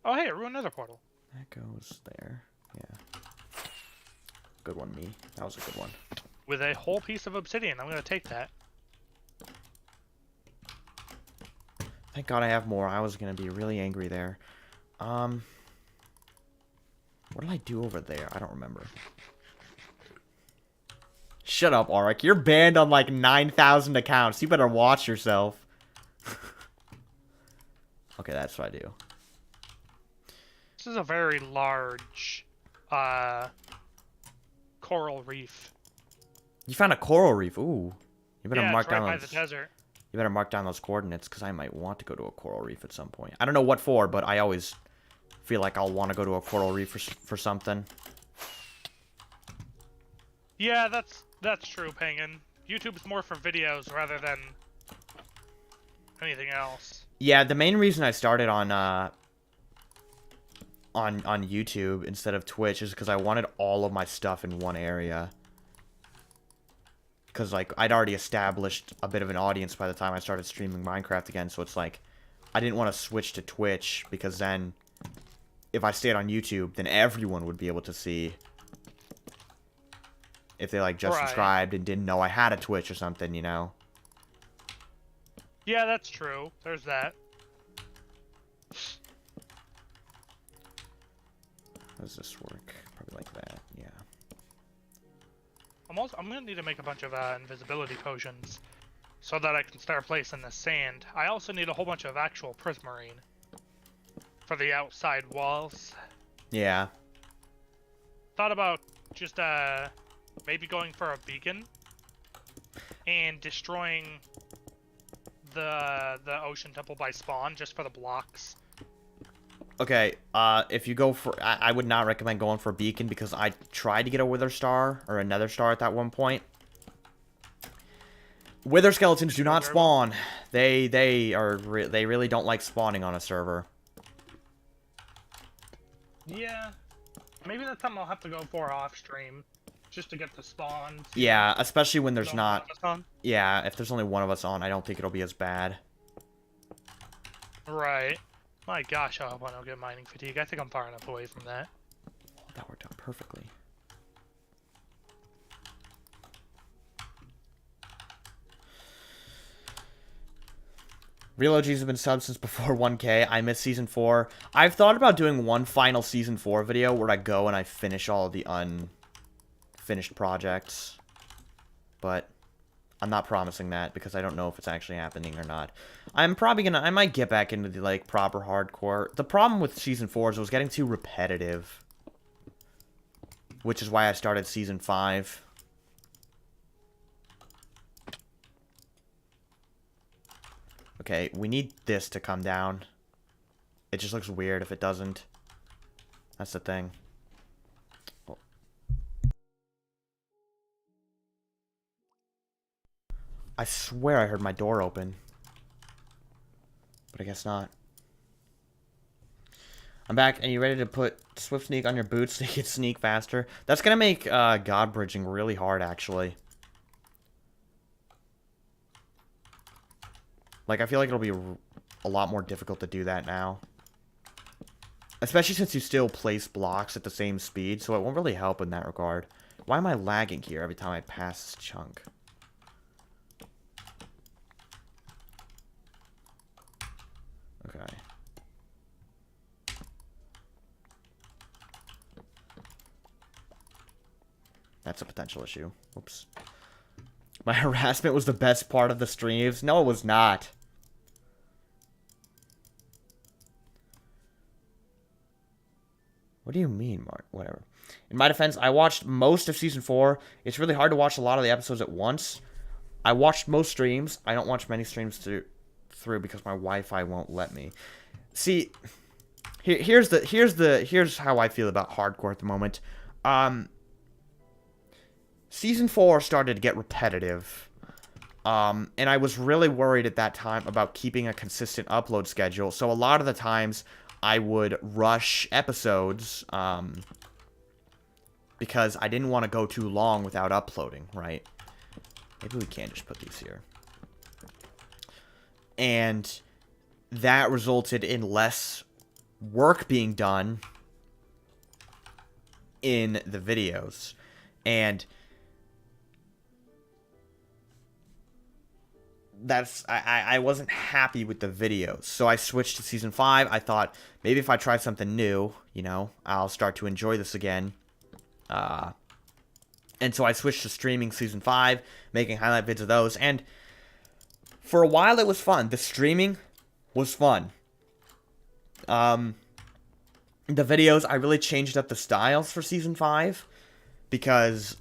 Oh, hey, it ruined another portal. That goes there. Yeah. Good one, me. That was a good one. With a whole piece of obsidian. I'm going to take that. Thank God I have more. I was gonna be really angry there. What did I do over there? I don't remember. Shut up, Arik. You're banned on like 9,000 accounts. You better watch yourself. Okay, that's what I do. This is a very large coral reef. You found a coral reef. Ooh. You better Yeah, mark it's right down by those. the desert. You better mark down those coordinates, because I might want to go to a coral reef at some point. I don't know what for, but I always feel like I'll want to go to a coral reef for something. Yeah, that's true, Penguin. YouTube's more for videos rather than anything else. Yeah, the main reason I started on YouTube instead of Twitch is because I wanted all of my stuff in one area. Because, like, I'd already established a bit of an audience by the time I started streaming Minecraft again, so it's like, I didn't want to switch to Twitch, because then, if I stayed on YouTube, then everyone would be able to see if they, like, just Right. subscribed and didn't know I had a Twitch or something, you know? Yeah, that's true. There's that. How does this work? Probably like that, yeah. I'm gonna need to make a bunch of invisibility potions so that I can start placing the sand. I also need a whole bunch of actual prismarine for the outside walls. Yeah. Thought about just maybe going for a beacon and destroying the ocean temple by spawn just for the blocks. Okay, if you go for... I would not recommend going for a beacon, because I tried to get a wither star, or a nether star at that one point. Wither skeletons do not spawn. They really don't like spawning on a server. Yeah. Maybe that's something I'll have to go for off stream. Just to get the spawns. Yeah, especially when there's not... On. Yeah, if there's only one of us on, I don't think it'll be as bad. Right. My gosh, I hope I don't get mining fatigue. I think I'm far enough away from that. Oh, that worked out perfectly. Real OGs have been subbed since before 1K. I missed Season 4. I've thought about doing one final Season 4 video where I go and I finish all of the unfinished projects. But I'm not promising that because I don't know if it's actually happening or not. I'm probably gonna... I might get back into the, like, proper hardcore. The problem with Season 4 is it was getting too repetitive. Which is why I started Season 5. Okay, we need this to come down. It just looks weird if it doesn't. That's the thing. Oh. I swear I heard my door open. But I guess not. I'm back, and you ready to put Swift Sneak on your boots so you can sneak faster? That's gonna make God bridging really hard, actually. Like, I feel like it'll be a lot more difficult to do that now. Especially since you still place blocks at the same speed, so it won't really help in that regard. Why am I lagging here every time I pass this chunk? Okay. That's a potential issue. Oops. My harassment was the best part of the streams. No, it was not. What do you mean, Mark? Whatever. In my defense, I watched most of Season 4. It's really hard to watch a lot of the episodes at once. I watched most streams. I don't watch many streams through because my Wi-Fi won't let me. See, here's how I feel about hardcore at the moment. Season 4 started to get repetitive. And I was really worried at that time about keeping a consistent upload schedule. So a lot of the times I would rush episodes because I didn't want to go too long without uploading, right? Maybe we can just put these here. And that resulted in less work being done in the videos. And I wasn't happy with the videos. So I switched to Season 5. I thought, maybe if I try something new, you know, I'll start to enjoy this again. And so I switched to streaming Season 5, making highlight vids of those. And for a while, it was fun. The streaming was fun. The videos, I really changed up the styles for Season 5. Because,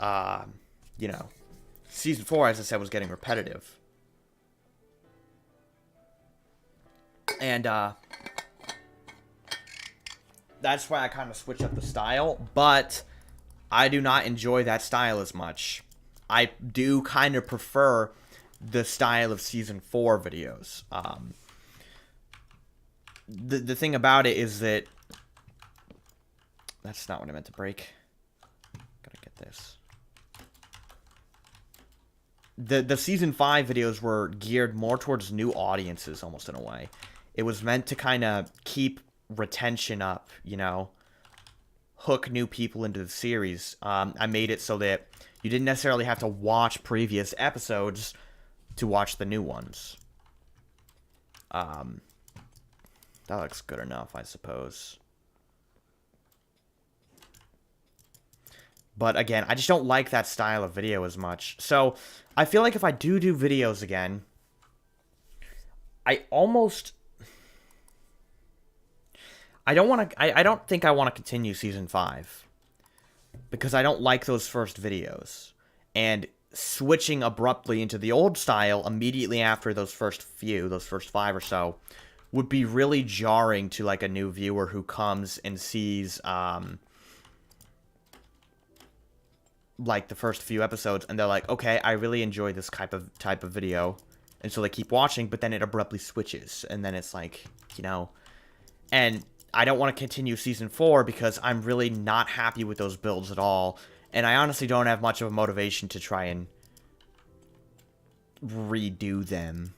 you know, Season 4, as I said, was getting repetitive. And, that's why I kind of switched up the style. But I do not enjoy that style as much. I do kind of prefer the style of Season 4 videos. The thing about it is that... That's not what I meant to break. Gotta get this. The Season 5 videos were geared more towards new audiences, almost in a way. It was meant to kind of keep retention up, you know? Hook new people into the series. I made it so that you didn't necessarily have to watch previous episodes to watch the new ones. That looks good enough, I suppose. But again, I just don't like that style of video as much. So, I feel like if I do videos again, I don't think I want to continue Season 5. Because I don't like those first videos. And switching abruptly into the old style immediately after those first 5 or so, would be really jarring to like a new viewer who comes and sees like the first few episodes and they're like, okay, I really enjoy this type of video. And so they keep watching, but then it abruptly switches. And then it's like, you know, and I don't want to continue Season 4 because I'm really not happy with those builds at all. And I honestly don't have much of a motivation to try and redo them.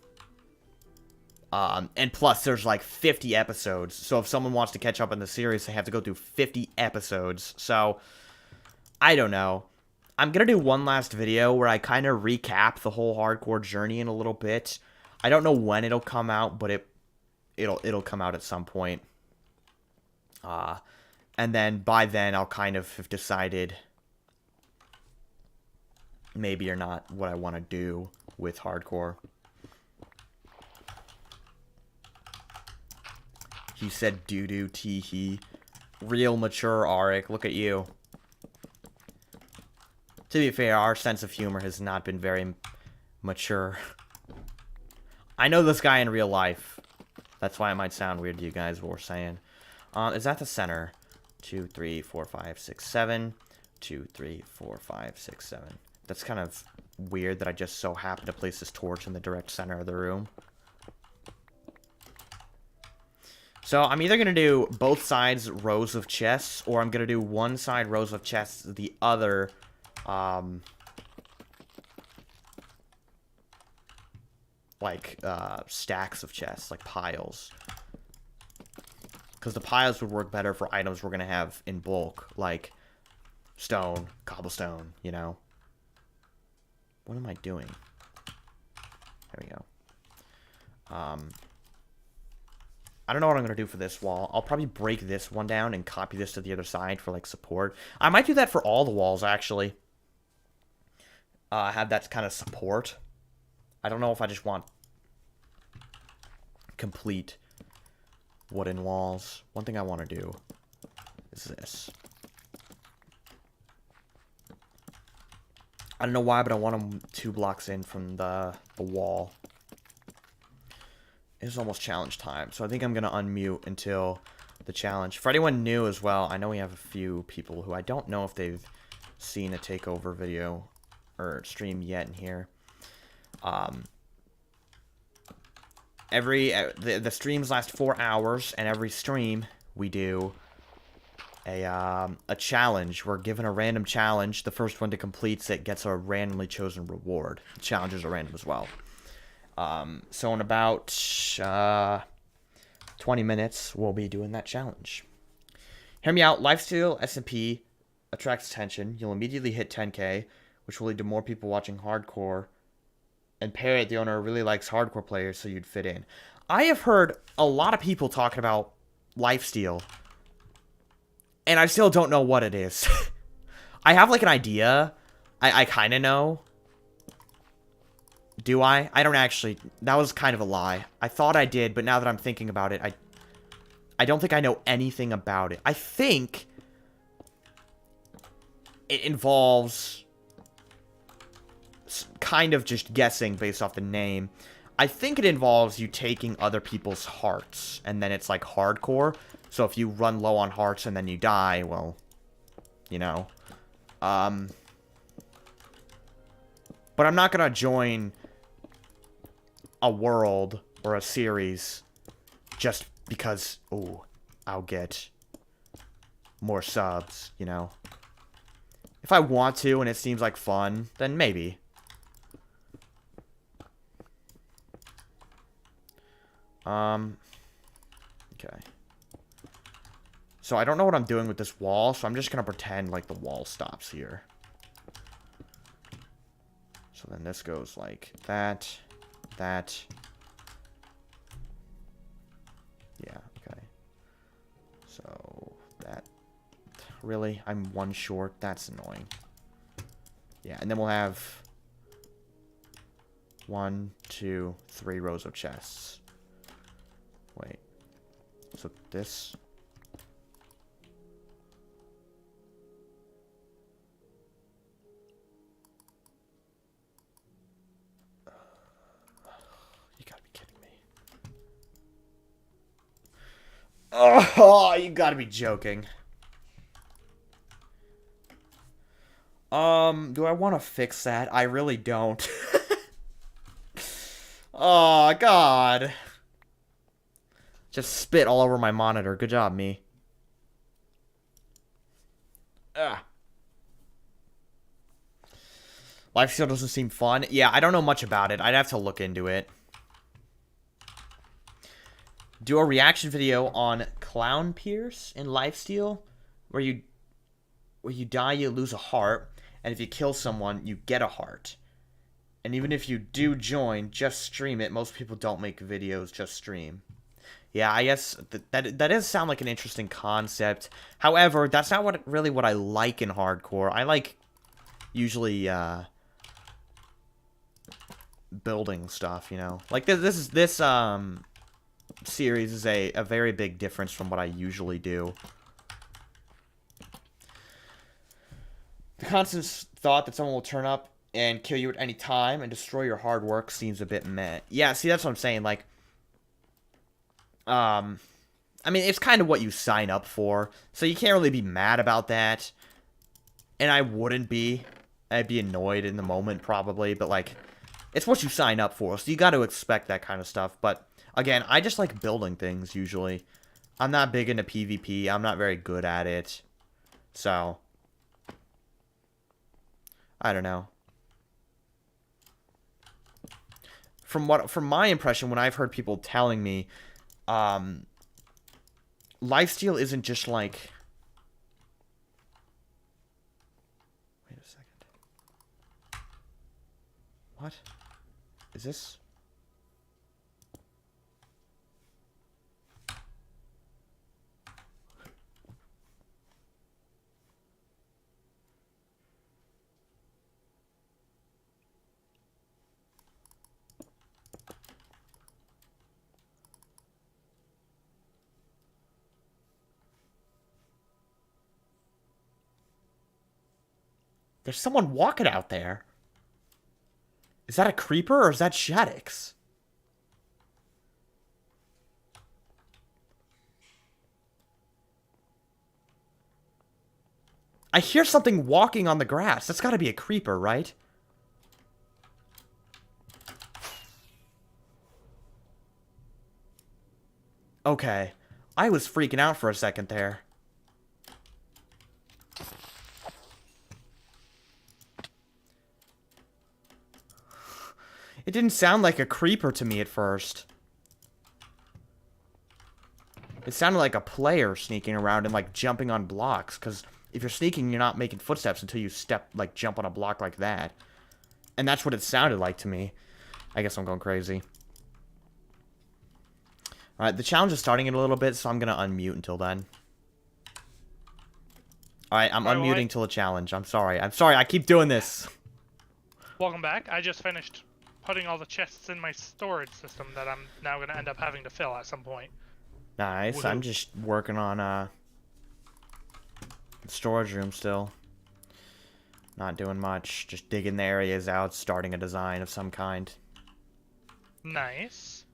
And plus, there's like 50 episodes. So if someone wants to catch up on the series, they have to go through 50 episodes. So, I don't know. I'm going to do one last video where I kind of recap the whole hardcore journey in a little bit. I don't know when it'll come out, but it'll come out at some point. And then by then I'll kind of have decided maybe or not what I want to do with hardcore. He said doo-doo, tee-hee. Real mature Arik, look at you. To be fair, our sense of humor has not been very mature. I know this guy in real life. That's why it might sound weird to you guys what we're saying. Is that the center? 2, 3, 4, 5, 6, 7. 2, 3, 4, 5, 6, 7. That's kind of weird that I just so happen to place this torch in the direct center of the room. So I'm either going to do both sides rows of chests, or I'm going to do one side rows of chests, the other, stacks of chests, like piles. Because the piles would work better for items we're going to have in bulk, like stone, cobblestone, you know. What am I doing? There we go. I don't know what I'm going to do for this wall. I'll probably break this one down and copy this to the other side for, like, support. I might do that for all the walls, actually. Have that kind of support. I don't know if I just want complete wooden walls. One thing I want to do is this. I don't know why, but I want them 2 blocks in from the wall. It's almost challenge time, so I think I'm going to unmute until the challenge. For anyone new as well, I know we have a few people who I don't know if they've seen a takeover video or stream yet in here. The streams last 4 hours, and every stream we do a challenge. We're given a random challenge. The first one to complete it gets a randomly chosen reward. Challenges are random as well. So in about 20 minutes, we'll be doing that challenge. Hear me out. Lifesteal SMP attracts attention. You'll immediately hit 10K, which will lead to more people watching hardcore. And Parrot, the owner, really likes hardcore players, so you'd fit in. I have heard a lot of people talking about lifesteal, and I still don't know what it is. I have, like, an idea. I kind of know. Do I? I don't actually. That was kind of a lie. I thought I did, but now that I'm thinking about it, I don't think I know anything about it. I think it involves kind of just guessing based off the name. I think it involves you taking other people's hearts, and then it's like hardcore. So if you run low on hearts and then you die, well, you know. But I'm not gonna join a world or a series just because, oh, I'll get more subs, you know. If I want to and it seems like fun, then maybe. Okay. So I don't know what I'm doing with this wall, so I'm just gonna pretend like the wall stops here. So then this goes like that, that. Yeah, okay. So that. Really? I'm one short? That's annoying. Yeah, and then we'll have 1, 2, 3 rows of chests. Wait. So this. You gotta be kidding me. Oh, you gotta be joking. Do I want to fix that? I really don't. Oh, God. Just spit all over my monitor. Good job, me. Ugh. Lifesteal doesn't seem fun. Yeah, I don't know much about it. I'd have to look into it. Do a reaction video on Clown Pierce in Lifesteal, where you die, you lose a heart, and if you kill someone, you get a heart. And even if you do join, just stream it. Most people don't make videos, just stream. Yeah, I guess that does sound like an interesting concept. However, that's not really what I like in hardcore. I like usually building stuff, you know. Like this series is a very big difference from what I usually do. The constant thought that someone will turn up and kill you at any time and destroy your hard work seems a bit meh. Yeah, see, that's what I'm saying. Like, I mean, it's kind of what you sign up for, so you can't really be mad about that. And I wouldn't be. I'd be annoyed in the moment, probably, but, like, it's what you sign up for, so you got to expect that kind of stuff. But, again, I just like building things, usually. I'm not big into PvP. I'm not very good at it. So, I don't know. From my impression, when I've heard people telling me, lifesteal isn't just like... Wait a second. What? Is this... There's someone walking out there. Is that a creeper or is that Shadix? I hear something walking on the grass. That's gotta be a creeper, right? Okay. I was freaking out for a second there. It didn't sound like a creeper to me at first. It sounded like a player sneaking around and, like, jumping on blocks. Because if you're sneaking, you're not making footsteps until you jump on a block like that. And that's what it sounded like to me. I guess I'm going crazy. Alright, the challenge is starting in a little bit, so I'm going to unmute until then. Alright, I'm unmuting till the challenge. I'm sorry. I keep doing this. Welcome back. I just finished putting all the chests in my storage system that I'm now going to end up having to fill at some point. Nice. I'm just working on the storage room still. Not doing much. Just digging the areas out, starting a design of some kind. Nice.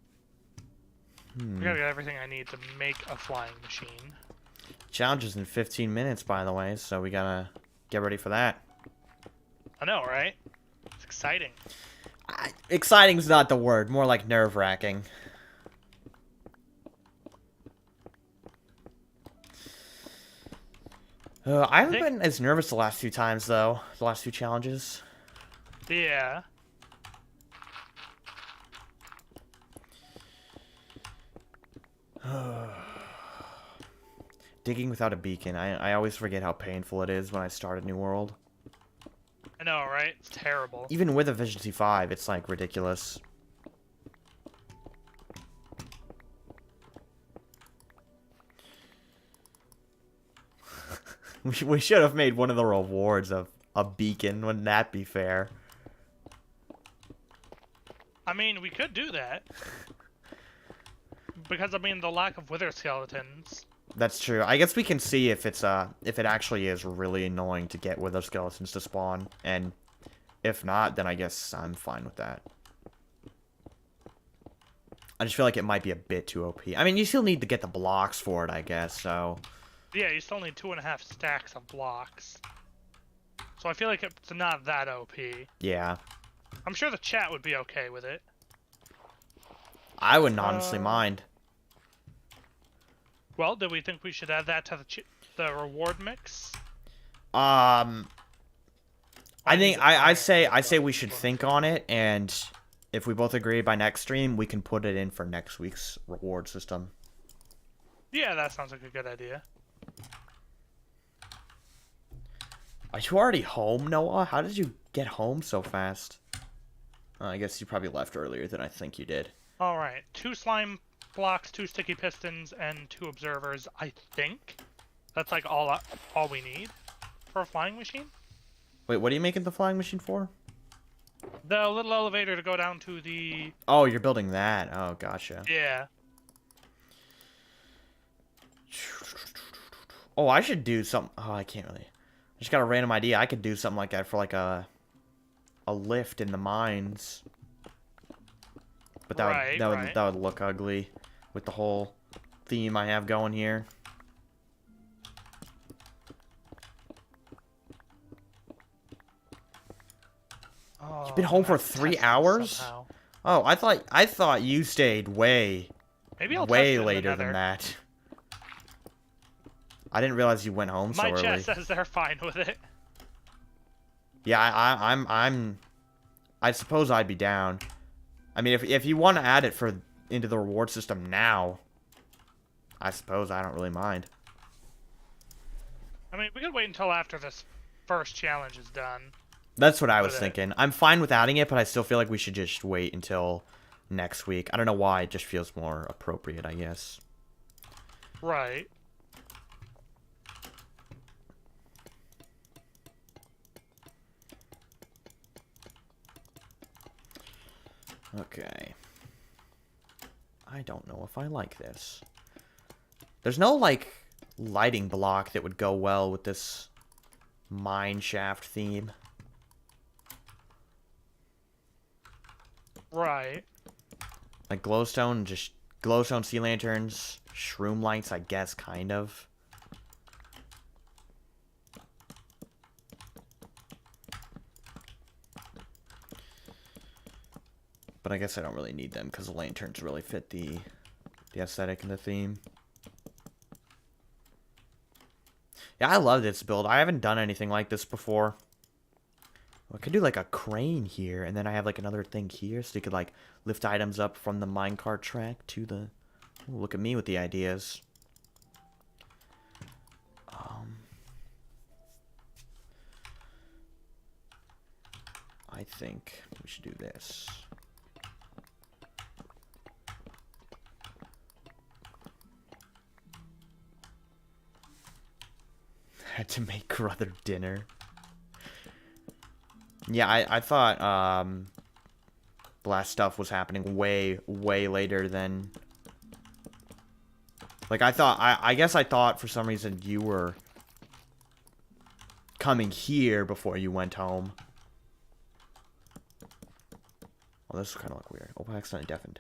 I gotta get everything I need to make a flying machine. Challenge is in 15 minutes, by the way, so we gotta get ready for that. I know, right? It's exciting. Exciting's not the word. More like nerve-wracking. I haven't been as nervous the last few times, though. The last few challenges. Yeah. Digging without a beacon. I always forget how painful it is when I start a new world. I know, right? It's terrible. Even with Efficiency 5, it's, like, ridiculous. We should have made one of the rewards of a beacon. Wouldn't that be fair? I mean, we could do that. Because, I mean, the lack of wither skeletons. That's true. I guess we can see if it's if it actually is really annoying to get wither skeletons to spawn, and if not, then I guess I'm fine with that. I just feel like it might be a bit too OP. I mean, you still need to get the blocks for it, I guess, so... Yeah, you still need 2.5 stacks of blocks. So I feel like it's not that OP. Yeah. I'm sure the chat would be okay with it. I wouldn't honestly mind. Well, do we think we should add that to the reward mix? I think I say we should think on it, and if we both agree by next stream, we can put it in for next week's reward system. Yeah, that sounds like a good idea. Are you already home, Noah? How did you get home so fast? I guess you probably left earlier than I think you did. Alright, 2 slime blocks, 2 sticky pistons, and 2 observers, I think. That's like all we need for a flying machine. Wait, what are you making the flying machine for? The little elevator to go down to the... Oh, you're building that. Oh, gotcha. Yeah. Oh, I should do something. Oh, I can't really. I just got a random idea. I could do something like that for like a lift in the mines. But that would look ugly with the hole. theme I have going here. Oh, You've been I'm home gonna for have to 3 test this hours? somehow. Oh, I thought you stayed way Maybe I'll test way it in the later than Nether. that. I didn't realize you went home so My early. chat says they're fine with it. Yeah, I suppose I'd be down. I mean, if you want to add it into the reward system now, I suppose I don't really mind. I mean, we could wait until after this first challenge is done. That's what I was With it. thinking. I'm fine with adding it, but I still feel like we should just wait until next week. I don't know why, it just feels more appropriate, I guess. Right. Okay. I don't know if I like this. There's no, like, lighting block that would go well with this mine shaft theme. Right. Like glowstone sea lanterns, shroom lights, I guess, kind of. But I guess I don't really need them because the lanterns really fit the aesthetic and the theme. Yeah, I love this build. I haven't done anything like this before. I could do like a crane here, and then I have like another thing here, so you could like lift items up from the minecart track to the... Ooh, look at me with the ideas. I think we should do this. Had to make brother dinner. Yeah, I thought the last stuff was happening way later than... Like, I guess I thought for some reason you were coming here before you went home. Well, this is kind of like weird. Oh, I accidentally deafened.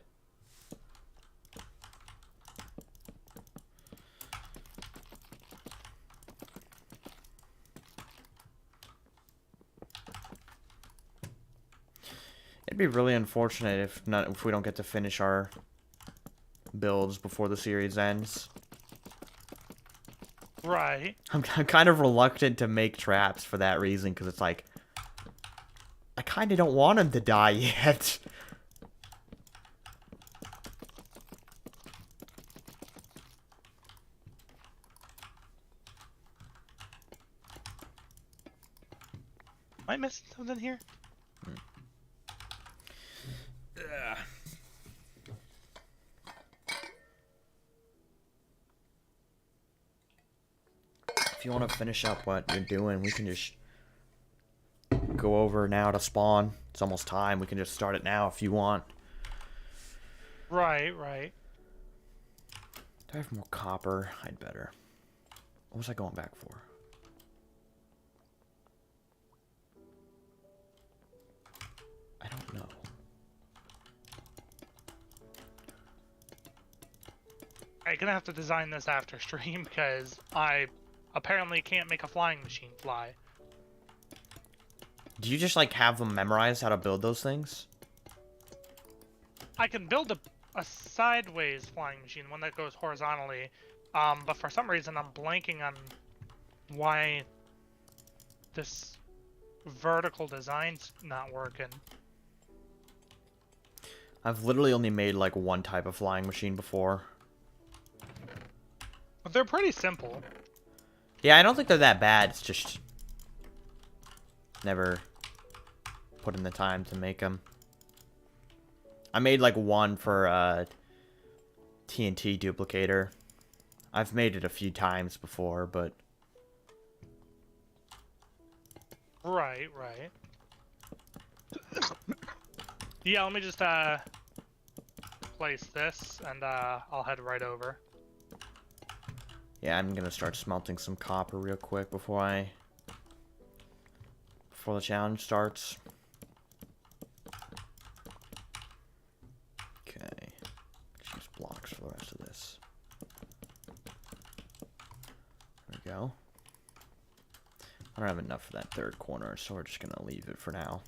It'd be really unfortunate if we don't get to finish our builds before the series ends. Right. I'm kind of reluctant to make traps for that reason, because it's like, I kind of don't want him to die yet. Am I missing something here? If you want to finish up what you're doing, we can just go over now to spawn. It's almost time. We can just start it now if you want. Right, right. Do I have more copper? I'd better. What was I going back for? I don't know. I'm gonna have to design this after stream because I apparently can't make a flying machine fly. Do you just like have them memorized how to build those things? I can build a sideways flying machine, one that goes horizontally, but for some reason I'm blanking on why this vertical design's not working. I've literally only made like one type of flying machine before. But they're pretty simple. Yeah, I don't think they're that bad. It's just never put in the time to make them. I made like one for TNT duplicator. I've made it a few times before, but... Right, right. Yeah, let me just place this and I'll head right over. Yeah, I'm gonna start smelting some copper real quick before the challenge starts. Okay. Let's use blocks for the rest of this. go. I don't have enough for that third corner, so we're just going to leave it for now.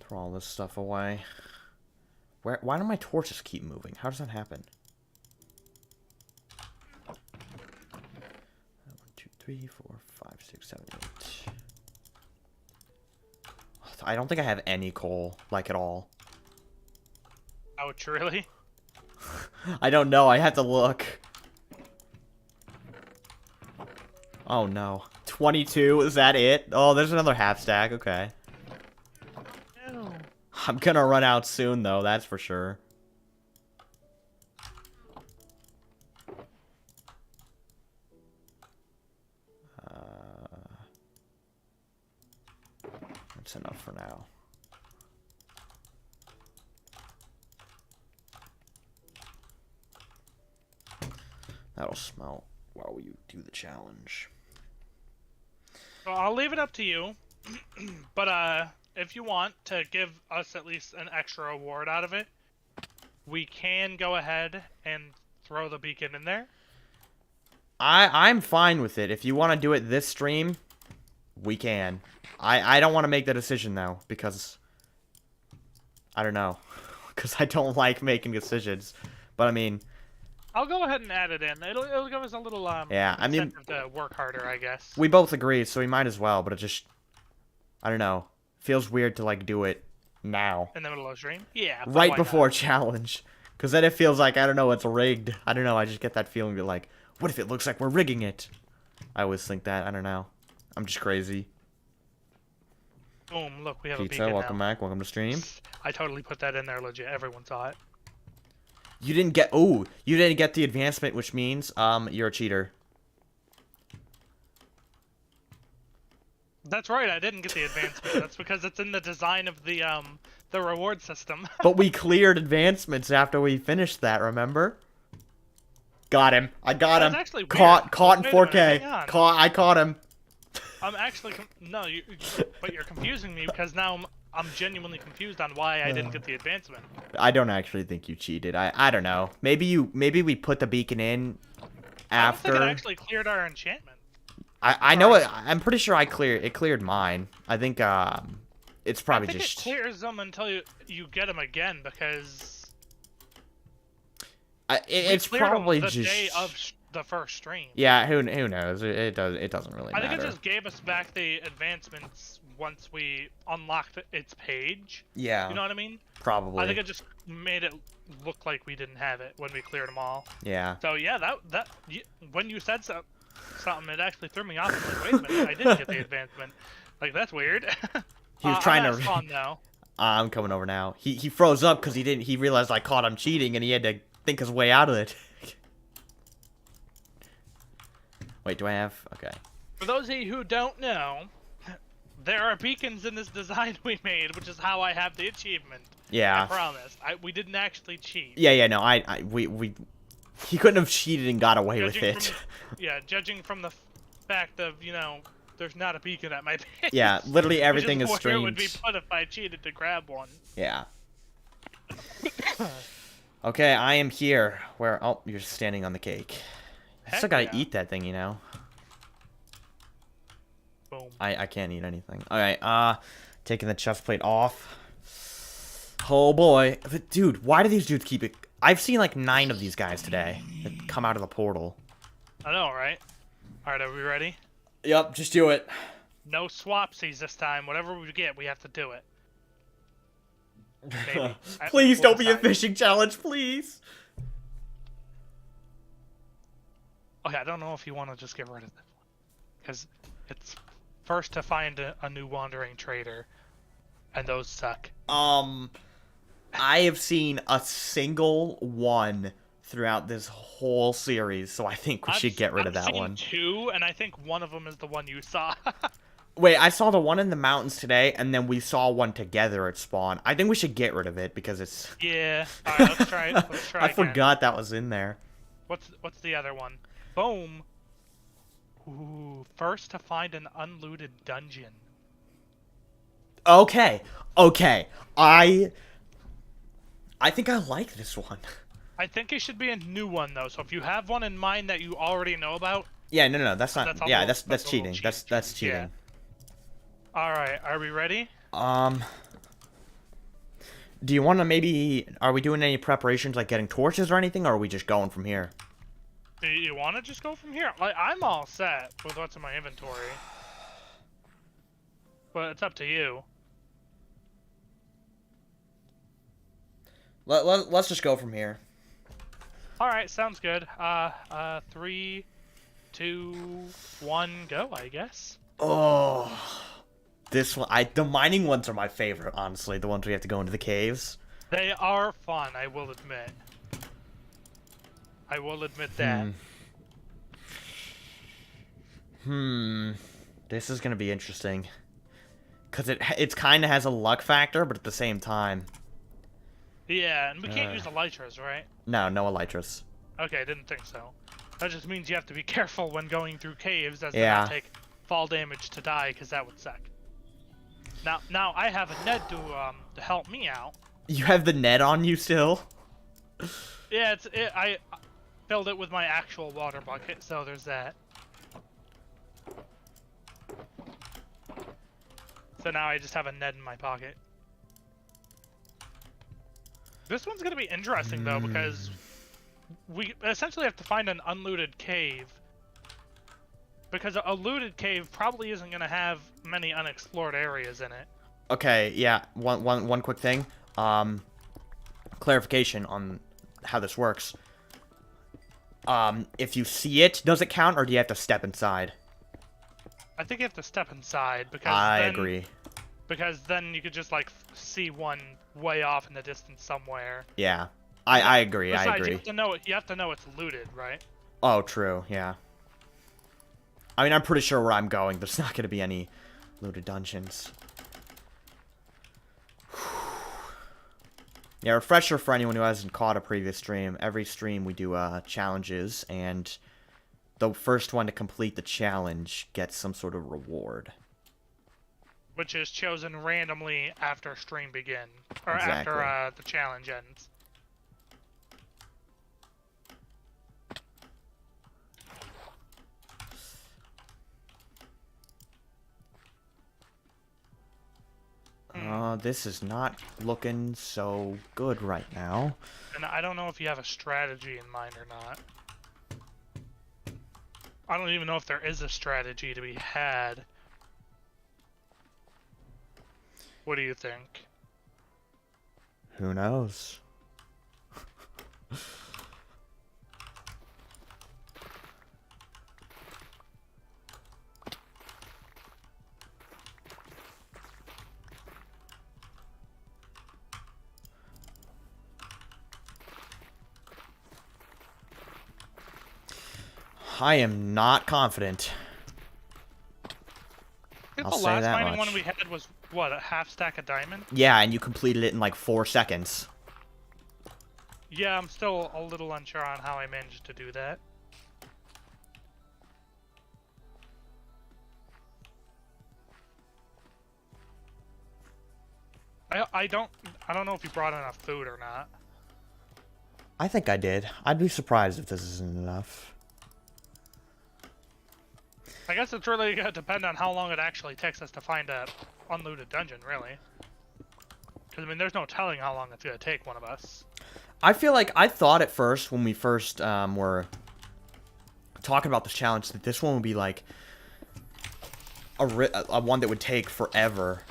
Throw all this stuff away. Why do my torches keep moving? How does that happen? 1, 2, 3, 4, 5, 6, 7, 8. I don't think I have any coal, like, at all. Ouch, really? I don't know. I had to look. Oh, no. 22? Is that it? Oh, there's another half stack. Okay. Ew. I'm gonna run out soon, though. That's for sure. That's enough for now. That'll smelt while you do the challenge. Well, I'll leave it up to you. But if you want to give us at least an extra award out of it, we can go ahead and throw the beacon in there. I'm fine with it. If you want to do it this stream, we can. I don't want to make the decision, though, because... I don't know. Because I don't like making decisions. But, I mean... I'll go ahead and add it in. It'll give us a little yeah, I mean, incentive to work harder, I guess. We both agree, so we might as well, but it just... I don't know. Feels weird to, like, do it now. In the middle of the stream? Yeah. Right before challenge. Because then it feels like, I don't know, it's rigged. I don't know, I just get that feeling that, like, what if it looks like we're rigging it? I always think that. I don't know. I'm just crazy. Boom, look, we have Pizza, a beacon welcome now. back. Welcome to stream. I totally put that in there, legit. Everyone saw it. You didn't get... Oh, you didn't get the advancement, which means, you're a cheater. That's right, I didn't get the advancement. That's because it's in the design of the reward system. But we cleared advancements after we finished that, remember? Got him. I got him. Actually caught in Wait a minute, 4K. hang on. I caught him. I'm actually no, but you're confusing me because now I'm genuinely confused on why I didn't get the advancement. I don't actually think you cheated. I don't know. Maybe we put the beacon in after. I don't think it actually cleared our enchantment. I know it. I'm pretty sure it cleared mine. I think it's probably I think just it clears them until you get them again because it's cleared them probably the just day of the first stream. Yeah, who knows? It doesn't really matter. I think it just gave us back the advancements once we unlocked its page. Yeah. You know what I mean? Probably. I think it just made it look like we didn't have it when we cleared them all. Yeah. So yeah, that when you said something, it actually threw me off. I'm like, wait a minute, I didn't get the advancement. Like that's weird. He was trying to. Fun, though. I'm coming over now. He froze up because he realized I caught him cheating and he had to think his way out of it. Wait, do I have? Okay. For those of you who don't know, there are beacons in this design we made, which is how I have the achievement. Yeah. I promise. We didn't actually cheat. Yeah, no, he couldn't have cheated and got away with it. Judging from the fact of, there's not a beacon at my base. Yeah, literally everything is where strange. it would be put if I cheated to grab one. Yeah. Okay, I am here. Where? Oh, you're standing on the cake. I still gotta eat that thing, Boom. I can't eat anything. Alright, taking the chest plate off. Oh boy. But dude, why do these dudes keep it? I've seen like 9 of these guys today that come out of the portal. I know, right? Alright, are we ready? Yep, just do it. No swapsies this time. Whatever we get, we have to do it. Maybe. Please We'll don't be a decide. fishing challenge, please. Okay, I don't know if you want to just get rid of that one. Because it's first to find a new wandering trader. And those suck. I have seen a single one throughout this whole series, so I think we should get rid of that I've seen one. 2, and I think one of them is the one you saw. Wait, I saw the one in the mountains today, and then we saw one together at spawn. I think we should get rid of it because it's. Yeah. All right, let's try. Let's try. I again. forgot that was in there. What's the other one? Boom. Ooh, first to find an unlooted dungeon. Okay. I think I like this one. I think it should be a new one though. So if you have one in mind that you already know about, Yeah, no, that's not. that's a Yeah, little, that's that's a little cheating. cheating. That's Yeah. cheating. All right, are we ready? Um, do you want to maybe? Are we doing any preparations like getting torches or anything, or are we just going from here? Do you want to just go from here? Like, I'm all set with what's in my inventory, but it's up to you. Let's just go from here. All right, sounds good. 3, 2, 1, go. I guess. Oh, this one. The mining ones are my favorite, honestly. The ones we have to go into the caves. They are fun, I will admit. I will admit that. This is gonna be interesting. Cause it's kind of has a luck factor, but at the same time. Yeah, and we can't use elytras, right? No elytras. Okay, didn't think so. That just means you have to be careful when going through caves, as to Yeah. not take fall damage to die, because that would suck. Now I have a Ned to help me out. You have the net on you still? Yeah, I filled it with my actual water bucket, so there's that. So now I just have a Ned in my pocket. This one's gonna be interesting though, because we essentially have to find an unlooted cave. Because a looted cave probably isn't gonna have many unexplored areas in it. Okay, yeah. One quick thing. Clarification on how this works. If you see it, does it count, or do you have to step inside? I think you have to step inside because I agree. Because then you could just like see one way off in the distance somewhere. Yeah, I agree. Besides, I agree. you have to know it's looted, right? Oh, true. Yeah. I mean, I'm pretty sure where I'm going, there's not going to be any looted dungeons. Yeah, refresher for anyone who hasn't caught a previous stream. Every stream we do challenges, and the first one to complete the challenge gets some sort of reward. Which is chosen randomly after stream begin, or Exactly. after the challenge ends. This is not looking so good right now. And I don't know if you have a strategy in mind or not. I don't even know if there is a strategy to be had. What do you think? Who knows? I am not confident. I'll The say last that mining much. one we had was, what, a half stack of diamond? Yeah, and you completed it in like 4 seconds. Yeah, I'm still a little unsure on how I managed to do that. I don't know if you brought enough food or not. I think I did. I'd be surprised if this isn't enough. I guess it's really gonna depend on how long it actually takes us to find a unlooted dungeon, really. Because I mean, there's no telling how long it's gonna take one of us. I feel like I thought at first, when we first were talking about this challenge, that this one would be like a one that would take forever.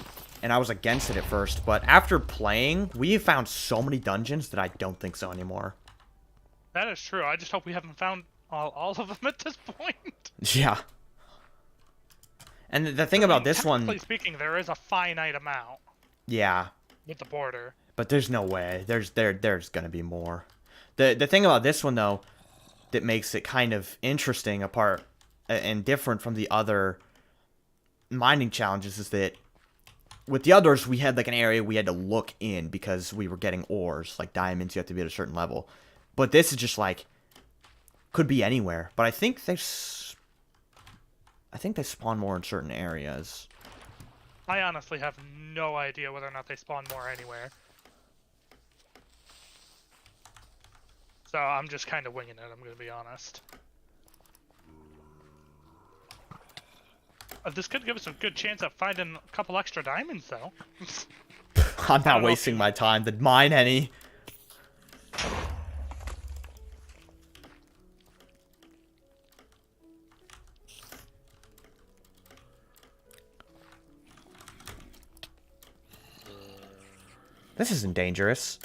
And I was against it at first, but after playing, we have found so many dungeons that I don't think so anymore. That is true. I just hope we haven't found all of them at this point. Yeah. And the thing about this one... Technically speaking, there is a finite amount. Yeah. With the border. But there's no way. There's gonna be more. The thing about this one, though, that makes it kind of interesting apart and different from the other mining challenges is that with the others, we had like an area we had to look in because we were getting ores, like diamonds. You have to be at a certain level. But this is just like could be anywhere. But I think they spawn more in certain areas. I honestly have no idea whether or not they spawn more anywhere. So I'm just kind of winging it, I'm going to be honest. This could give us a good chance of finding a couple extra diamonds, though. I'm not wasting my time to mine any. This isn't dangerous.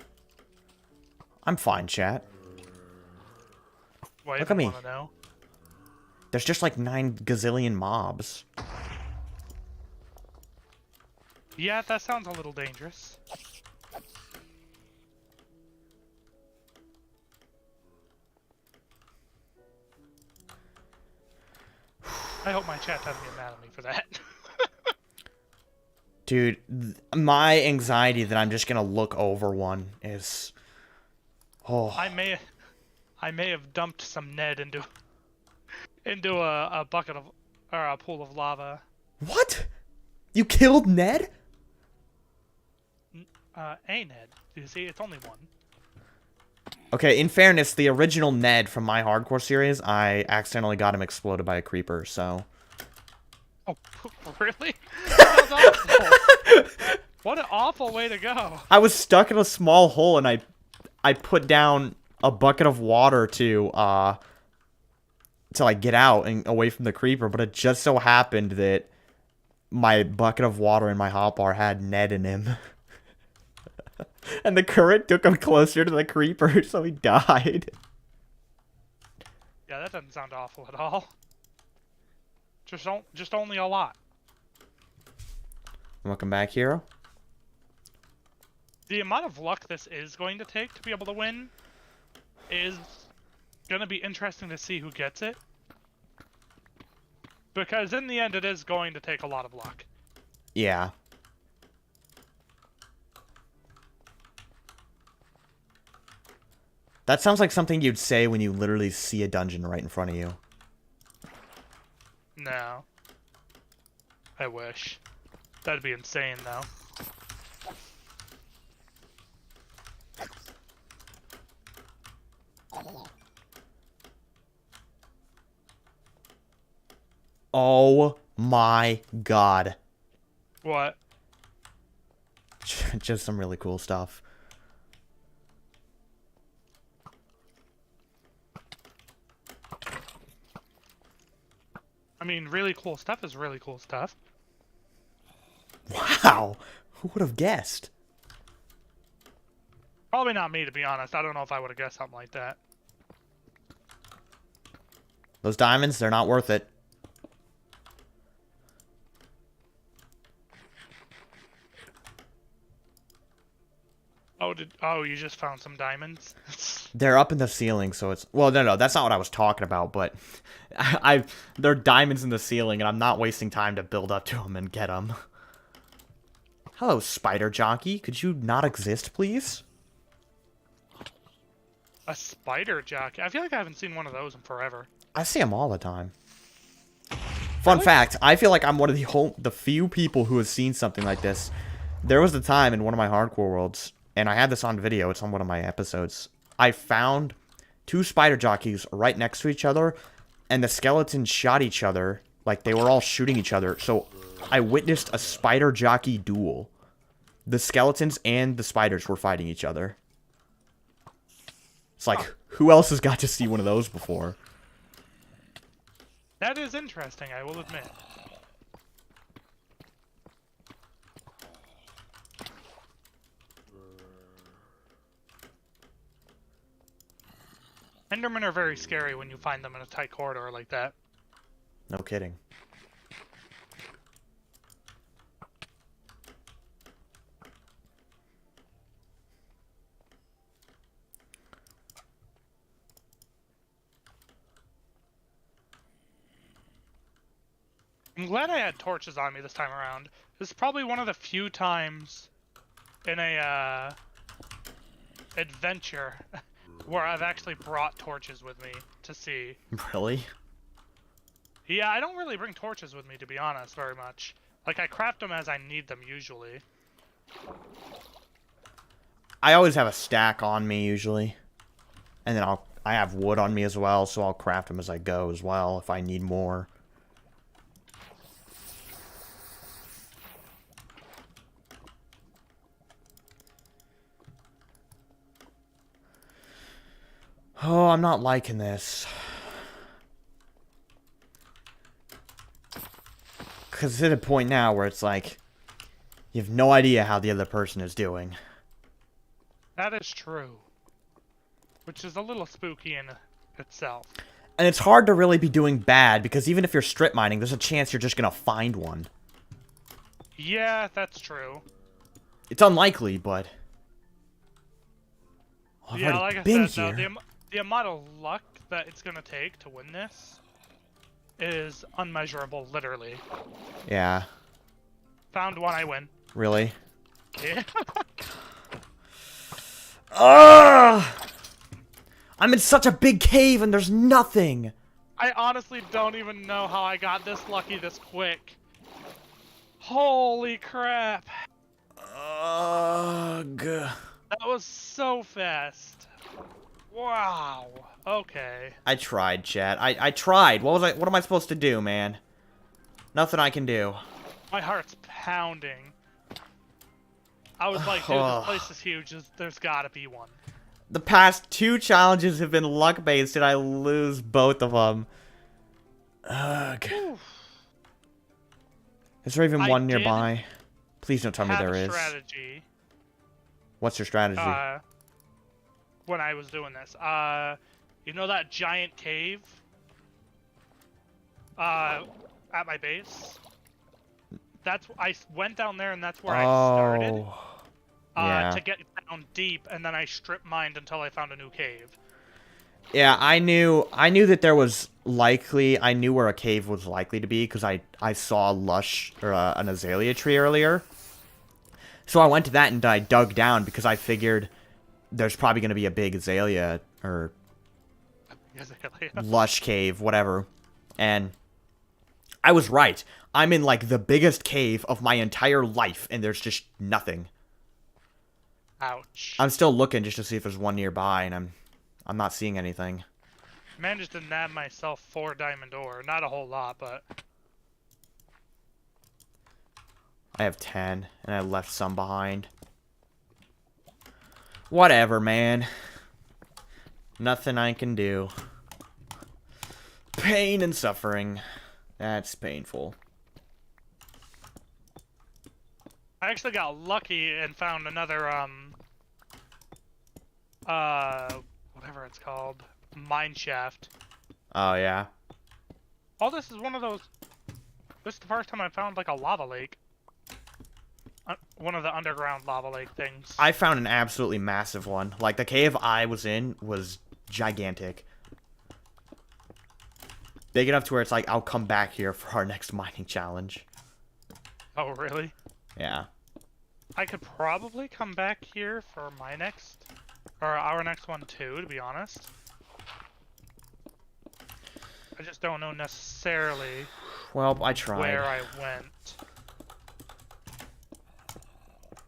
I'm fine, chat. Why Look at me. wanna know? There's just like 9 gazillion mobs. Yeah, that sounds a little dangerous. I hope my chat doesn't get mad at me for that. Dude, my anxiety that I'm just gonna look over one is... Oh. I may have dumped some Ned into a bucket of, or a pool of lava. What? You killed Ned? A Ned. You see, it's only one. Okay, in fairness, the original Ned from my hardcore series, I accidentally got him exploded by a creeper, so... Oh, really? That sounds awful. What an awful way to go. I was stuck in a small hole, and I put down a bucket of water to like get out and away from the creeper, but it just so happened that my bucket of water in my hotbar had Ned in him. And the current took him closer to the creeper, so he died. Yeah, that doesn't sound awful at all. Just only a lot. Welcome back, hero. The amount of luck this is going to take to be able to win is going to be interesting to see who gets it. Because in the end, it is going to take a lot of luck. Yeah. That sounds like something you'd say when you literally see a dungeon right in front of you. No. I wish. That'd be insane, though. Oh my god. What? Just some really cool stuff. I mean, really cool stuff is really cool stuff. Wow. Who would have guessed? Probably not me, to be honest. I don't know if I would have guessed something like that. Those diamonds, they're not worth it. Oh, you just found some diamonds? They're up in the ceiling, so it's... Well, no, that's not what I was talking about, but... There are diamonds in the ceiling, and I'm not wasting time to build up to them and get them. Hello, spider jockey. Could you not exist, please? A spider jockey? I feel like I haven't seen one of those in forever. I see them all the time. Fun fact, I feel like I'm one of the few people who has seen something like this. There was a time in one of my hardcore worlds, and I had this on video, it's on one of my episodes. I found 2 spider jockeys right next to each other, and the skeletons shot each other, like they were all shooting each other. So I witnessed a spider jockey duel. The skeletons and the spiders were fighting each other. It's like, who else has got to see one of those before? That is interesting, I will admit. Endermen are very scary when you find them in a tight corridor like that. No kidding. I'm glad I had torches on me this time around. This is probably one of the few times in a adventure where I've actually brought torches with me to see. Really? Yeah, I don't really bring torches with me, to be honest, very much. Like, I craft them as I need them, usually. I always have a stack on me, usually. And then I have wood on me as well, so I'll craft them as I go as well if I need more. Oh, I'm not liking this. Because it's at a point now where it's like, you have no idea how the other person is doing. That is true. Which is a little spooky in itself. And it's hard to really be doing bad, because even if you're strip mining, there's a chance you're just going to find one. Yeah, that's true. It's unlikely, but... I've Yeah, already like I been said, here. though, the amount of luck that it's gonna take to win this is unmeasurable, literally. Yeah. Found one, I win. Really? Yeah. Ugh! I'm in such a big cave and there's nothing! I honestly don't even know how I got this lucky this quick. Holy crap. Ugh. That was so fast. Wow. Okay. I tried, chat. I tried. What am I supposed to do, man? Nothing I can do. My heart's pounding. I was like, dude, this place is huge. There's gotta be one. The past 2 challenges have been luck-based, and I lose both of them. Ugh. Oof. Is there even I one did nearby? Please don't tell me there is. strategy. What's your strategy? When I was doing this. You know that giant cave? At my base? I went down there and that's where I started. Yeah. To get down deep, and then I strip mined until I found a new cave. Yeah, I knew that there was likely, I knew where a cave was likely to be, because I saw lush, or an azalea tree earlier. So I went to that and I dug down, because I figured there's probably going to be a big azalea, or lush cave, whatever. And I was right. I'm in, like, the biggest cave of my entire life, and there's just nothing. Ouch. I'm still looking just to see if there's one nearby, and I'm not seeing anything. Managed to nab myself 4 diamond ore. Not a whole lot, but... I have 10, and I left some behind. Whatever, man. Nothing I can do. Pain and suffering. That's painful. I actually got lucky and found another, whatever it's called, mine shaft. Oh, yeah? Oh, this is one of those... This is the first time I found, like, a lava lake. One of the underground lava lake things. I found an absolutely massive one. Like, the cave I was in was gigantic. Big enough to where it's like, I'll come back here for our next mining challenge. Oh, really? Yeah. I could probably come back here for my next... Or our next one, too, to be honest. I just don't know necessarily... Well, I tried. Where I went.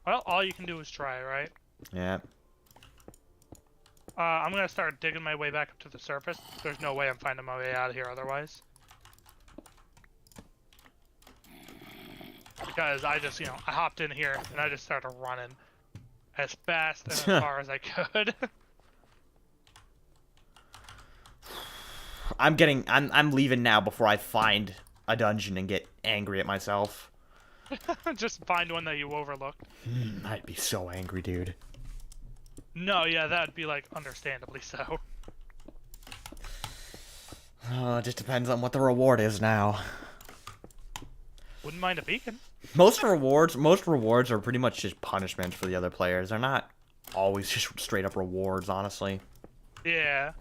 Well, all you can do is try, right? Yeah. I'm gonna start digging my way back up to the surface. There's no way I'm finding my way out of here otherwise. Because I just, I hopped in here and I just started running as fast and as far as I could. I'm leaving now before I find a dungeon and get angry at myself. Just find one that you overlooked. I'd be so angry, dude. No, yeah, that'd be, like, understandably so. It just depends on what the reward is now. Wouldn't mind a beacon. Most rewards are pretty much just punishments for the other players. They're not always just straight up rewards, honestly. Yeah.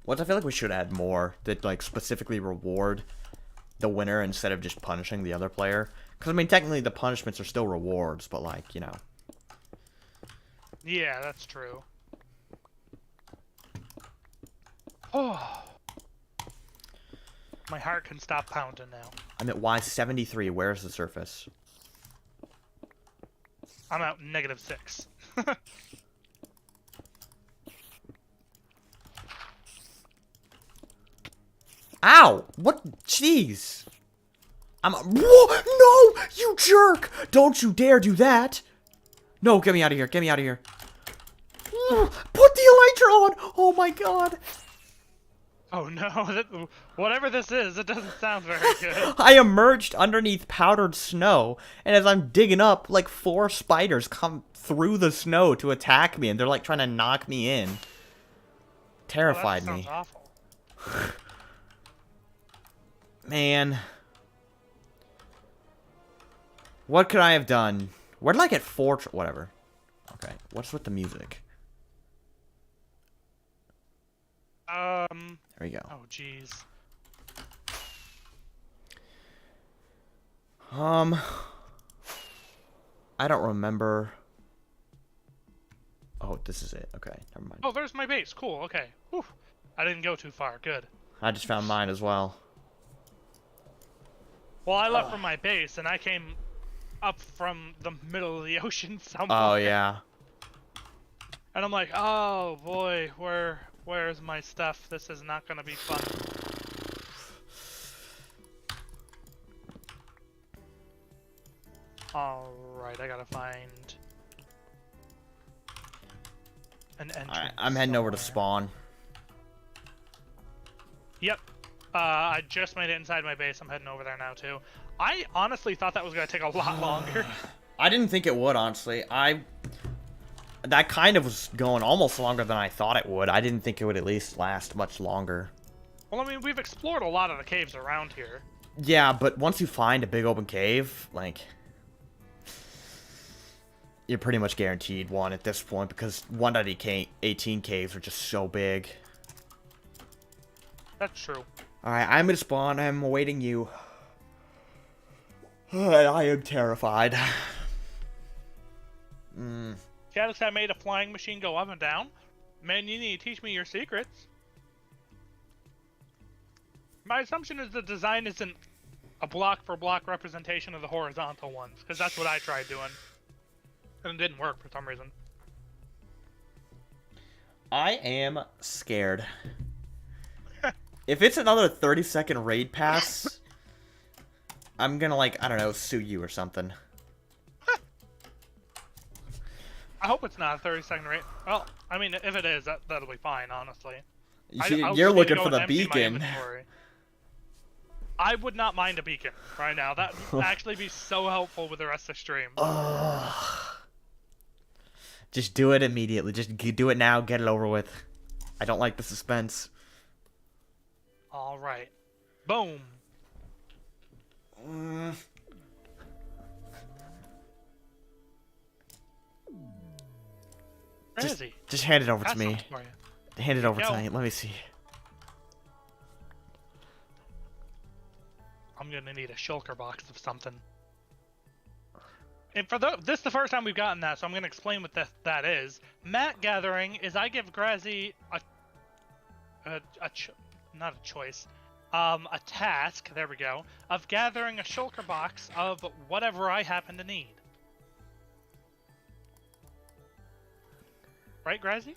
I feel like we should add more that, like, specifically reward the winner instead of just punishing the other player. Because, I mean, technically the punishments are still rewards, but, like, Yeah, that's true. Oh. My heart can stop pounding now. I'm at Y73. Where's the surface? I'm at -6. Ow! What? Jeez. Whoa! No! You jerk! Don't you dare do that! No, get me out of here. Get me out of here. Put the elytra on! Oh my god. Oh no, whatever this is, it doesn't sound very good. I emerged underneath powdered snow, and as I'm digging up, like 4 spiders come through the snow to attack me, and they're like trying to knock me in. Terrified That me. sounds awful. Man. What could I have done? Where did I get 4? Whatever. Okay, what's with the music? There we go. Oh jeez. I don't remember. Oh, this is it. Okay, never mind. Oh, there's my base. Cool. Okay. Whew. I didn't go too far. Good. I just found mine as well. Well, I left from my base, and I came up from the middle of the ocean somewhere. Oh yeah. And I'm like, oh boy, where's my stuff? This is not gonna be fun. Alright, I gotta find an entrance. Alright, I'm heading over to somewhere. spawn. Yep. I just made it inside my base. I'm heading over there now too. I honestly thought that was gonna take a lot longer. I didn't think it would, honestly. That kind of was going almost longer than I thought it would. I didn't think it would at least last much longer. Well, I mean, we've explored a lot of the caves around here. Yeah, but once you find a big open cave, like, you're pretty much guaranteed one at this point, because 1.18 caves are just so big. That's true. Alright, I'm gonna spawn. I'm awaiting you. I am terrified. Shadix, I made a flying machine go up and down. Man, you need to teach me your secrets. My assumption is the design isn't a block-for-block representation of the horizontal ones, because that's what I tried doing. And it didn't work for some reason. I am scared. If it's another 30-second raid pass, I'm gonna, like, I don't know, sue you or something. I hope it's not a 30-second rate. Well, I mean, if it is, that'll be fine, honestly. You're looking for the beacon. I would not mind a beacon right now. That would actually be so helpful with the rest of the stream. Just do it immediately. Just do it now. Get it over with. I don't like the suspense. All right. Boom. Grazzy. Just hand it over to me. Hand it over to me. Let me see. I'm gonna need a shulker box of something. And for this is the first time we've gotten that, so I'm gonna explain what that is. Mat gathering is I give Grazzy not a choice, a task. There we go. Of gathering a shulker box of whatever I happen to need. Right, Grazzy?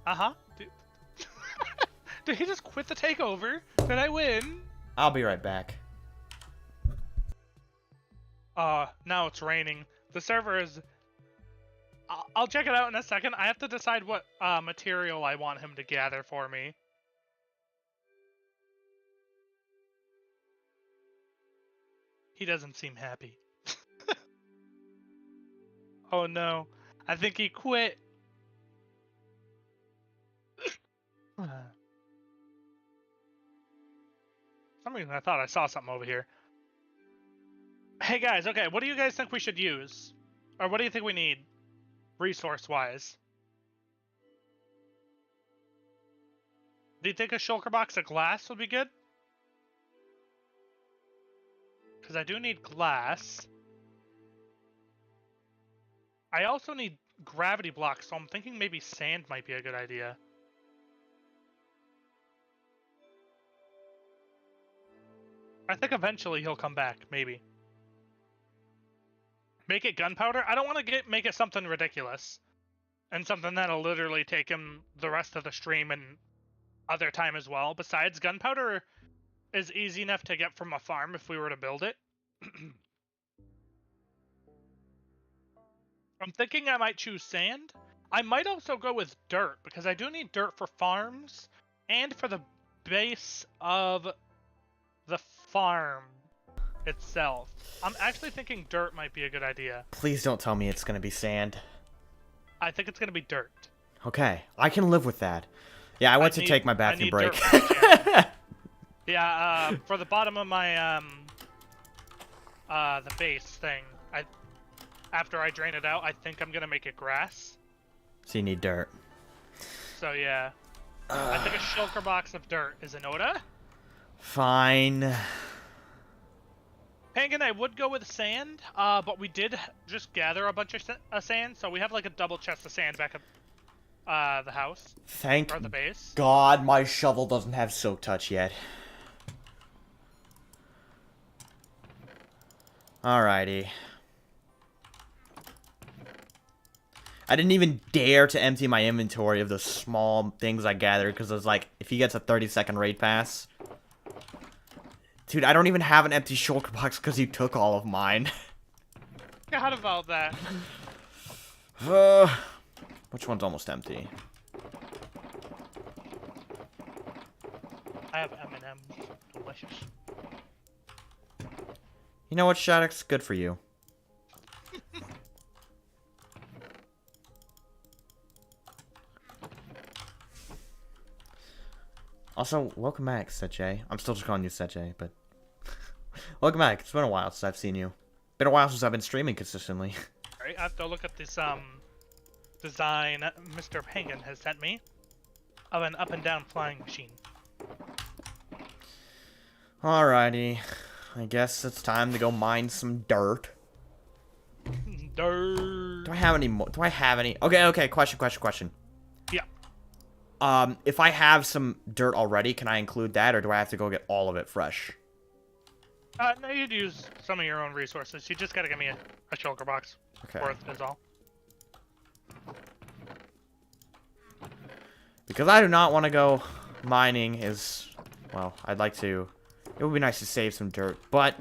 Uh-huh. Did he just quit the takeover? Did I win? I'll be right back. Now it's raining. The server is... I'll check it out in a second. I have to decide what material I want him to gather for me. He doesn't seem happy. Oh no. I think he quit. For some reason I thought I saw something over here. Hey guys, okay, what do you guys think we should use? Or what do you think we need, resource-wise? Do you think a shulker box of glass would be good? Because I do need glass. I also need gravity blocks, so I'm thinking maybe sand might be a good idea. I think eventually he'll come back, maybe. Make it gunpowder? I don't want to make it something ridiculous. and something that'll literally take him the rest of the stream and other time as well. Besides, gunpowder is easy enough to get from a farm if we were to build it. I'm thinking I might choose sand. I might also go with dirt, because I do need dirt for farms and for the base of the farm itself. I'm actually thinking dirt might be a good idea. Please don't tell me it's gonna be sand. I think it's gonna be dirt. Okay, I can live with that. Yeah, I went to take my bathroom break. Yeah, for the bottom of my the base thing, after I drain it out, I think I'm gonna make it grass. So you need dirt. So yeah, I think a shulker box of dirt is in order. Fine. Pangan, I would go with sand, but we did just gather a bunch of sand, so we have like a double chest of sand back at the house. Thank or the base. God my shovel doesn't have soak touch yet. Alrighty. I didn't even dare to empty my inventory of the small things I gathered, because I was like, if he gets a 30-second raid pass... Dude, I don't even have an empty shulker box because you took all of mine. Forgot about that. Which one's almost empty? I have M&M's. Delicious. You know what, Shadix? Good for you. Also, welcome back, Seche. I'm still just calling you Seche, but... welcome back. It's been a while since I've seen you. Been a while since I've been streaming consistently. Alright, I have to look at this, design Mr. Pangan has sent me of an up-and-down flying machine. Alrighty. I guess it's time to go mine some dirt. Dirt. Do I have any more? Do I have any? Okay, question. Yeah. If I have some dirt already, can I include that, or do I have to go get all of it fresh? No, you'd use some of your own resources. You just gotta give me a shulker box. Okay. Worth is all. Because I do not want to go mining well, I'd like to... It would be nice to save some dirt, but...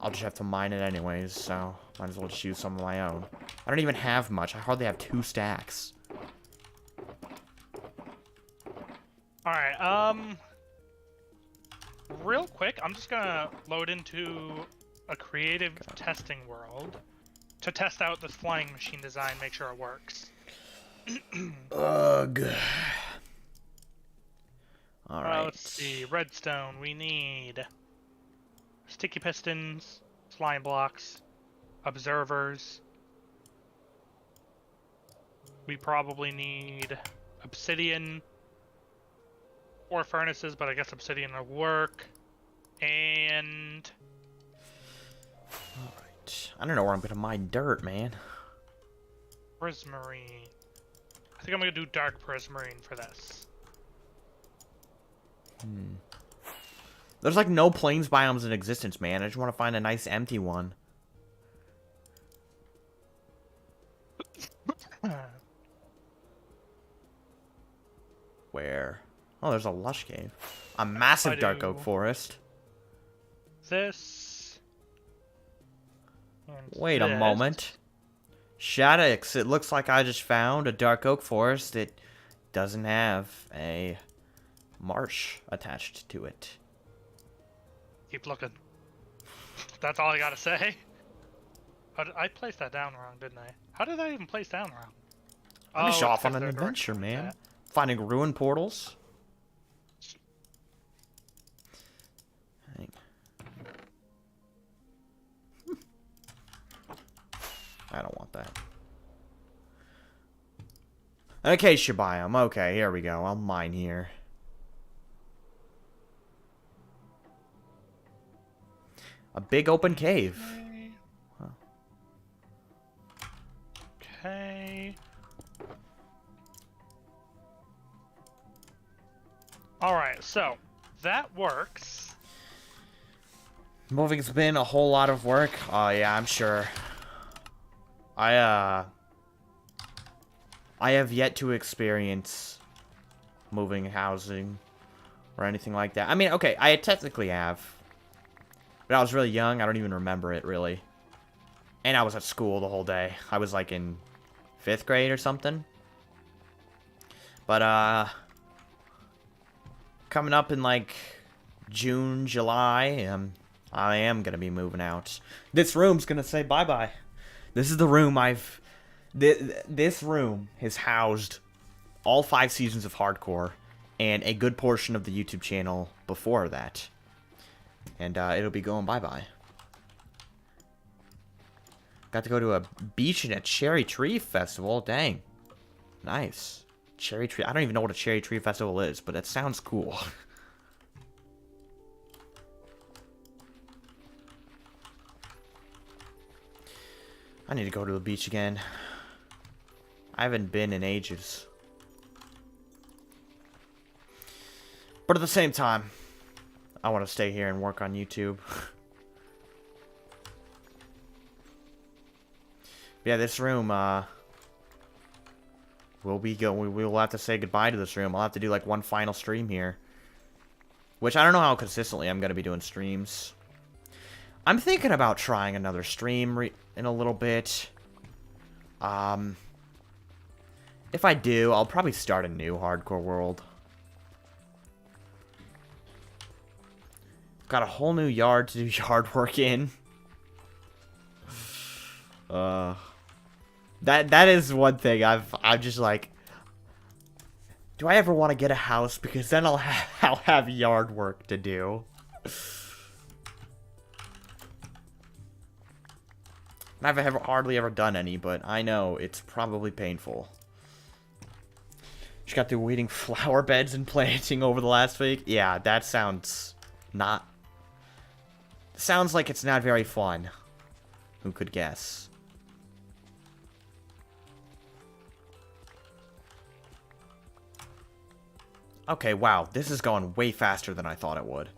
I'll just have to mine it anyways, so... Might as well just use some of my own. I don't even have much. I hardly have 2 stacks. Alright, real quick, I'm just gonna load into a creative testing world to test out this flying machine design, make sure it works. Ugh. Alright. Let's see. Redstone. We need sticky pistons, slime blocks, observers. We probably need obsidian or furnaces, but I guess obsidian will work. And... Alright. I don't know where I'm gonna mine dirt, man. prismarine. I think I'm gonna do dark prismarine for this. There's like no plains biomes in existence, man. I just want to find a nice empty one. Where? Oh, there's a lush cave. A massive dark oak forest. This. Wait a moment. Shadix, it looks like I just found a dark oak forest that doesn't have a marsh attached to it. Keep looking. That's all I gotta say. I placed that down wrong, didn't I? How did I even place down wrong? I'm just off on because an they're adventure, directed man. like that. Finding ruin portals. Hang. I don't want that. Okay, Shabiam. Okay, here we go. I'll mine here. A big open cave. Huh. Okay. Alright, so that works. Moving's been a whole lot of work. Oh yeah, I'm sure. I have yet to experience moving housing or anything like that. I mean, okay, I technically have. But I was really young. I don't even remember it, really. And I was at school the whole day. I was, like, in 5th grade or something. But, coming up in, like, June, July, I am gonna be moving out. This room's gonna say bye-bye. This is the room I've... This room has housed all 5 seasons of Hardcore and a good portion of the YouTube channel before that. And, it'll be going bye-bye. Got to go to a beach and a cherry tree festival. Dang. Nice. Cherry tree. I don't even know what a cherry tree festival is, but it sounds cool. I need to go to the beach again. I haven't been in ages. But at the same time, I want to stay here and work on YouTube. Yeah, this room, we'll have to say goodbye to this room. I'll have to do, like, one final stream here. Which, I don't know how consistently I'm going to be doing streams. I'm thinking about trying another stream in a little bit. If I do, I'll probably start a new Hardcore world. Got a whole new yard to do yard work in. That is one thing I'm just like, do I ever want to get a house? Because then I'll have yard work to do. I've hardly ever done any, but I know it's probably painful. Just got through weeding flower beds and planting over the last week. Yeah, that sounds not... Sounds like it's not very fun. Who could guess? Okay, wow. This is going way faster than I thought it would.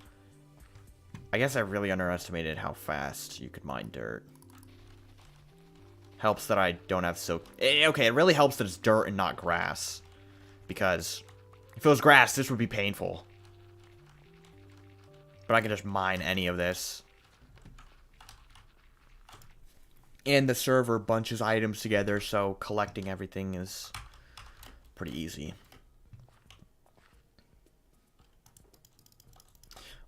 I guess I really underestimated how fast you could mine dirt. Helps that I don't have so... Okay, it really helps that it's dirt and not grass. Because if it was grass, this would be painful. But I can just mine any of this. And the server bunches items together, so collecting everything is pretty easy.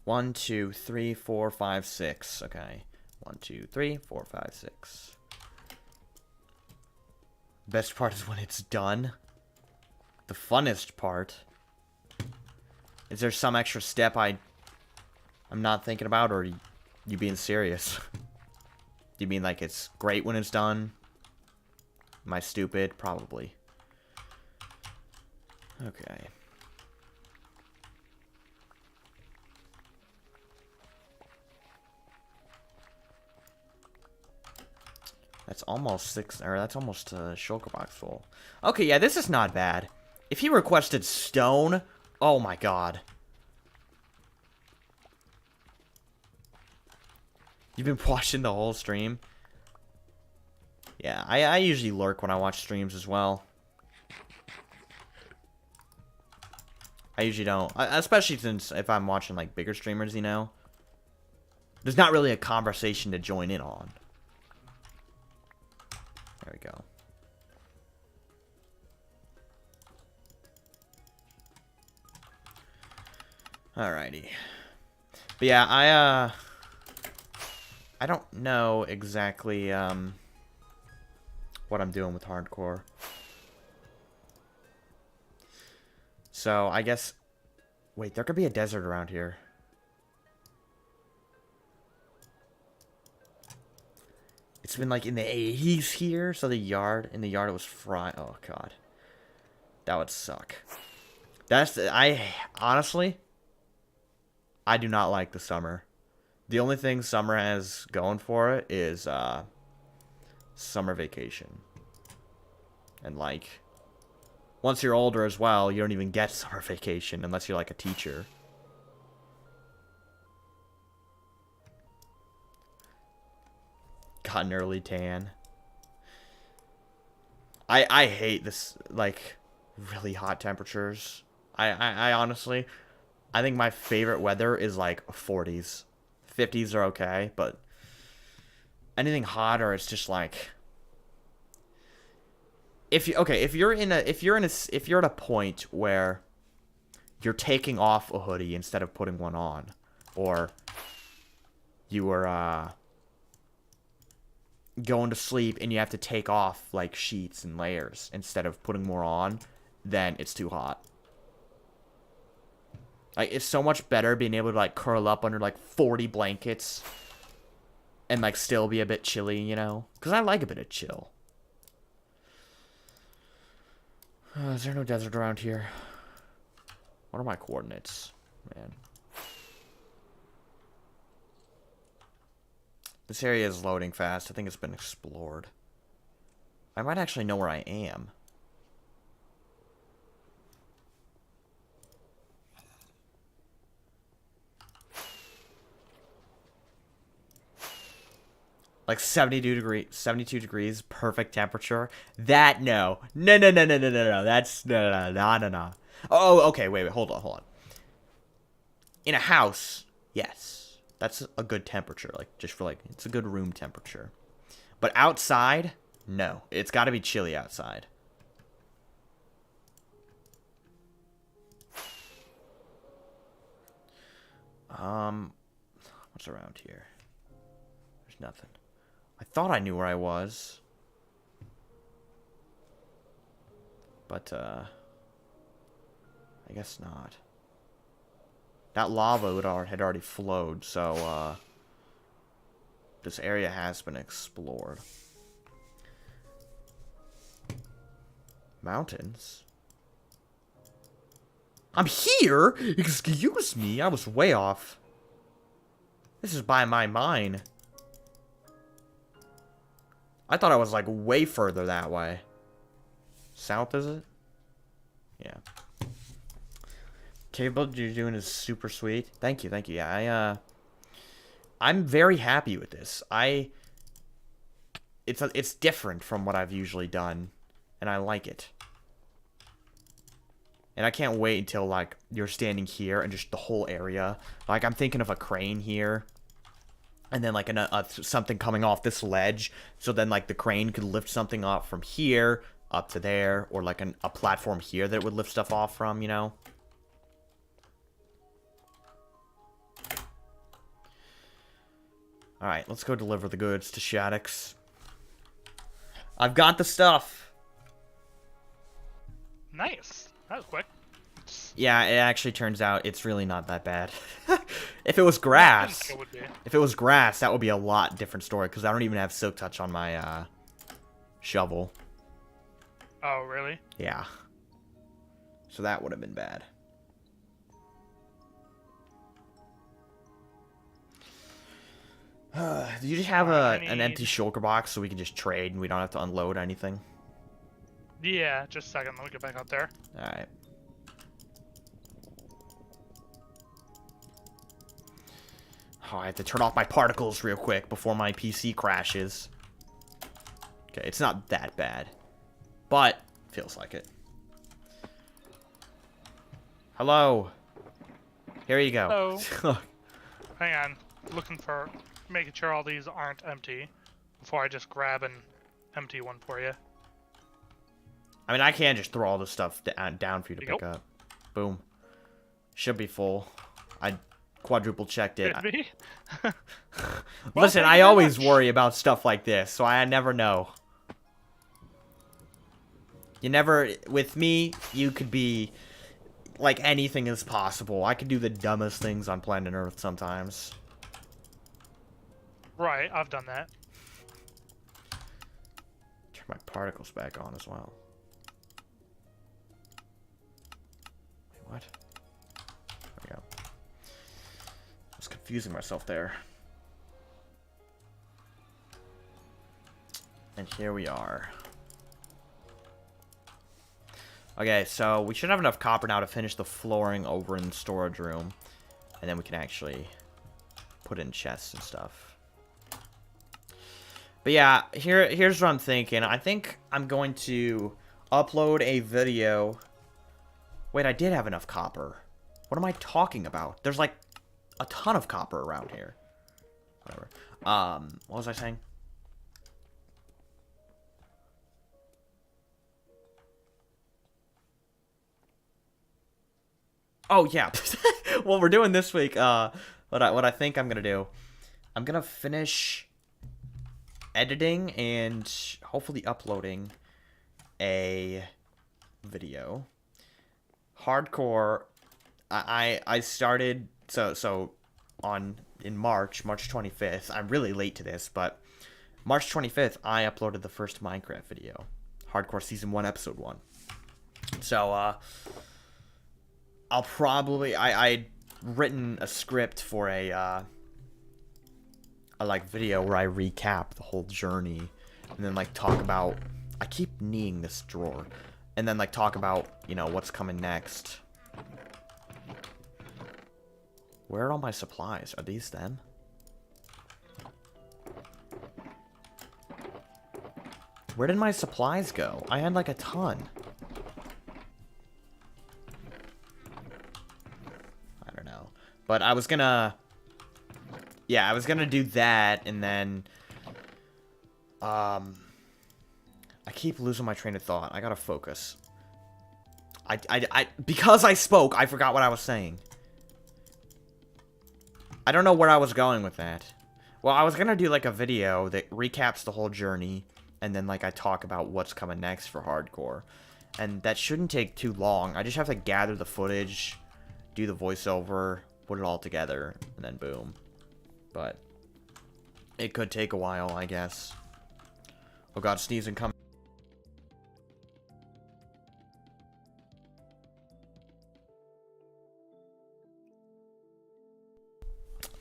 1, 2, 3, 4, 5, 6. Okay. 1, 2, 3, 4, 5, 6. Best part is when it's done. The funnest part. Is there some extra step I'm not thinking about, or are you being serious? Do you mean like it's great when it's done? Am I stupid? Probably. Okay. That's almost 6, or that's almost a shulker box full. Okay, yeah, this is not bad. If he requested stone, oh my god. You've been watching the whole stream? Yeah, I usually lurk when I watch streams as well. I usually don't. Especially since if I'm watching, like, bigger streamers, you know? There's not really a conversation to join in on. There we go. Alrighty. But yeah, I don't know exactly, what I'm doing with Hardcore. So, I guess... Wait, there could be a desert around here. It's been, like, in the 80s here, so in the yard it was fried. Oh, God. That would suck. Honestly, I do not like the summer. The only thing summer has going for it is, summer vacation. And, like, once you're older as well, you don't even get summer vacation unless you're, like, a teacher. Got an early tan. I hate this, like, really hot temperatures. I honestly, I think my favorite weather is, like, 40s. 50s are okay, but anything hotter, it's just like... If you're at a point where you're taking off a hoodie instead of putting one on, or you were going to sleep and you have to take off like sheets and layers instead of putting more on, then it's too hot. Like, it's so much better being able to like curl up under like 40 blankets and like still be a bit chilly, you know? Because I like a bit of chill. Is there no desert around here? What are my coordinates? Man. This area is loading fast. I think it's been explored. I might actually know where I am. Like 72 degrees, perfect temperature. That, no. No. That's, no. Oh, okay, wait, hold on. In a house, yes. That's a good temperature, like, just for, like, it's a good room temperature. But outside, no. It's gotta be chilly outside. What's around here? There's nothing. I thought I knew where I was. But, I guess not. That lava had already flowed, so, this area has been explored. Mountains? I'm here? Excuse me, I was way off. This is by my mind. I thought I was, like, way further that way. South, is it? Yeah. Cable you're doing is super sweet. Thank you. Yeah, I'm very happy with this. It's different from what I've usually done, and I like it. And I can't wait until, like, you're standing here and just the whole area. Like, I'm thinking of a crane here. And then, like, something coming off this ledge. So then, like, the crane could lift something up from here up to there. Or, like, a platform here that it would lift stuff off from, you know? Alright, let's go deliver the goods to Shadix. I've got the stuff! Nice. That was quick. Yeah, it actually turns out it's really not that bad. If it was grass, that would be a lot different story, because I don't even have Silk Touch on my, shovel. Oh, really? Yeah. So that would have been bad. Do you just have an empty shulker box so we can just trade and we don't have to unload anything? Yeah, just a second. Let me get back up there. Alright. Oh, I have to turn off my particles real quick before my PC crashes. Okay, it's not that bad. But, feels like it. Hello. Here you go. Hello. Hang on. Making sure all these aren't empty before I just grab an empty one for you. I mean, I can just throw all this stuff down for you to pick up. Boom. Should be full. I quadruple checked it. Could be. Listen, I always worry about stuff like this, so I never know. With me, you could be, like, anything is possible. I could do the dumbest things on planet Earth sometimes. Right, I've done that. Turn my particles back on as well. Wait, what? There we go. I was confusing myself there. And here we are. Okay, so we should have enough copper now to finish the flooring over in the storage room. And then we can actually put in chests and stuff. But yeah, here's what I'm thinking. I think I'm going to upload a video. Wait, I did have enough copper. What am I talking about? There's like a ton of copper around here. Whatever. What was I saying? Oh yeah. What we're doing this week, what I think I'm gonna do. I'm gonna finish editing and hopefully uploading a video. Hardcore, I started so on in March 25th. I'm really late to this, but March 25th I uploaded the first Minecraft video. Hardcore season 1 episode 1. So I'll probably I'd written a script for a like video where I recap the whole journey and then like talk about, I keep kneeing this drawer, and then like talk about, you know, what's coming next. Where are all my supplies? Are these them? Where did my supplies go? I had like a ton. I don't know. But I was gonna... Yeah, I was gonna do that, and then... I keep losing my train of thought. I gotta focus. Because I spoke, I forgot what I was saying. I don't know where I was going with that. Well, I was gonna do like a video that recaps the whole journey, and then like I talk about what's coming next for Hardcore. And that shouldn't take too long. I just have to gather the footage, do the voiceover, put it all together, and then boom. But it could take a while, I guess. Oh god, sneezing coming.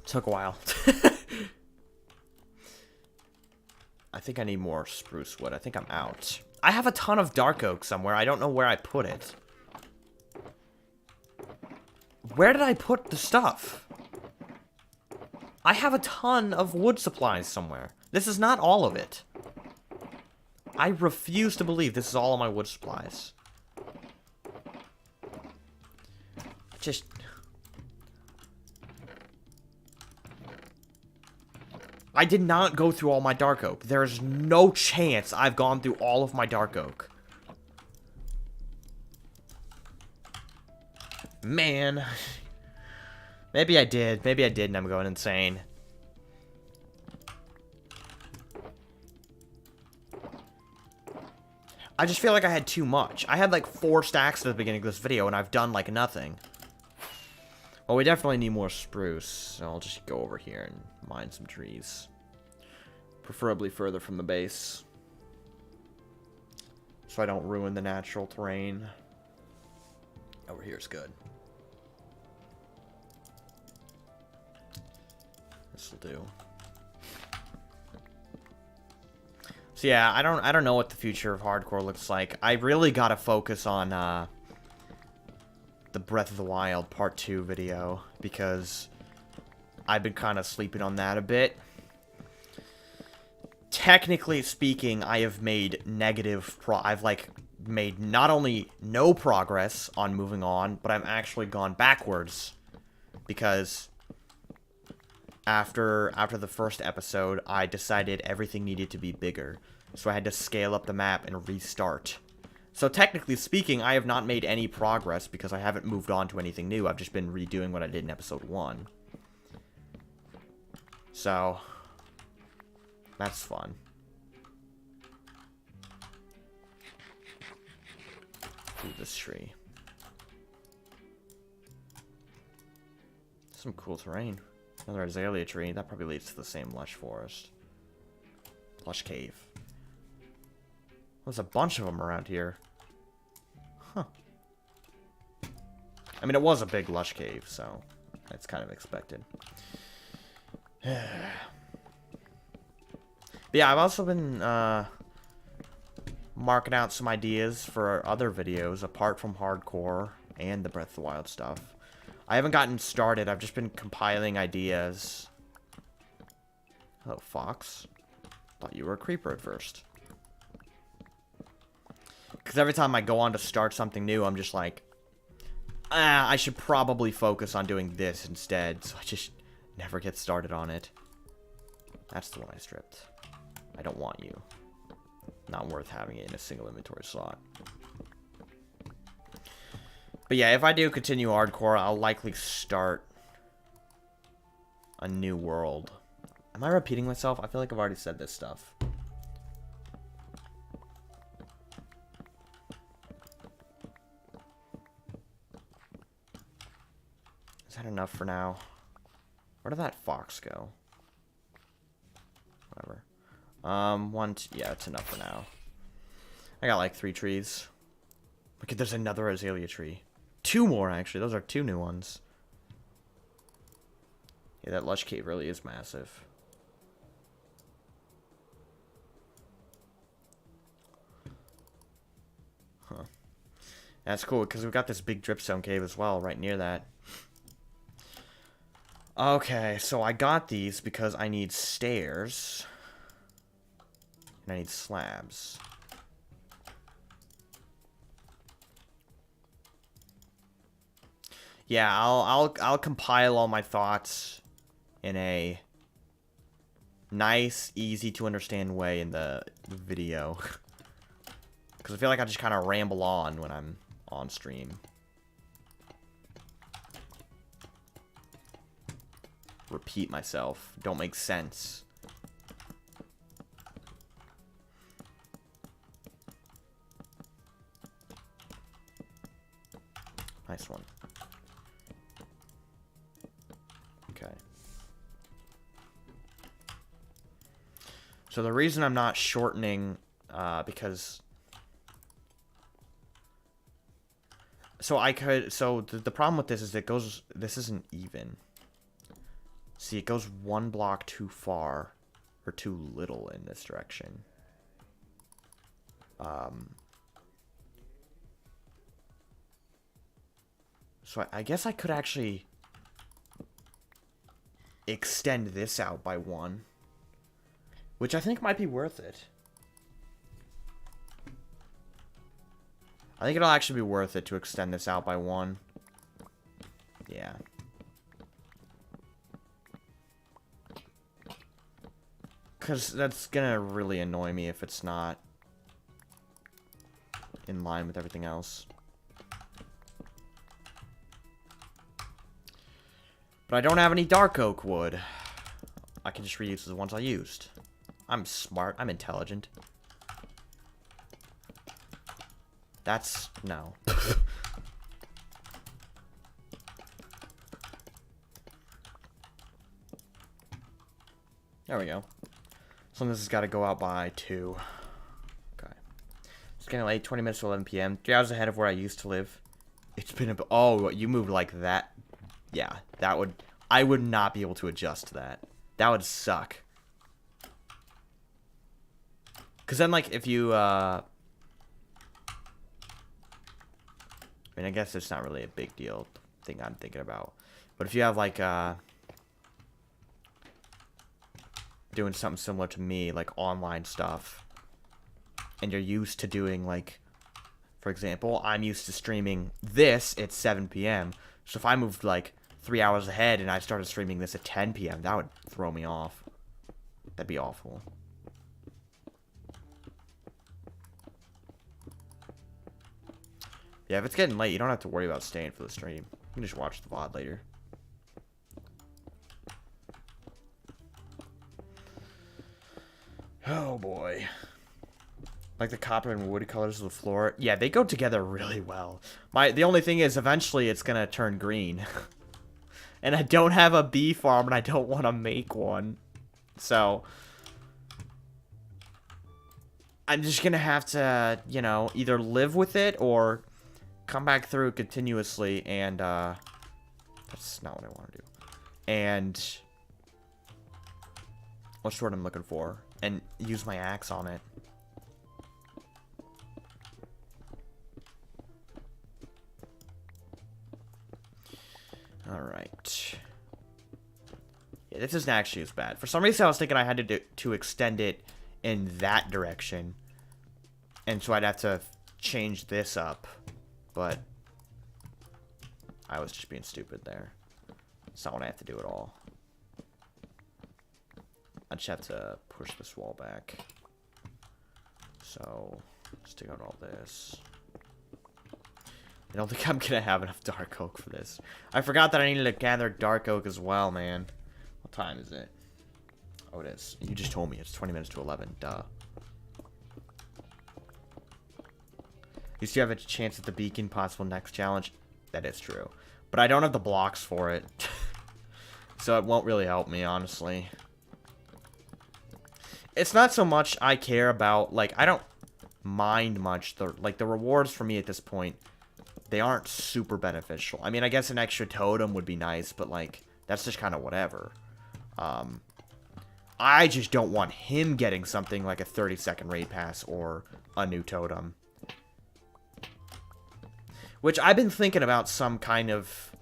Took a while. I think I need more spruce wood. I think I'm out. I have a ton of dark oak somewhere. I don't know where I put it. Where did I put the stuff? I have a ton of wood supplies somewhere. This is not all of it. I refuse to believe this is all of my wood supplies. Just... I did not go through all my dark oak. There's no chance I've gone through all of my dark oak. Man. Maybe I did. Maybe I did and I'm going insane. I just feel like I had too much. I had like 4 stacks at the beginning of this video and I've done like nothing. Well, we definitely need more spruce, so I'll just go over here and mine some trees. Preferably further from the base. So I don't ruin the natural terrain. Over here is good. This will do. So yeah, I don't know what the future of Hardcore looks like. I really gotta focus on the Breath of the Wild Part 2 video, because I've been kind of sleeping on that a bit. Technically speaking, I have made I've like made not only no progress on moving on, but I've actually gone backwards, because after the first episode, I decided everything needed to be bigger, so I had to scale up the map and restart. So technically speaking, I have not made any progress because I haven't moved on to anything new. I've just been redoing what I did in episode 1. So, that's fun. Through this tree. Some cool terrain. Another azalea tree. That probably leads to the same lush forest. Lush cave. There's a bunch of them around here. Huh. I mean, it was a big lush cave, so it's kind of expected. But yeah, I've also been marking out some ideas for other videos apart from Hardcore and the Breath of the Wild stuff. I haven't gotten started. I've just been compiling ideas. Hello, fox. Thought you were a creeper at first. Because every time I go on to start something new, I'm just like, I should probably focus on doing this instead. So I just never get started on it. That's the one I stripped. I don't want you. Not worth having it in a single inventory slot. But yeah, if I do continue hardcore, I'll likely start a new world. Am I repeating myself? I feel like I've already said this stuff. Is that enough for now? Where did that fox go? Whatever. Yeah, it's enough for now. I got like 3 trees. Look, there's another azalea tree. 2 more, actually. Those are 2 new ones. Yeah, that lush cave really is massive. Huh. That's cool, because we've got this big dripstone cave as well, right near that. Okay, so I got these because I need stairs. And I need slabs. Yeah, I'll compile all my thoughts in a nice, easy to understand way in the video. Because I feel like I just kind of ramble on when I'm on stream. Repeat myself. Don't make sense. Nice one. Okay. So the reason I'm not shortening, because... So the problem with this is this isn't even. See, it goes 1 block too far, or too little in this direction. So I guess I could actually extend this out by 1, which I think might be worth it. I think it'll actually be worth it to extend this out by 1. Yeah. Because that's gonna really annoy me if it's not in line with everything else. But I don't have any dark oak wood. I can just reuse the ones I used. I'm smart. I'm intelligent. That's... no. There we go. So this has got to go out by 2. Okay. It's getting late. 20 minutes to 11 p.m. 3 hours ahead of where I used to live. It's been a... oh, you moved like that? Yeah, that would... I would not be able to adjust to that. That would suck. Because then, like, if you, I mean, I guess it's not really a big deal thing I'm thinking about. But if you have, like, doing something similar to me, like online stuff, and you're used to doing, like, for example, I'm used to streaming this at 7 p.m. So if I moved, like, 3 hours ahead and I started streaming this at 10 p.m., that would throw me off. That'd be awful. Yeah, if it's getting late, you don't have to worry about staying for the stream. You can just watch the VOD later. Oh boy. Like the copper and wood colors of the floor. Yeah, they go together really well. The only thing is, eventually it's gonna turn green. And I don't have a bee farm, and I don't want to make one. So I'm just gonna have to, you know, either live with it or come back through continuously, and that's not what I want to do. And what's the word I'm looking for? And use my axe on it. Alright. Yeah, this isn't actually as bad. For some reason, I was thinking I had to extend it in that direction. And so I'd have to change this up. But I was just being stupid there. It's not what I have to do at all. I just have to push this wall back. So, let's take out all this. I don't think I'm gonna have enough dark oak for this. I forgot that I needed to gather dark oak as well, man. What time is it? Oh, it is. You just told me it's 20 minutes to 11. Duh. You still have a chance at the beacon, possible next challenge. That is true. But I don't have the blocks for it. So it won't really help me, honestly. It's not so much I care about, like, I don't mind much. The rewards for me at this point, they aren't super beneficial. I mean, I guess an extra totem would be nice, but, like, that's just kind of whatever. I just don't want him getting something like a 30-second raid pass or a new totem. Which I've been thinking about some kind of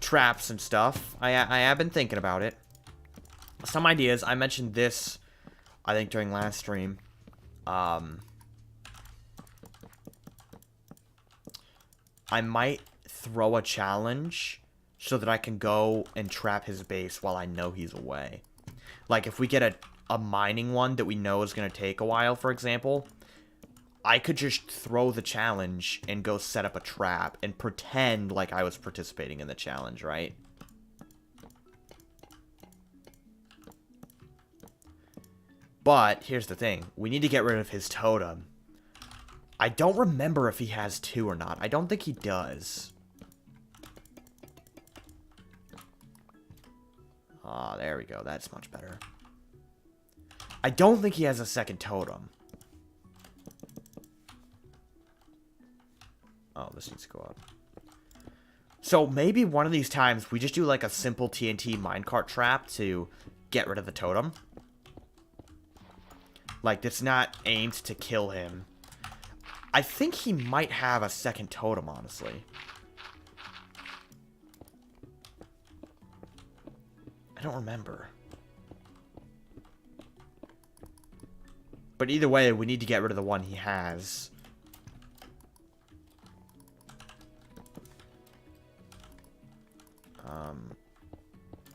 traps and stuff. I have been thinking about it. Some ideas. I mentioned this, I think, during last stream. I might throw a challenge so that I can go and trap his base while I know he's away. Like, if we get a mining one that we know is going to take a while, for example, I could just throw the challenge and go set up a trap and pretend like I was participating in the challenge, right? But, here's the thing. We need to get rid of his totem. I don't remember if he has 2 or not. I don't think he does. Ah, there we go. That's much better. I don't think he has a second totem. Oh, this needs to go up. So maybe one of these times we just do like a simple TNT minecart trap to get rid of the totem. Like, it's not aimed to kill him. I think he might have a second totem, honestly. I don't remember. But either way, we need to get rid of the one he has.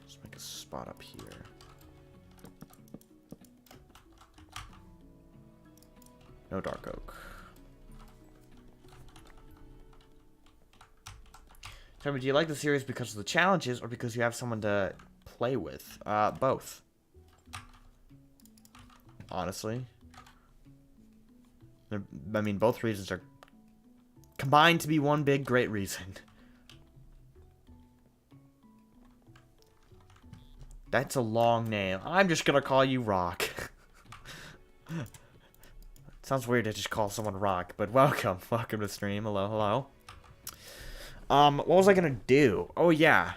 Let's make a spot up here. No dark oak. Tell me, do you like the series because of the challenges or because you have someone to play with? Both. Honestly. I mean, both reasons are combined to be one big, great reason. That's a long name. I'm just gonna call you Rock. Sounds weird to just call someone Rock, but welcome. Welcome to stream. Hello, hello. What was I gonna do? Oh, yeah.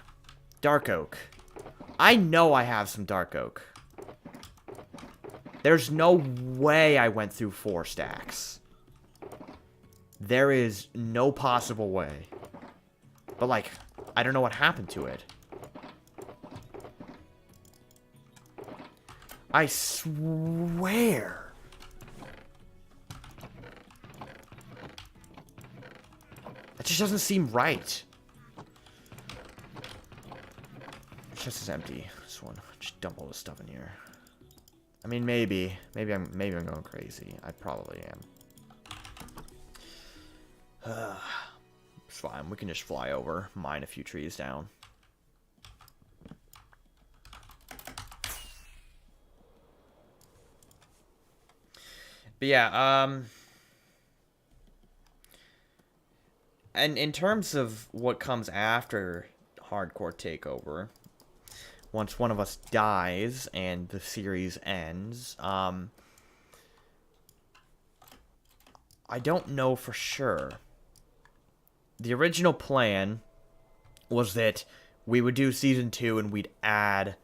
Dark oak. I know I have some dark oak. There's no way I went through 4 stacks. There is no possible way. But, like, I don't know what happened to it. I swear. That just doesn't seem right. Chest is empty. This one. Just dump all this stuff in here. I mean, maybe I'm going crazy. I probably am. It's fine. We can just fly over, mine a few trees down. But yeah, and in terms of what comes after Hardcore Takeover, once one of us dies and the series ends, I don't know for sure. The original plan was that we would do Season 2 and we'd add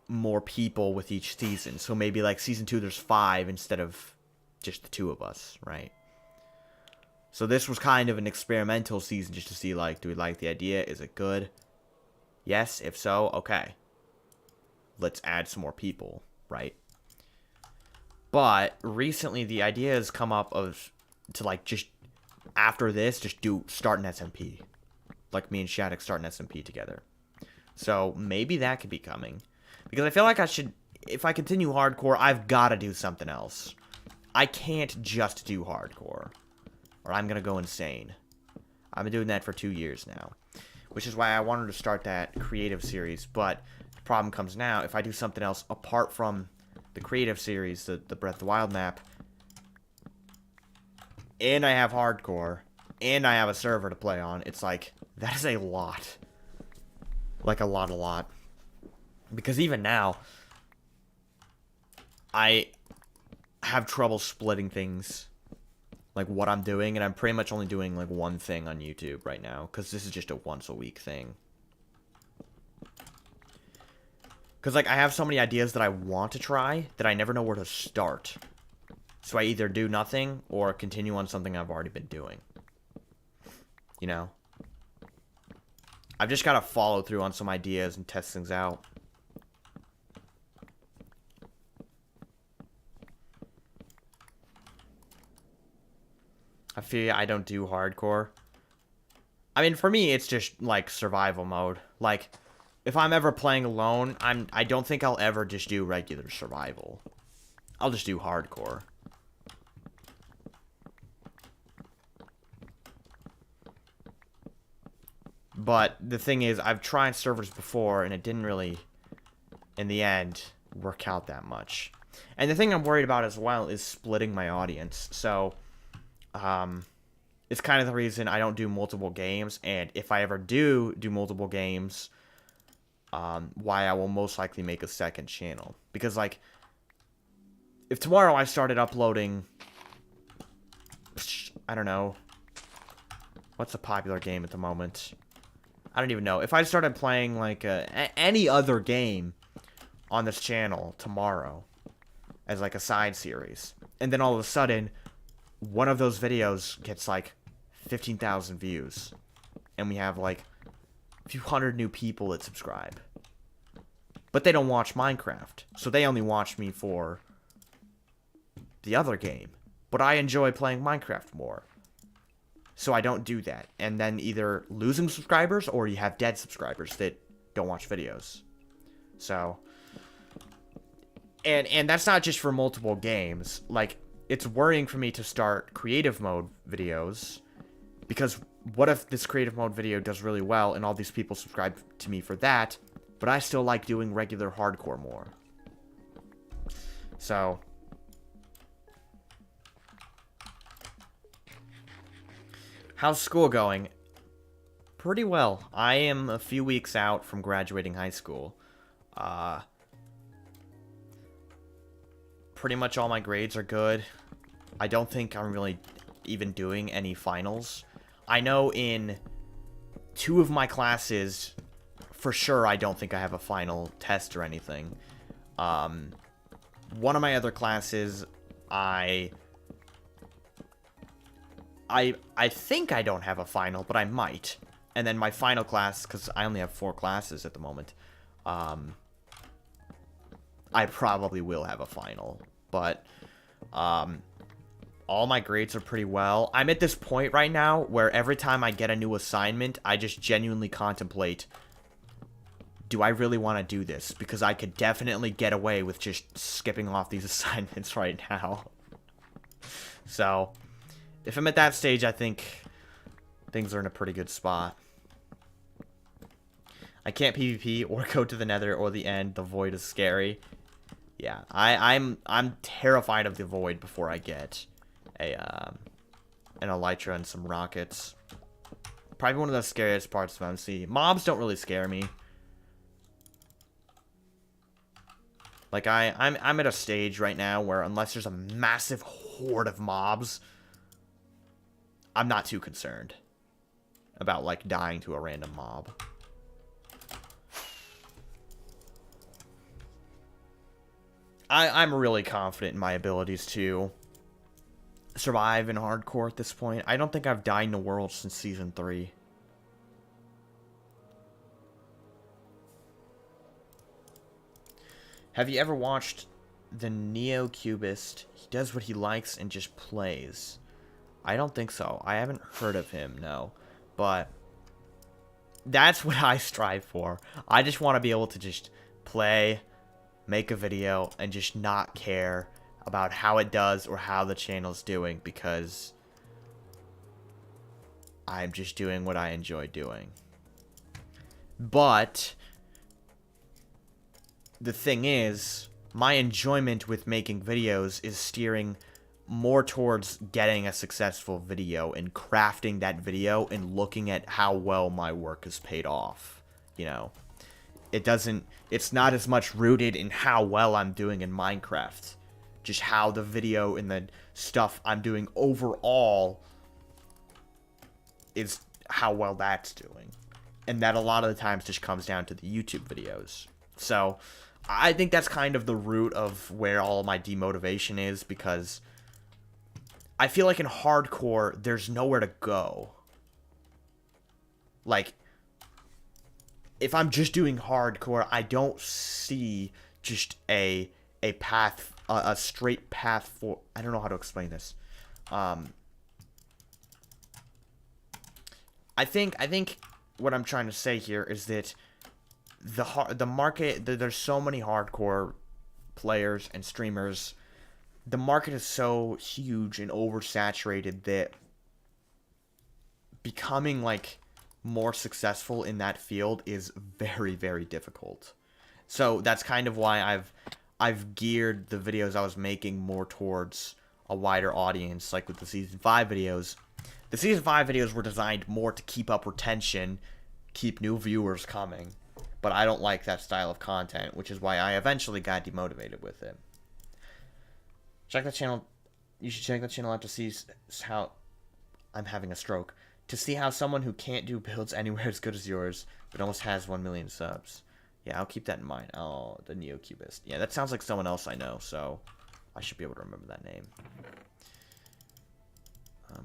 more people with each season. So maybe like Season 2 there's 5 instead of just the 2 of us, right? So this was kind of an experimental season just to see, like, do we like the idea? Is it good? Yes, if so, okay. Let's add some more people, right? But recently the idea has come up to like just after this just start an SMP. Like me and Shadix start an SMP together. So maybe that could be coming. Because I feel like if I continue hardcore, I've got to do something else. I can't just do hardcore, or I'm going to go insane. I've been doing that for 2 years now, which is why I wanted to start that creative series. But the problem comes now, if I do something else apart from the creative series, the Breath of the Wild map, and I have hardcore, and I have a server to play on, it's like, that is a lot. Like, a lot. Because even now, I have trouble splitting things, like what I'm doing, and I'm pretty much only doing like one thing on YouTube right now, because this is just a once a week thing. Because like I have so many ideas that I want to try that I never know where to start. So I either do nothing or continue on something I've already been doing. You know? I've just got to follow through on some ideas and test things out. I feel I don't do hardcore. I mean, for me, it's just, like, survival mode. Like, if I'm ever playing alone, I don't think I'll ever just do regular survival. I'll just do hardcore. But the thing is, I've tried servers before, and it didn't really, in the end, work out that much. And the thing I'm worried about as well is splitting my audience. So, it's kind of the reason I don't do multiple games, and if I ever do multiple games, why I will most likely make a second channel. Because, like, if tomorrow I started uploading, I don't know, what's a popular game at the moment? I don't even know. If I started playing, like, any other game on this channel tomorrow as, like, a side series, and then all of a sudden, one of those videos gets, like, 15,000 views, and we have, like, a few hundred new people that subscribe. But they don't watch Minecraft, so they only watch me for the other game. But I enjoy playing Minecraft more. So I don't do that. And then either losing subscribers, or you have dead subscribers that don't watch videos. So, and that's not just for multiple games. Like, it's worrying for me to start creative mode videos, because what if this creative mode video does really well and all these people subscribe to me for that, but I still like doing regular hardcore more. So, how's school going? Pretty well. I am a few weeks out from graduating high school. Pretty much all my grades are good. I don't think I'm really even doing any finals. I know in 2 of my classes, for sure, I don't think I have a final test or anything. One of my other classes, I think I don't have a final, but I might. And then my final class, because I only have 4 classes at the moment, I probably will have a final. But, all my grades are pretty well. I'm at this point right now where every time I get a new assignment, I just genuinely contemplate, do I really want to do this? Because I could definitely get away with just skipping off these assignments right now. So, if I'm at that stage, I think things are in a pretty good spot. I can't PvP or go to the Nether or the End. The Void is scary. Yeah, I'm terrified of the Void before I get an Elytra and some rockets. Probably one of the scariest parts of MC. Mobs don't really scare me. Like, I'm at a stage right now where unless there's a massive horde of mobs, I'm not too concerned about, like, dying to a random mob. I'm really confident in my abilities to survive in hardcore at this point. I don't think I've died in the world since Season 3. Have you ever watched the neo-cubist, he does what he likes and just plays. I don't think so. I haven't heard of him, no. But that's what I strive for. I just want to be able to just play, make a video, and just not care about how it does or how the channel's doing, because I'm just doing what I enjoy doing. But the thing is, my enjoyment with making videos is steering more towards getting a successful video and crafting that video and looking at how well my work is paid off. You know, it's not as much rooted in how well I'm doing in Minecraft. Just how the video and the stuff I'm doing overall is how well that's doing. And that a lot of the times just comes down to the YouTube videos. So I think that's kind of the root of where all my demotivation is, because I feel like in hardcore, there's nowhere to go. Like, if I'm just doing hardcore, I don't see just a path, a straight path for... I don't know how to explain this. I think what I'm trying to say here is that the market, there's so many hardcore players and streamers. The market is so huge and oversaturated that becoming like more successful in that field is very, very difficult. So that's kind of why I've geared the videos I was making more towards a wider audience, like with the Season 5 videos. The Season 5 videos were designed more to keep up retention, keep new viewers coming. But I don't like that style of content, which is why I eventually got demotivated with it. Check that channel. You should check that channel out to see how... I'm having a stroke. To see how someone who can't do builds anywhere as good as yours, but almost has 1 million subs. Yeah, I'll keep that in mind. Oh, the Neo-Cubist. Yeah, that sounds like someone else I know, so I should be able to remember that name.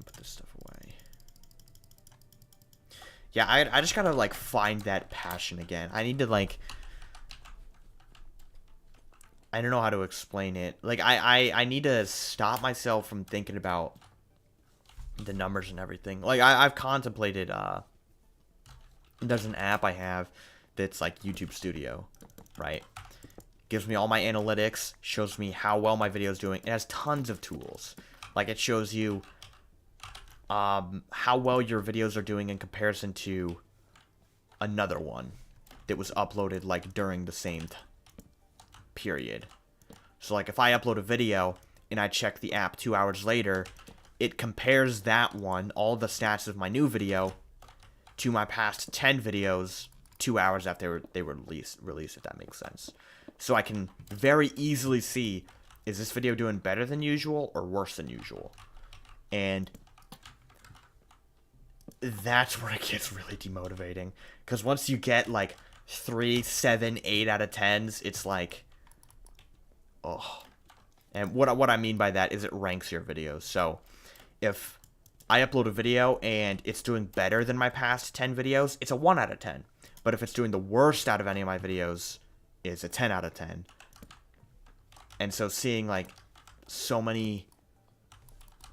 Put this stuff away. Yeah, I just gotta, like, find that passion again. I need to, like... I don't know how to explain it. Like, I need to stop myself from thinking about the numbers and everything. Like, I've contemplated, there's an app I have that's like YouTube Studio, right? Gives me all my analytics, shows me how well my video is doing. It has tons of tools. Like, it shows you how well your videos are doing in comparison to another one that was uploaded, like, during the same period. So, like, if I upload a video and I check the app 2 hours later, it compares that one, all the stats of my new video, to my past 10 videos 2 hours after they were released, if that makes sense. So I can very easily see, is this video doing better than usual or worse than usual? And that's where it gets really demotivating. Because once you get, like, 3, 7, 8 out of 10s, it's like... oh. And what I mean by that is it ranks your videos. So, if I upload a video and it's doing better than my past 10 videos, it's a 1 out of 10. But if it's doing the worst out of any of my videos, it's a 10 out of 10. And so seeing, like, so many,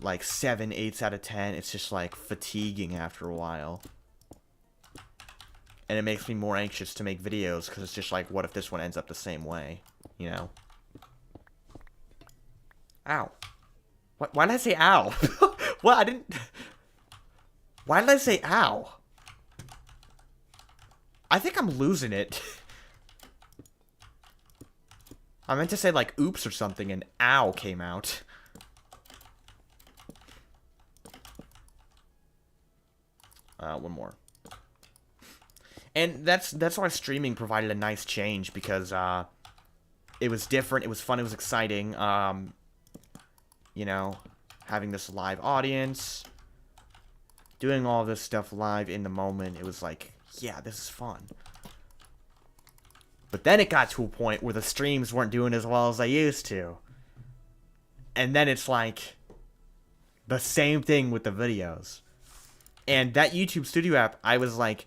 like, 7, 8s out of 10, it's just, like, fatiguing after a while. And it makes me more anxious to make videos, because it's just like, what if this one ends up the same way? You know? Ow. What? Why did I say ow? What? I didn't... Why did I say ow? I think I'm losing it. I meant to say, like, oops or something, and ow came out. One more. And that's why streaming provided a nice change, because, it was different, it was fun, it was exciting, you know, having this live audience, doing all this stuff live in the moment, it was like, yeah, this is fun. But then it got to a point where the streams weren't doing as well as they used to. And then it's like the same thing with the videos. And that YouTube Studio app, I was like,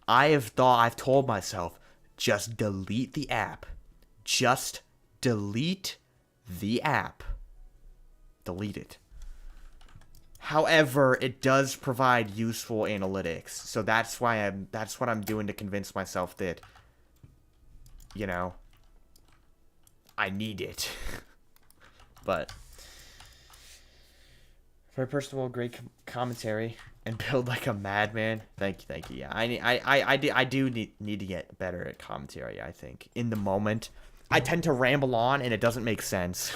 I've told myself, just delete the app. Just delete the app. Delete it. However, it does provide useful analytics, so that's what I'm doing to convince myself that, you know, I need it. But first of all, great commentary and build like a madman. Thank you. Yeah, I do need to get better at commentary. I think in the moment, I tend to ramble on and it doesn't make sense.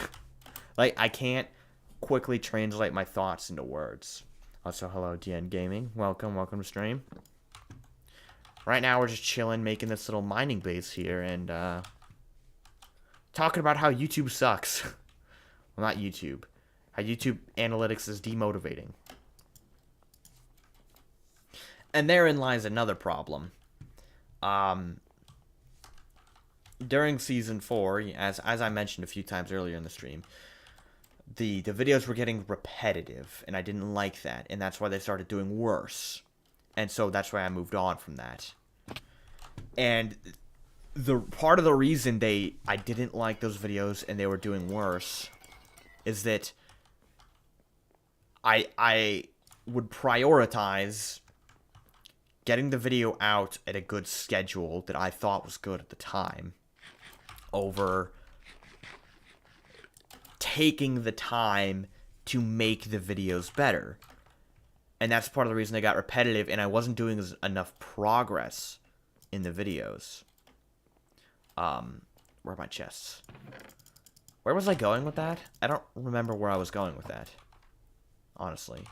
Like I can't quickly translate my thoughts into words. Also, hello DN Gaming. Welcome to stream. Right now we're just chilling, making this little mining base here and talking about how YouTube sucks. Well, not YouTube. How YouTube analytics is demotivating. And therein lies another problem. During Season 4, as I mentioned a few times earlier in the stream, the videos were getting repetitive, and I didn't like that, and that's why they started doing worse. And so that's why I moved on from that. And the part of the reason I didn't like those videos and they were doing worse is that I would prioritize getting the video out at a good schedule that I thought was good at the time over taking the time to make the videos better. And that's part of the reason they got repetitive and I wasn't doing enough progress in the videos. Where are my chests? Where was I going with that? I don't remember where I was going with that. Honestly.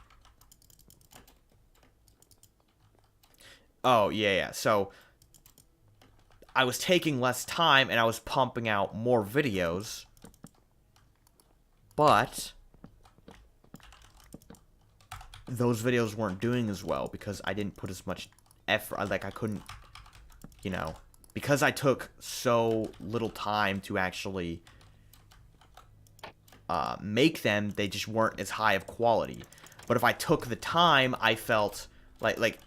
Oh, yeah. So, I was taking less time and I was pumping out more videos. But those videos weren't doing as well because I didn't put as much effort. Like, I couldn't, you know, because I took so little time to actually make them, they just weren't as high of quality. But if I took the time, I felt like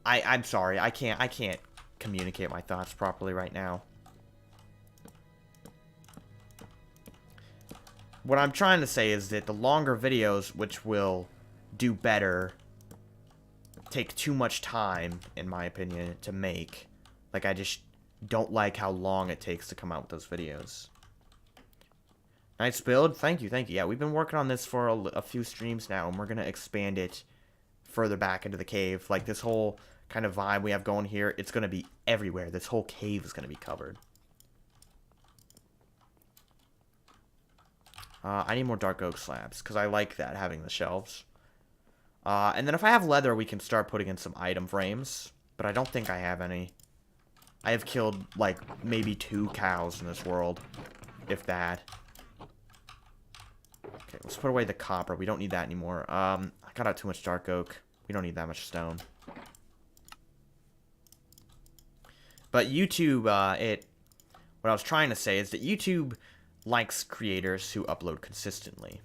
I'm sorry, I can't communicate my thoughts properly right now. What I'm trying to say is that the longer videos, which will do better, take too much time, in my opinion, to make. Like, I just don't like how long it takes to come out with those videos. Nice build. Thank you. Yeah, we've been working on this for a few streams now, and we're going to expand it further back into the cave. Like, this whole kind of vibe we have going here, it's going to be everywhere. This whole cave is going to be covered. I need more dark oak slabs, because I like that, having the shelves. And then if I have leather, we can start putting in some item frames. But I don't think I have any. I have killed, like, maybe 2 cows in this world. If that. Okay, let's put away the copper. We don't need that anymore. I got out too much dark oak. We don't need that much stone. But YouTube, what I was trying to say is that YouTube likes creators who upload consistently.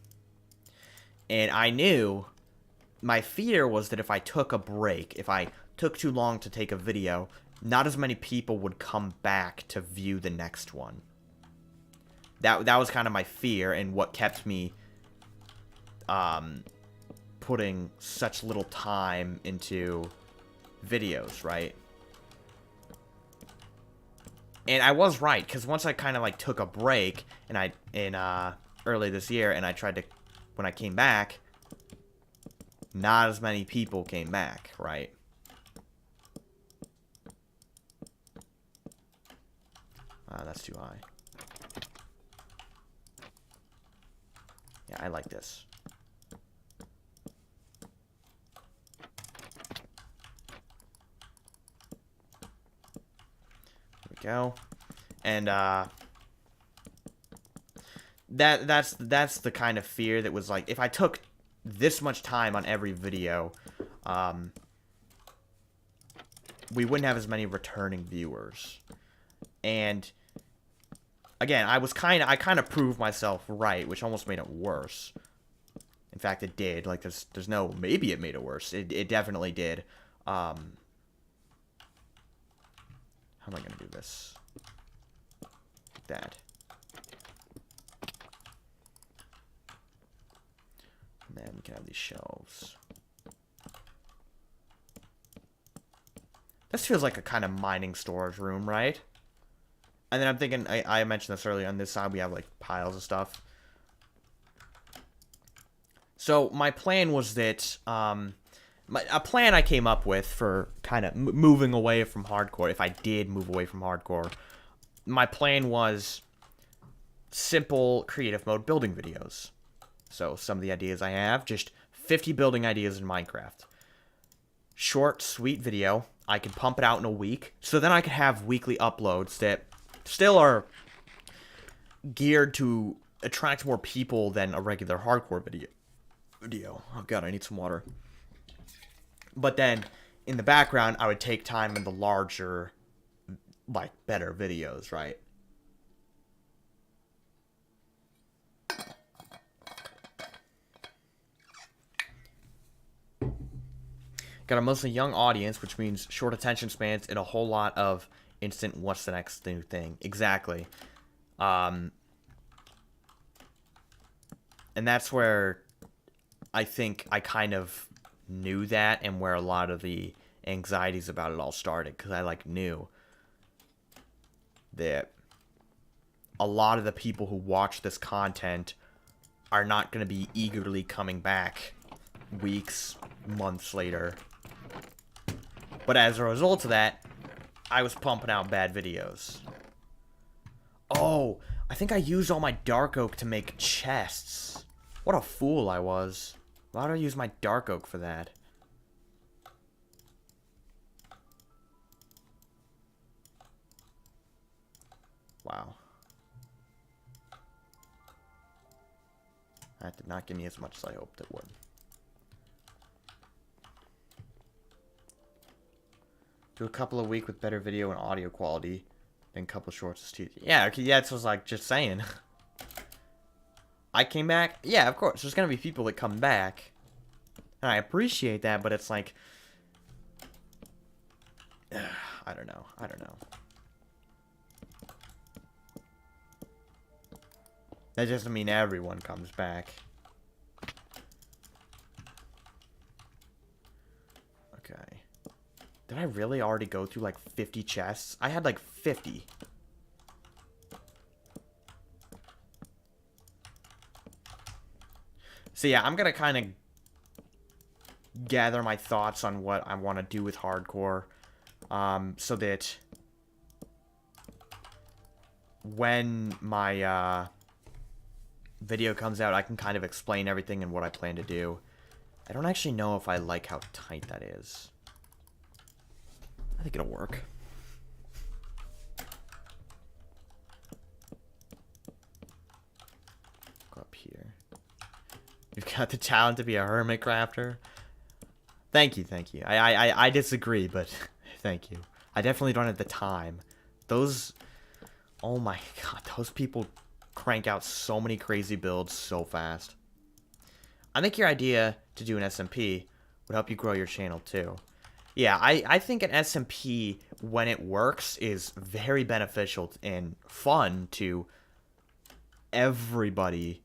And I knew, my fear was that if I took a break, if I took too long to take a video, not as many people would come back to view the next one. That was kind of my fear and what kept me putting such little time into videos, right? And I was right, because once I kind of like took a break, and early this year, and I tried to, when I came back, not as many people came back, right? That's too high. Yeah, I like this. Go. And that's the kind of fear that was like, if I took this much time on every video, we wouldn't have as many returning viewers. And again, I kind of proved myself right, which almost made it worse. In fact, it did. Like, there's no maybe it made it worse. It definitely did. How am I gonna do this? Like that. And then you can have these shelves. This feels like a kind of mining storage room, right? And then I'm thinking, I mentioned this earlier, on this side we have like piles of stuff. So my plan was that, a plan I came up with for kind of moving away from hardcore, if I did move away from hardcore, my plan was simple creative mode building videos. So some of the ideas I have, just 50 building ideas in Minecraft. Short, sweet video. I could pump it out in a week. So then I could have weekly uploads that still are geared to attract more people than a regular hardcore video. Oh god, I need some water. But then, in the background, I would take time in the larger, like, better videos, right? Got a mostly young audience, which means short attention spans and a whole lot of instant what's the next new thing. Exactly. And that's where I think I kind of knew that, and where a lot of the anxieties about it all started, because I like knew that a lot of the people who watch this content are not going to be eagerly coming back weeks, months later. But as a result of that, I was pumping out bad videos. Oh, I think I used all my dark oak to make chests. What a fool I was. Why did I use my dark oak for that? Wow. That did not give me as much as I hoped it would. Do a couple a week with better video and audio quality. Then a couple shorts is too. Yeah, okay, yeah, it's just like, just saying. I came back? Yeah, of course. There's gonna be people that come back. And I appreciate that, but it's like... I don't know. I don't know. That doesn't mean everyone comes back. Okay. Did I really already go through like 50 chests? I had like 50. So yeah, I'm gonna kind of gather my thoughts on what I want to do with hardcore, so that when my video comes out, I can kind of explain everything and what I plan to do. I don't actually know if I like how tight that is. I think it'll work. Go up here. You've got the talent to be a hermit crafter. Thank you, thank you. I disagree, but thank you. I definitely don't have the time. Those... Oh my god, those people crank out so many crazy builds so fast. I think your idea to do an SMP would help you grow your channel too. Yeah, I think an SMP, when it works, is very beneficial and fun to everybody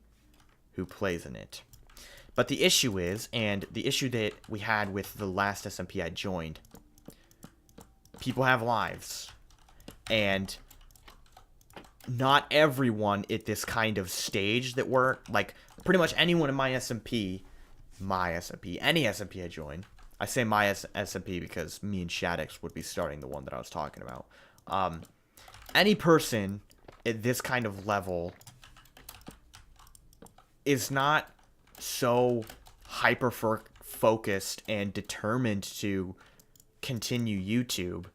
who plays in it. But the issue is, and the issue that we had with the last SMP I joined, people have lives. And not everyone at this kind of stage that we're, like, pretty much anyone in my SMP, any SMP I join, I say my SMP because me and Shadix would be starting the one that I was talking about. Any person at this kind of level is not so hyper-focused and determined to continue YouTube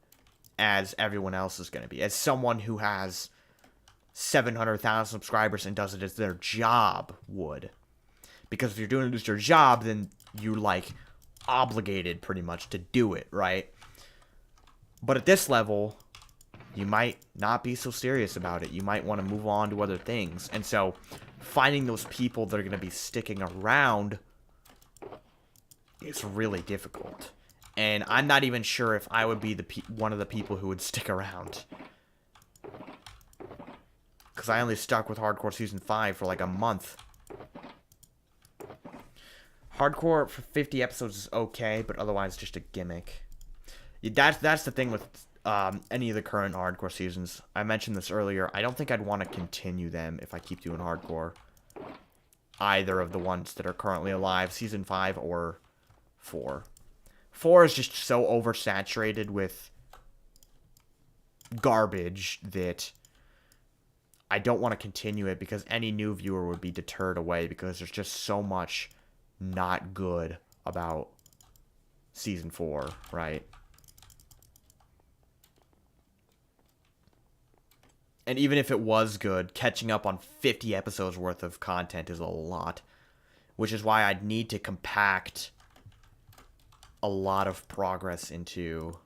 as everyone else is going to be. As someone who has 700,000 subscribers and does it as their job would. Because if you're doing it as your job, then you're, like, obligated pretty much to do it, right? But at this level, you might not be so serious about it. You might want to move on to other things. And so, finding those people that are going to be sticking around is really difficult. And I'm not even sure if I would be one of the people who would stick around. Because I only stuck with Hardcore Season 5 for like a month. Hardcore for 50 episodes is okay, but otherwise just a gimmick. That's the thing with any of the current hardcore seasons. I mentioned this earlier. I don't think I'd want to continue them if I keep doing hardcore. Either of the ones that are currently alive, season 5 or 4. 4 is just so oversaturated with garbage that I don't want to continue it because any new viewer would be deterred away because there's just so much not good about season 4, right? And even if it was good, catching up on 50 episodes worth of content is a lot. Which is why I'd need to compact a lot of progress into...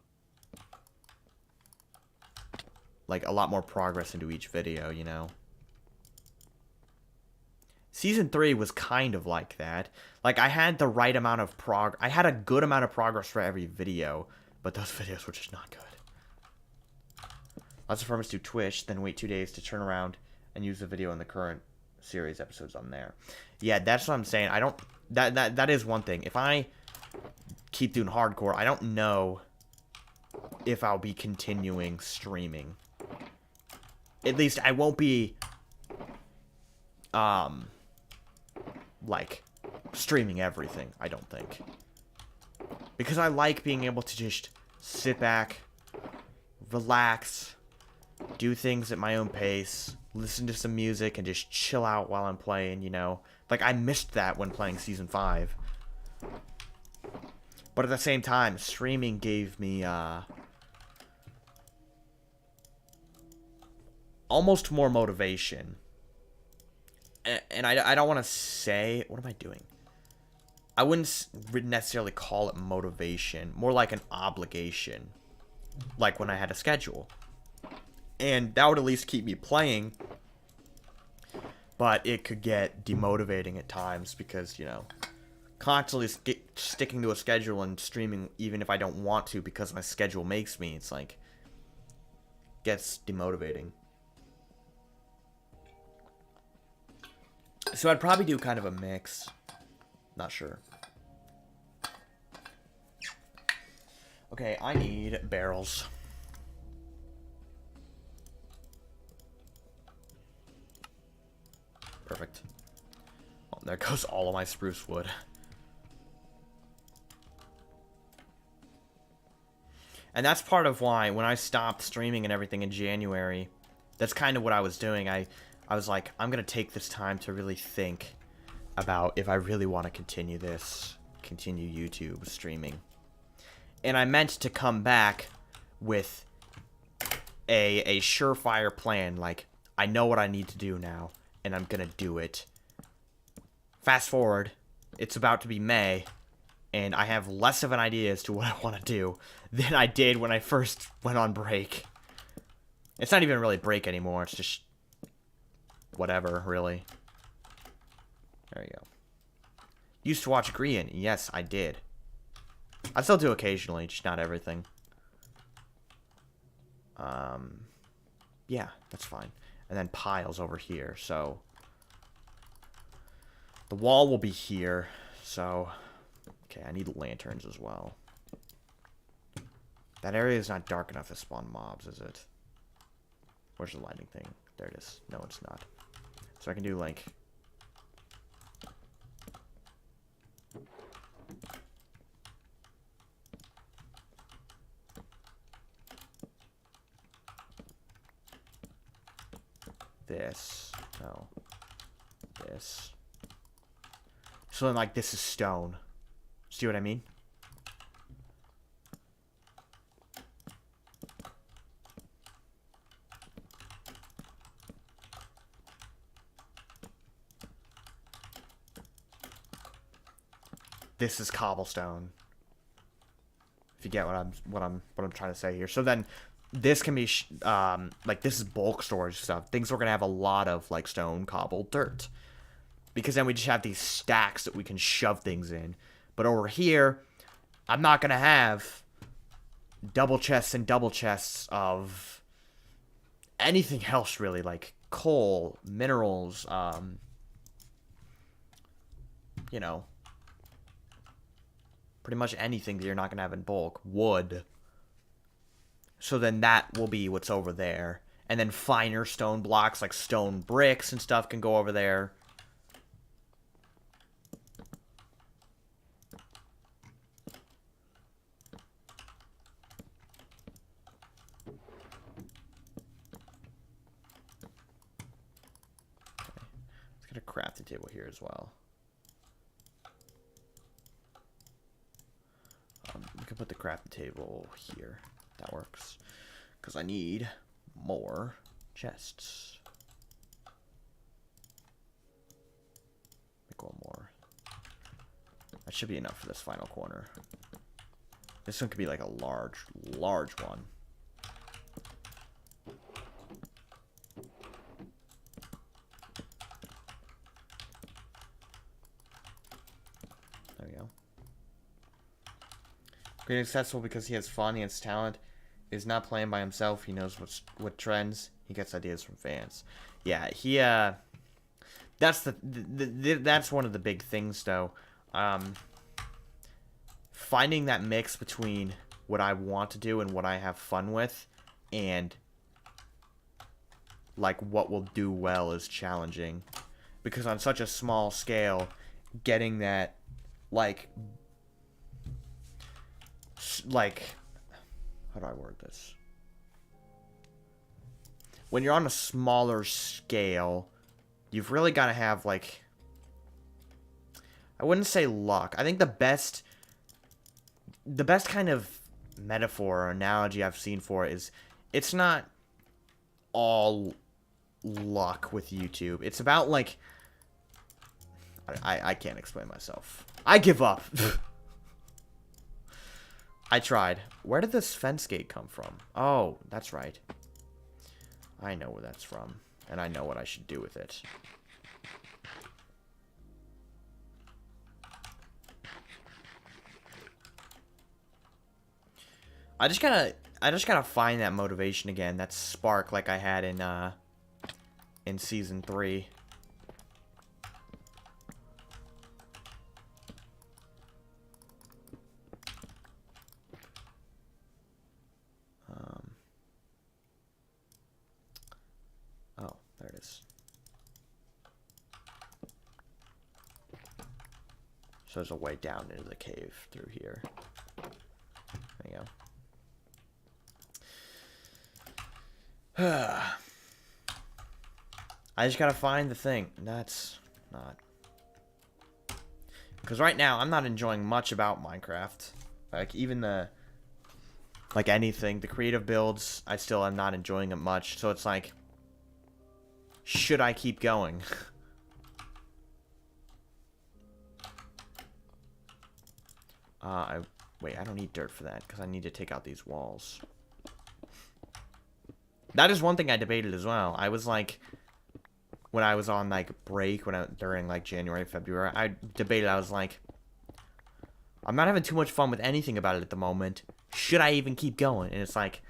like, a lot more progress into each video, you know? Season 3 was kind of like that. Like, I had the right amount of I had a good amount of progress for every video, but those videos were just not good. Let's first do Twitch, then wait 2 days to turn around and use the video in the current series episodes on there. Yeah, that's what I'm saying. I don't... That is one thing. If I keep doing hardcore, I don't know if I'll be continuing streaming. At least I won't be... like, streaming everything, I don't think. Because I like being able to just sit back, relax, do things at my own pace, listen to some music, and just chill out while I'm playing, you know? Like, I missed that when playing Season 5. But at the same time, streaming gave me, almost more motivation. And I don't want to say... What am I doing? I wouldn't necessarily call it motivation. More like an obligation. Like when I had a schedule. And that would at least keep me playing. But it could get demotivating at times because, you know, constantly sticking to a schedule and streaming even if I don't want to because my schedule makes me, it's like, gets demotivating. So I'd probably do kind of a mix. Not sure. Okay, I need barrels. Perfect. Oh, there goes all of my spruce wood. And that's part of why, when I stopped streaming and everything in January, that's kind of what I was doing. I was like, I'm going to take this time to really think about if I really want to continue YouTube streaming. And I meant to come back with a surefire plan, like, I know what I need to do now, and I'm going to do it. Fast forward, it's about to be May, and I have less of an idea as to what I want to do than I did when I first went on break. It's not even really break anymore, it's just... whatever, really. There you go. Used to watch Grian. Yes, I did. I still do occasionally, just not everything. Yeah, that's fine. And then piles over here, so... the wall will be here, so... okay, I need lanterns as well. That area is not dark enough to spawn mobs, is it? Where's the lighting thing? There it is. No, it's not. So I can do, like... this. No. This. So then, like, this is stone. See what I mean? This is cobblestone. If you get what I'm trying to say here. So then this can be like, this is bulk storage stuff. Things we're gonna have a lot of, like, stone, cobble, dirt, because then we just have these stacks that we can shove things in. But over here, I'm not gonna have double chests and double chests of anything else, really, like coal, minerals, you know, Pretty much anything that you're not going to have in bulk. Wood. So then that will be what's over there. And then finer stone blocks like stone bricks and stuff can go over there. Let's get a crafting table here as well. We can put the crafting table here. That works. Because I need more chests. Make one more. That should be enough for this final corner. This one could be like a large one. There we go. Being accessible because he has fun, he has talent. He's not playing by himself. He knows what trends. He gets ideas from fans. Yeah, he that's that's one of the big things though. Finding that mix between what I want to do and what I have fun with, and like what will do well is challenging, because on such a small scale, getting that like how do I word this? When you're on a smaller scale, you've really got to have, like, I wouldn't say luck. I think the best kind of metaphor or analogy I've seen for it is, it's not all luck with YouTube. It's about, like, I can't explain myself. I give up. I tried. Where did this fence gate come from? Oh, that's right. I know where that's from. And I know what I should do with it. I just gotta find that motivation again. That spark like I had in Season 3. Oh, there it is. So there's a way down into the cave through here. There you go. I just gotta find the thing. That's not. Because right now, I'm not enjoying much about Minecraft. Like, even the... Like, anything. The creative builds, I still am not enjoying it much. So it's like... Should I keep going? Wait, I don't need dirt for that, because I need to take out these walls. That is one thing I debated as well. I was like, when I was on like break, during like January, February, I debated, I was like, I'm not having too much fun with anything about it at the moment. Should I even keep going? And it's like,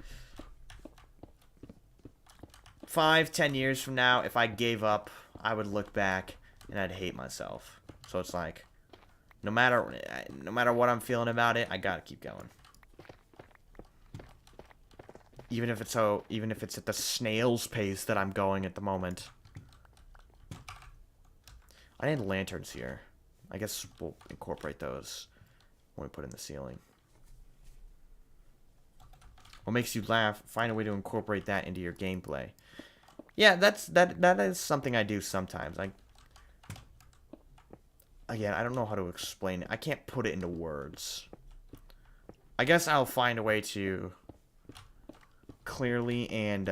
5-10 years from now, if I gave up, I would look back and I'd hate myself. So it's like, no matter what I'm feeling about it, I gotta keep going. Even if it's at the snail's pace that I'm going at the moment. I need lanterns here. I guess we'll incorporate those when we put in the ceiling. What makes you laugh? Find a way to incorporate that into your gameplay. Yeah, that is something I do sometimes. Again, I don't know how to explain it. I can't put it into words. I guess I'll find a way to clearly and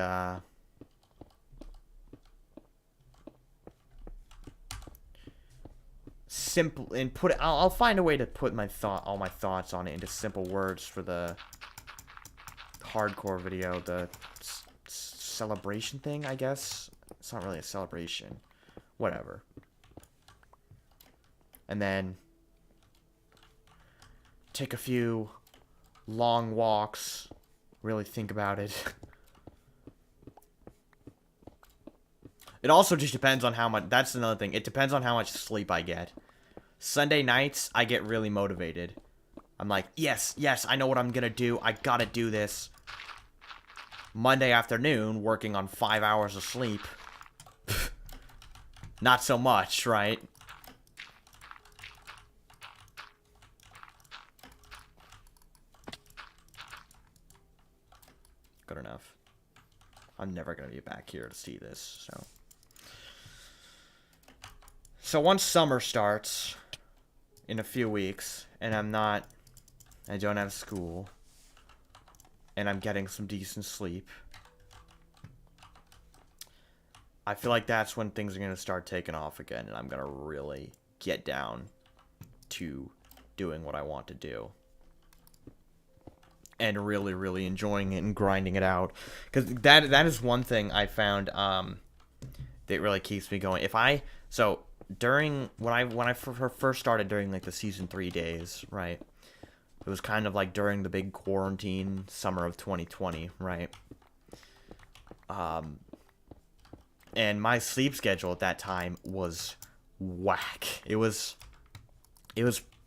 simple and put it. I'll find a way to put all my thoughts on it into simple words for the hardcore video, the celebration thing, I guess. It's not really a celebration. Whatever. And then take a few long walks, really think about it. It also just depends on how much, that's another thing, it depends on how much sleep I get. Sunday nights, I get really motivated. I'm like, yes, yes, I know what I'm gonna do. I gotta do this. Monday afternoon, working on 5 hours of sleep. Not so much, right? Good enough. I'm never gonna be back here to see this, so. So once summer starts, in a few weeks, and I don't have school, and I'm getting some decent sleep, I feel like that's when things are going to start taking off again, and I'm going to really get down to doing what I want to do. And really, really enjoying it and grinding it out. Because that is one thing I found that really keeps me going. So, when I first started during, like, the Season 3 days, right? It was kind of like during the big quarantine summer of 2020, right? And my sleep schedule at that time was whack. It was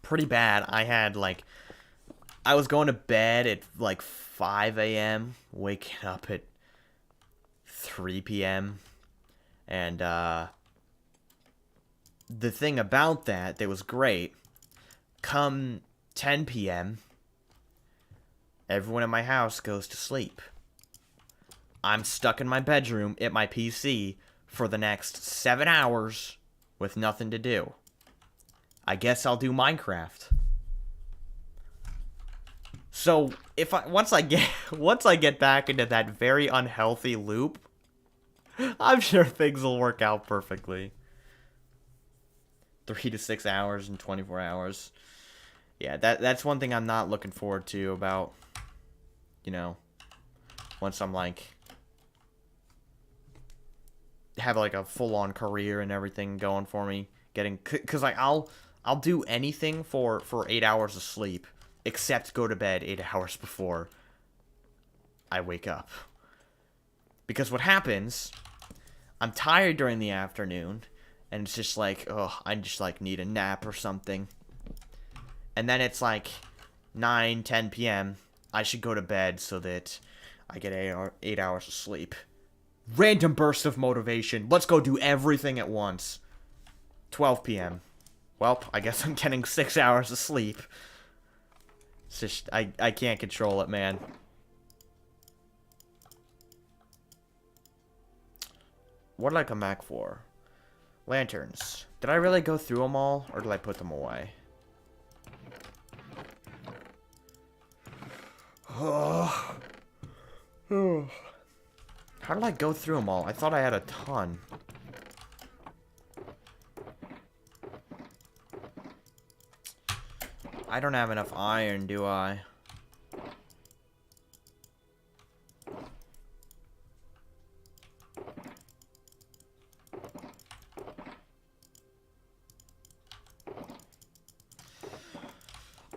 pretty bad. I was going to bed at like 5 a.m., waking up at 3 p.m. And the thing about that was great, come 10 p.m., everyone in my house goes to sleep. I'm stuck in my bedroom at my PC for the next 7 hours with nothing to do. I guess I'll do Minecraft. So once I get back into that very unhealthy loop, I'm sure things will work out perfectly. 3 to 6 hours and 24 hours. Yeah, that's one thing I'm not looking forward to about, once I'm like have like a full-on career and everything going for me, because like I'll do anything for 8 hours of sleep except go to bed 8 hours before I wake up. Because what happens, I'm tired during the afternoon, and it's just like, I just like need a nap or something. And then it's like 9, 10 p.m. I should go to bed so that I get 8 hours of sleep. Random burst of motivation. Let's go do everything at once. 12 p.m. Well, I guess I'm getting 6 hours of sleep. It's just, I can't control it, man. What did I come back for? Lanterns. Did I really go through them all, or did I put them away? Oh. How did I go through them all? I thought I had a ton. I don't have enough iron, do I?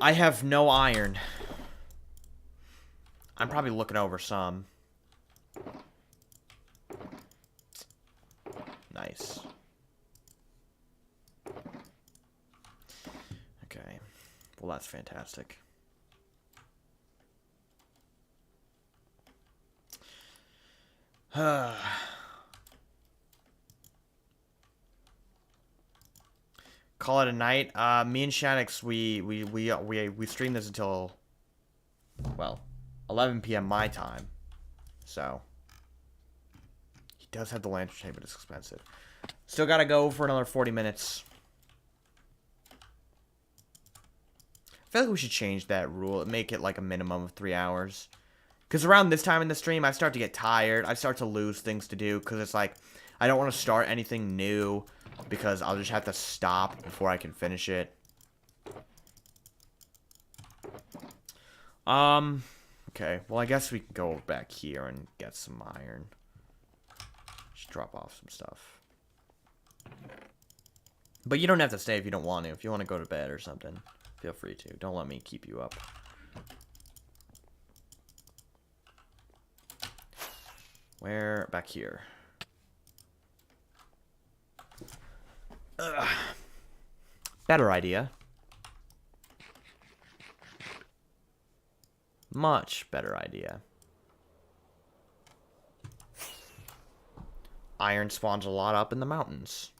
I have no iron. I'm probably looking over some. Nice. Okay. Well, that's fantastic. Call it a night. Me and Shadix, we stream this until, well, 11 p.m. my time. So he does have the lantern shade, but it's expensive. Still gotta go for another 40 minutes. I feel like we should change that rule and make it like a minimum of 3 hours. Because around this time in the stream, I start to get tired. I start to lose things to do. Because it's like, I don't want to start anything new. Because I'll just have to stop before I can finish it. Okay. Well, I guess we can go back here and get some iron. Just drop off some stuff. But you don't have to stay if you don't want to. If you want to go to bed or something, feel free to. Don't let me keep you up. Where? Back here. Better idea. Much better idea. Iron spawns a lot up in the mountains.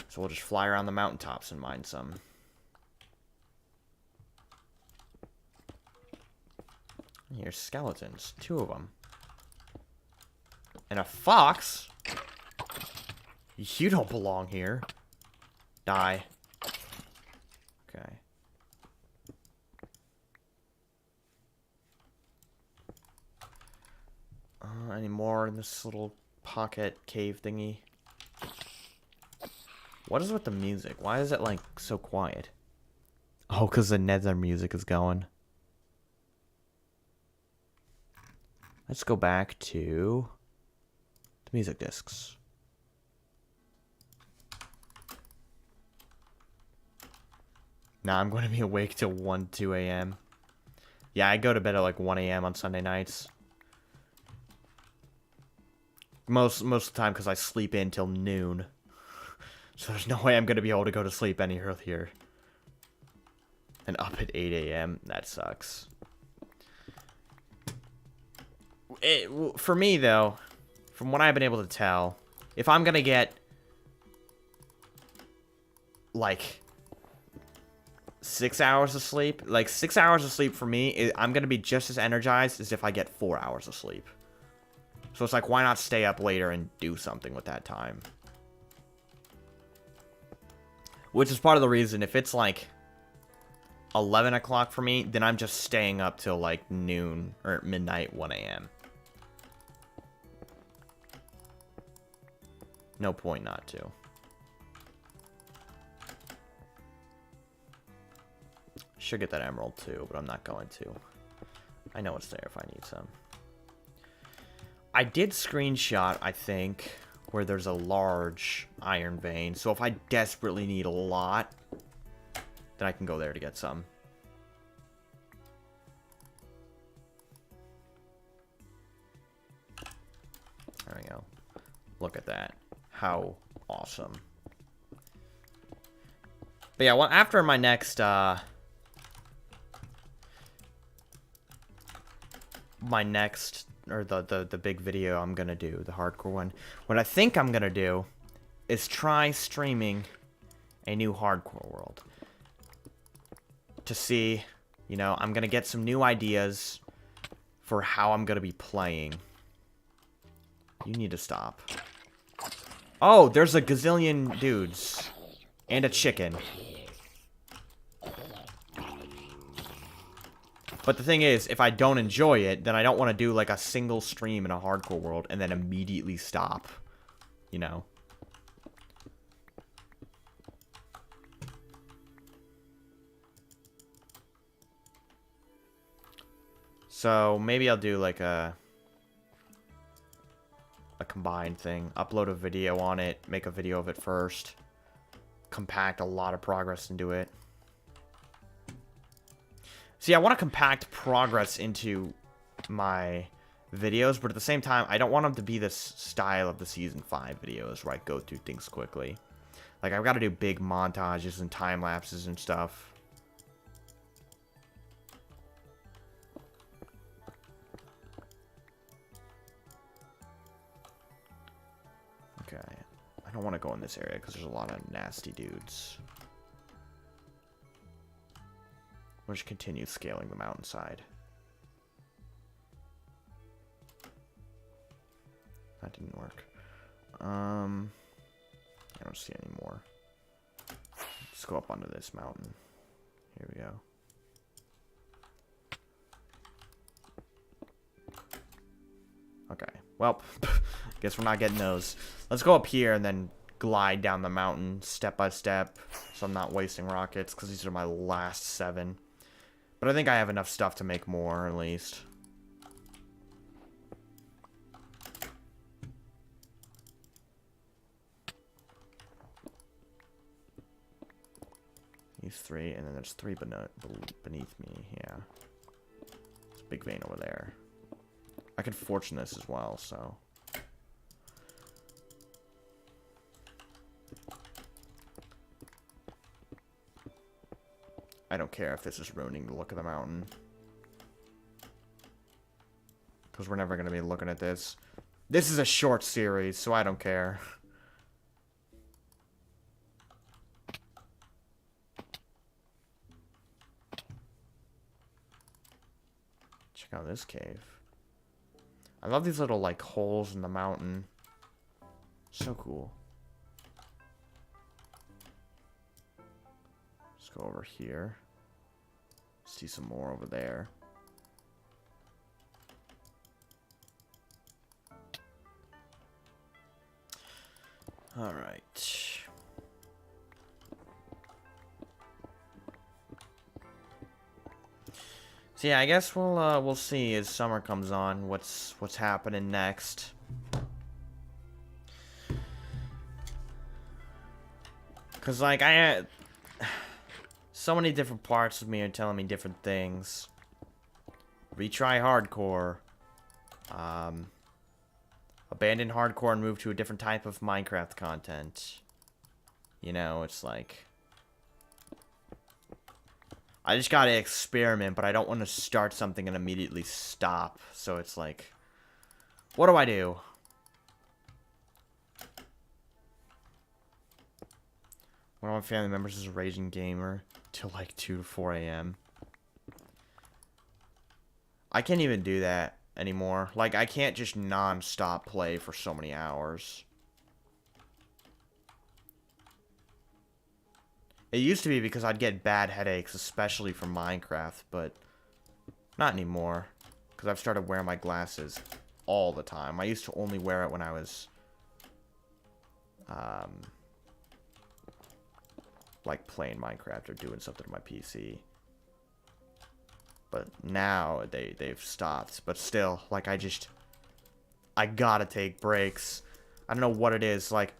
So we'll just fly around the mountaintops and mine some. Here's skeletons. 2 of them. And a fox? You don't belong here. Die. Okay. Any more in this little pocket cave thingy? What is with the music? Why is it, like, so quiet? Oh, because the nether music is going. Let's go back to the music discs. Now I'm going to be awake till 1, 2 a.m. Yeah, I go to bed at like 1 a.m. on Sunday nights. Most of the time because I sleep in till noon. So there's no way I'm going to be able to go to sleep any earlier. And up at 8 a.m. That sucks. For me, though, from what I've been able to tell, if I'm going to get, like, 6 hours of sleep, like, 6 hours of sleep for me, I'm going to be just as energized as if I get 4 hours of sleep. So it's like, why not stay up later and do something with that time? Which is part of the reason, if it's, like, 11 o'clock for me, then I'm just staying up till, like, noon, or midnight, 1 a.m. No point not to. Should get that emerald too, but I'm not going to. I know it's there if I need some. I did screenshot, I think, where there's a large iron vein. So if I desperately need a lot, then I can go there to get some. There we go. Look at that. How awesome. But yeah, well, after my next, or the big video I'm gonna do, the hardcore one, what I think I'm gonna do is try streaming a new hardcore world. To see, you know, I'm gonna get some new ideas for how I'm gonna be playing. You need to stop. Oh, there's a gazillion dudes. And a chicken. But the thing is, if I don't enjoy it, then I don't want to do like a single stream in a hardcore world and then immediately stop. You know? So maybe I'll do like a combined thing. Upload a video on it, make a video of it first. Compact a lot of progress into it. See, I want to compact progress into my videos, but at the same time, I don't want them to be this style of the Season 5 videos where I go through things quickly. Like, I've got to do big montages and time-lapses and stuff. Okay. I don't want to go in this area because there's a lot of nasty dudes. We'll just continue scaling the mountainside. That didn't work. I don't see any more. Let's go up onto this mountain. Here we go. Okay. Well, guess we're not getting those. Let's go up here and then glide down the mountain step by step, so I'm not wasting rockets, because these are my last 7. But I think I have enough stuff to make more, at least. These 3, and then there's 3 beneath me, yeah. There's a big vein over there. I could fortune this as well, so... I don't care if this is ruining the look of the mountain. Because we're never going to be looking at this. This is a short series, so I don't care. Check out this cave. I love these little, like, holes in the mountain. So cool. Let's go over here. See some more over there. Alright. So yeah, I guess we'll see as summer comes on what's happening next. Cause like so many different parts of me are telling me different things. Retry hardcore. Abandon hardcore and move to a different type of Minecraft content. You know, it's like I just gotta experiment, but I don't want to start something and immediately stop. So it's like, what do I do? One of my family members is a raging gamer till like 2 to 4 a.m. I can't even do that anymore. Like, I can't just non-stop play for so many hours. It used to be because I'd get bad headaches, especially from Minecraft, but not anymore. Because I've started wearing my glasses all the time. I used to only wear it when I was, like playing Minecraft or doing something on my PC. But now they've stopped. But still, like, I gotta take breaks. I don't know what it is. Like,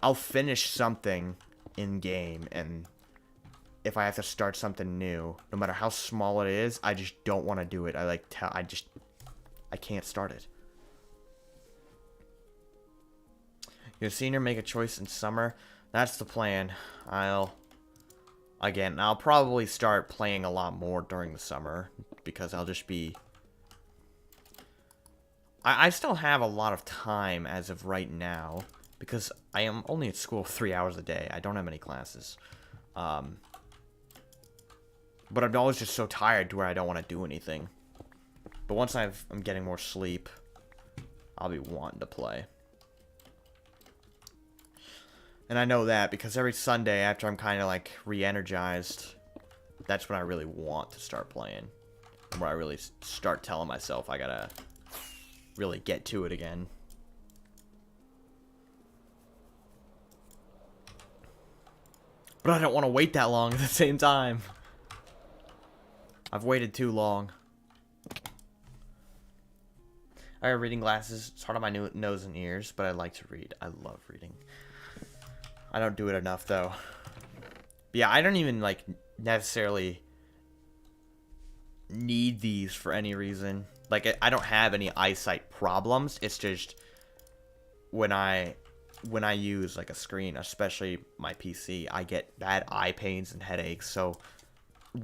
I'll finish something in game, and if I have to start something new, no matter how small it is, I just don't want to do it. I can't start it. Your senior make a choice in summer. That's the plan. I'll probably start playing a lot more during the summer, because I'll just be... I still have a lot of time as of right now, because I am only at school 3 hours a day. I don't have many classes. But I'm always just so tired to where I don't want to do anything. But once I'm getting more sleep, I'll be wanting to play. And I know that because every Sunday after I'm kind of like re-energized, that's when I really want to start playing. Where I really start telling myself I gotta really get to it again. But I don't want to wait that long at the same time. I've waited too long. I have reading glasses. It's hard on my nose and ears, but I like to read. I love reading. I don't do it enough, though. But yeah, I don't even, like, necessarily need these for any reason. Like, I don't have any eyesight problems. It's just when I use, like, a screen, especially my PC, I get bad eye pains and headaches, so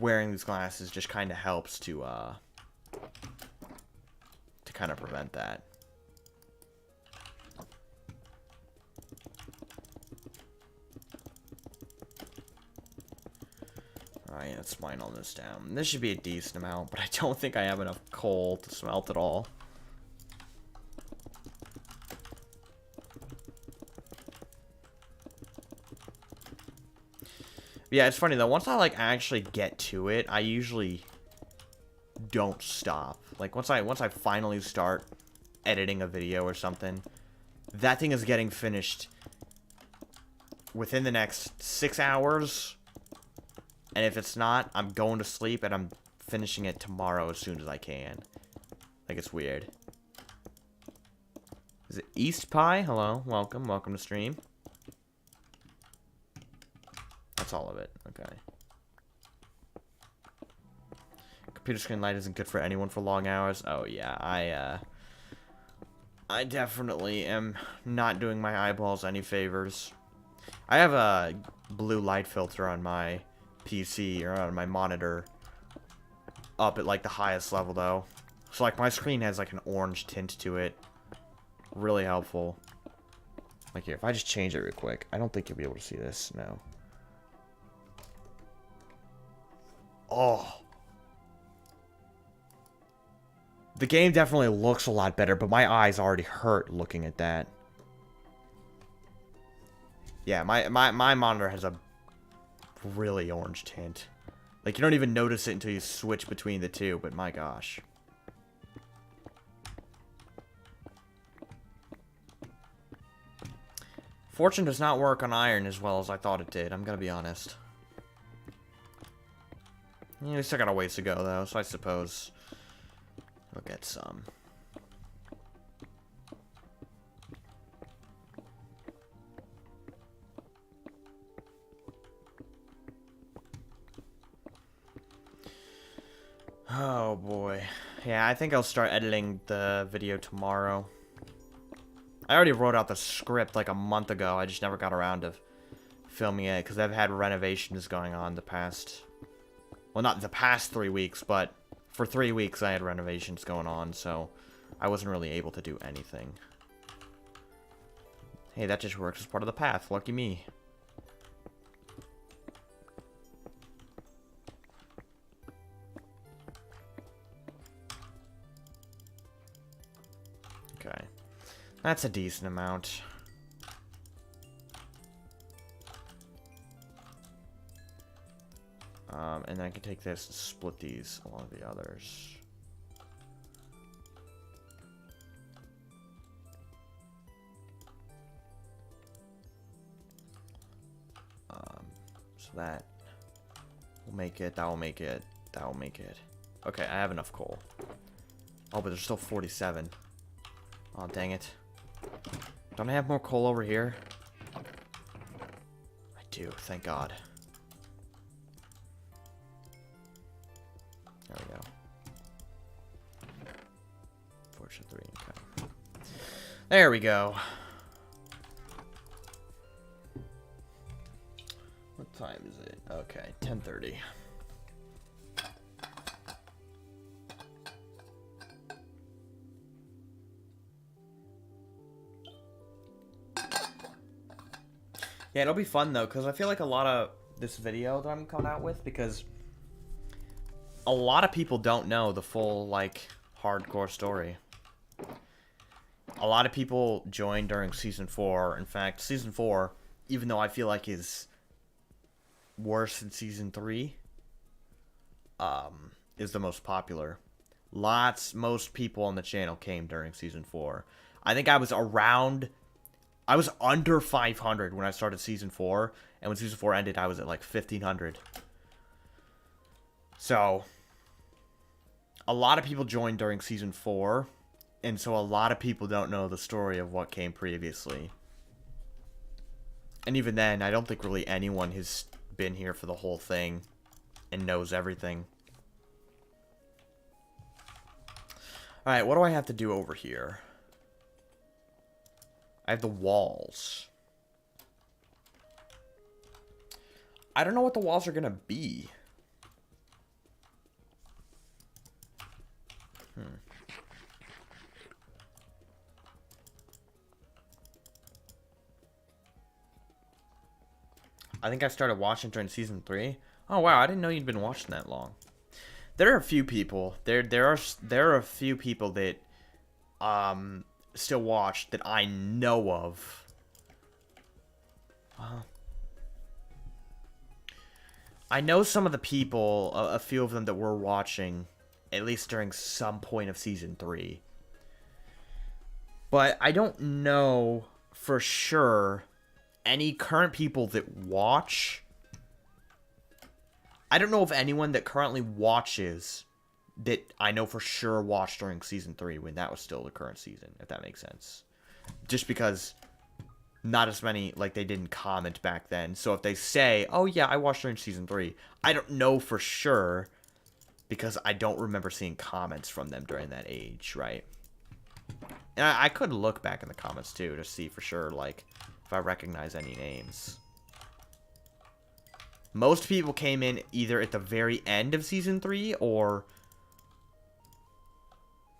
wearing these glasses just kind of helps to kind of prevent that. Alright, let's mine all this down. This should be a decent amount, but I don't think I have enough coal to smelt it all. Yeah, it's funny though. Once I like actually get to it, I usually don't stop. Like once I finally start editing a video or something, that thing is getting finished within the next 6 hours. And if it's not, I'm going to sleep and I'm finishing it tomorrow as soon as I can. Like, it's weird. Is it East Pie? Hello, welcome to stream. That's all of it. Okay. Computer screen light isn't good for anyone for long hours. Oh yeah, I definitely am not doing my eyeballs any favors. I have a blue light filter on my PC or on my monitor up at like the highest level though. So like my screen has like an orange tint to it. Really helpful. Like here, if I just change it real quick, I don't think you'll be able to see this. No. Oh. The game definitely looks a lot better, but my eyes already hurt looking at that. Yeah, my monitor has a really orange tint. Like, you don't even notice it until you switch between the two, but my gosh. Fortune does not work on iron as well as I thought it did, I'm gonna be honest. Yeah, we still got a ways to go, though, so I suppose we'll get some. Oh, boy. Yeah, I think I'll start editing the video tomorrow. I already wrote out the script like a month ago. I just never got around to filming it because I've had renovations going on the past... Well, not the past 3 weeks, but for 3 weeks I had renovations going on, so I wasn't really able to do anything. Hey, that just works as part of the path. Lucky me. Okay. That's a decent amount. And then I can take this and split these along the others. So that will make it, that will make it, that will make it. Okay, I have enough coal. Oh, but there's still 47. Oh, dang it. Don't I have more coal over here? I do, thank God. There we go. Fortune 3, okay. There we go. What time is it? Okay, 10:30. Yeah, it'll be fun though, because I feel like a lot of this video that I'm coming out with, because a lot of people don't know the full, like, hardcore story. A lot of people joined during Season 4. In fact, Season 4, even though I feel like is worse than Season 3, is the most popular. Most people on the channel came during Season 4. I think I was under 500 when I started Season 4, and when Season 4 ended, I was at like 1,500. So, a lot of people joined during Season 4, and so a lot of people don't know the story of what came previously. And even then, I don't think really anyone has been here for the whole thing and knows everything. Alright, what do I have to do over here? I have the walls. I don't know what the walls are gonna be. I think I started watching during Season 3. Oh wow, I didn't know you'd been watching that long. There are a few people. There are a few people that still watch that I know of. I know some of the people, a few of them that were watching, at least during some point of Season 3. But I don't know for sure any current people that watch. I don't know of anyone that currently watches that I know for sure watched during Season 3 when that was still the current season, if that makes sense. Just because not as many, like, they didn't comment back then. So if they say, oh yeah, I watched during Season 3, I don't know for sure because I don't remember seeing comments from them during that age, right? And I could look back in the comments too to see for sure, like, if I recognize any names. Most people came in either at the very end of Season 3 or...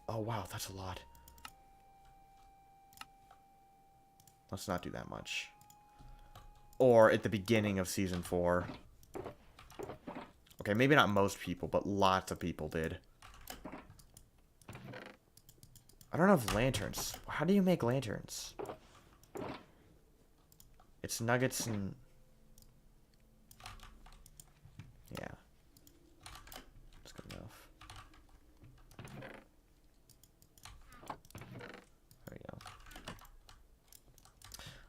Oh, wow, that's a lot. Let's not do that much. Or at the beginning of Season 4. Okay, maybe not most people, but lots of people did. I don't have lanterns. How do you make lanterns? It's nuggets and... Yeah. That's good enough. There we go.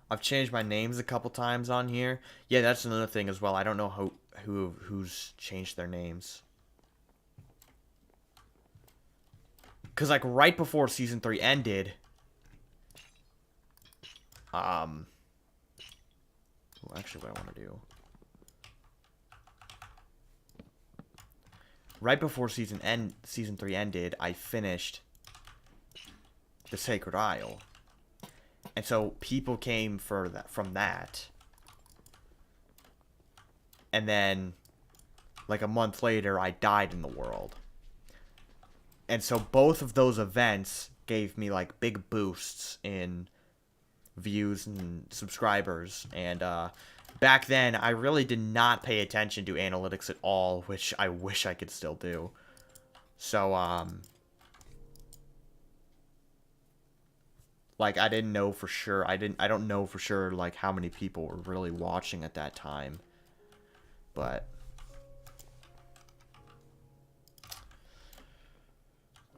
I've changed my names a couple times on here. Yeah, that's another thing as well. I don't know who's changed their names. Because, like, right before Season 3 ended... Actually, what I want to do... Right before Season 3 ended, I finished the Sacred Isle. And so people came for that from that. And then, like a month later, I died in the world. And so both of those events gave me, like, big boosts in views and subscribers. And back then, I really did not pay attention to analytics at all, which I wish I could still do. So, like, I didn't know for sure. I don't know for sure, like, how many people were really watching at that time. But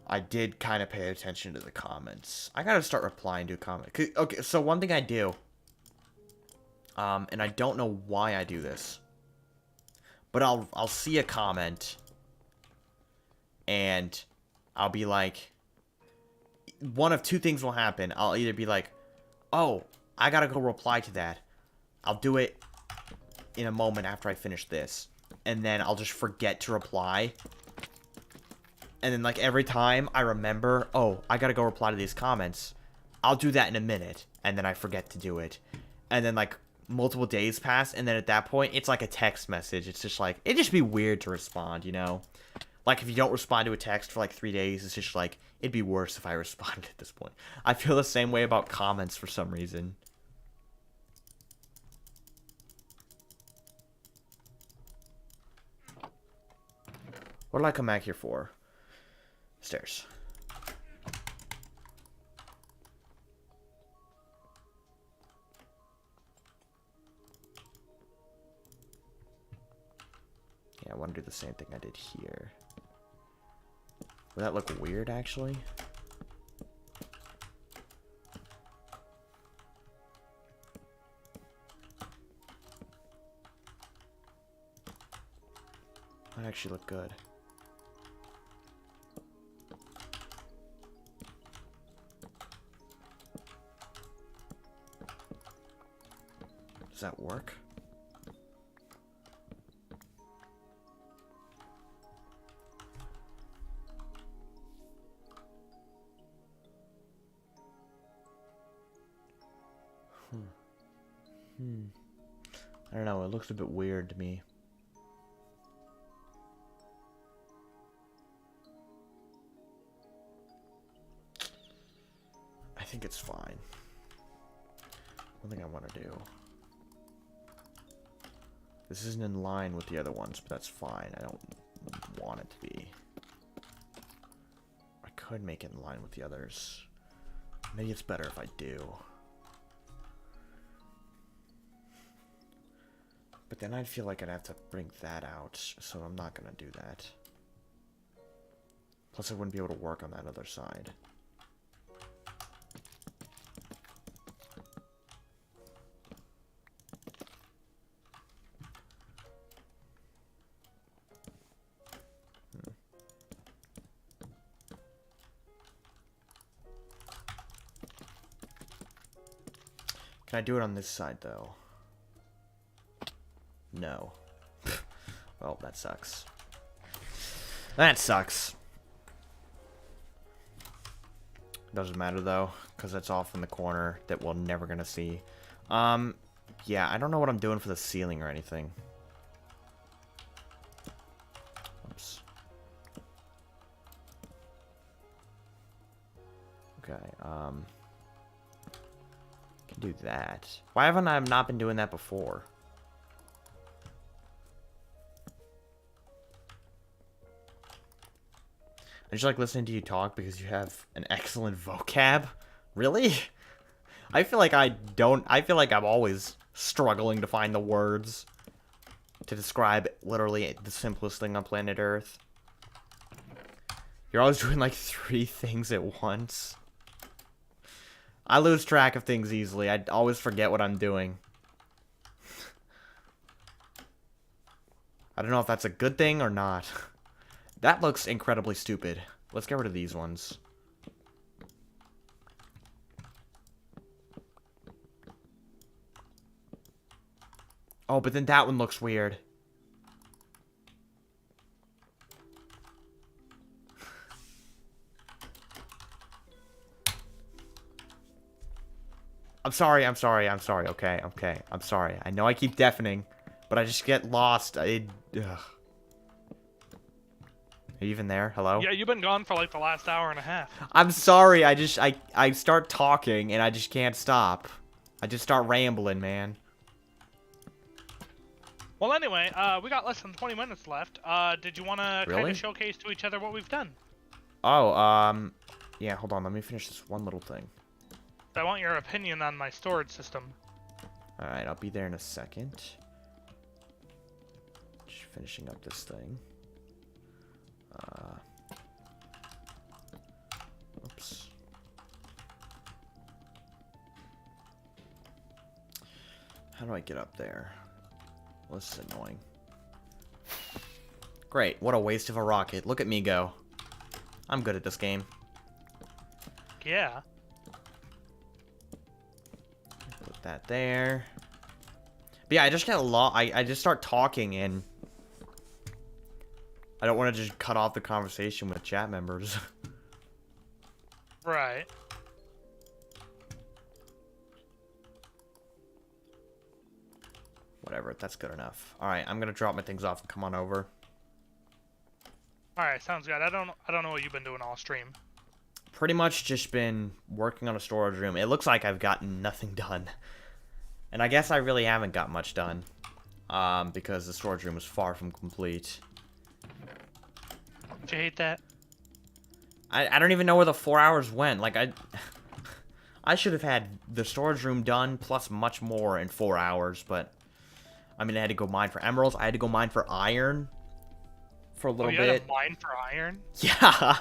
I did kind of pay attention to the comments. I gotta start replying to comments. Okay, so one thing I do, and I don't know why I do this, but I'll see a comment, and I'll be like, one of two things will happen. I'll either be like, oh, I gotta go reply to that. I'll do it in a moment after I finish this. And then I'll just forget to reply. And then, like, every time I remember, oh, I gotta go reply to these comments, I'll do that in a minute. And then I forget to do it. And then, like, multiple days pass. And then at that point, it's like a text message. It's just like, it'd just be weird to respond, you know? Like, if you don't respond to a text for, like, 3 days, it's just like, it'd be worse if I responded at this point. I feel the same way about comments for some reason. What did I come back here for? Stairs. Yeah, I want to do the same thing I did here. Would that look weird, actually? That actually look good. Does that work? I don't know, it looks a bit weird to me. I think it's fine. One thing I want to do. This isn't in line with the other ones, but that's fine. I don't want it to be. I could make it in line with the others. Maybe it's better if I do. But then I'd feel like I'd have to bring that out, so I'm not gonna do that. Plus I wouldn't be able to work on that other side. Can I do it on this side, though? No. Well, that sucks. That sucks. Doesn't matter, though, because that's off in the corner that we're never gonna see. Yeah, I don't know what I'm doing for the ceiling or anything. Okay, can do that. Why haven't I not been doing that before? I just like listening to you talk because you have an excellent vocab. Really? I feel like I feel like I'm always struggling to find the words to describe literally the simplest thing on planet Earth. You're always doing like 3 things at once. I lose track of things easily. I always forget what I'm doing. I don't know if that's a good thing or not. That looks incredibly stupid. Let's get rid of these ones. Oh, but then that one looks weird. I'm sorry, okay, I'm sorry. I know I keep deafening, but I just get lost. Ugh. Are you even there? Hello? Yeah, you've been gone for like the last hour and a half. I'm sorry, I start talking and I just can't stop. I just start rambling, man. Well, anyway, we got less than 20 minutes left. Did you want to kind of showcase to each other what we've done? Oh, yeah, hold on, let me finish this one little thing. I want your opinion on my storage system. Alright, I'll be there in a second. Just finishing up this thing. Oops. How do I get up there? Well, this is annoying. Great, what a waste of a rocket. Look at me go. I'm good at this game. Yeah. Put that there. But yeah, I just get I just start talking and I don't want to just cut off the conversation with chat members. Right. Whatever, that's good enough. Alright, I'm gonna drop my things off and come on over. Alright, sounds good. I don't know what you've been doing all stream. Pretty much just been working on a storage room. It looks like I've gotten nothing done. And I guess I really haven't got much done. Because the storage room is far from complete. Did you hate that? I don't even know where the 4 hours went. Like, I should have had the storage room done, plus much more in 4 hours, but... I mean, I had to go mine for emeralds. I had to go mine for iron. For a little you bit. had to mine for iron? Yeah!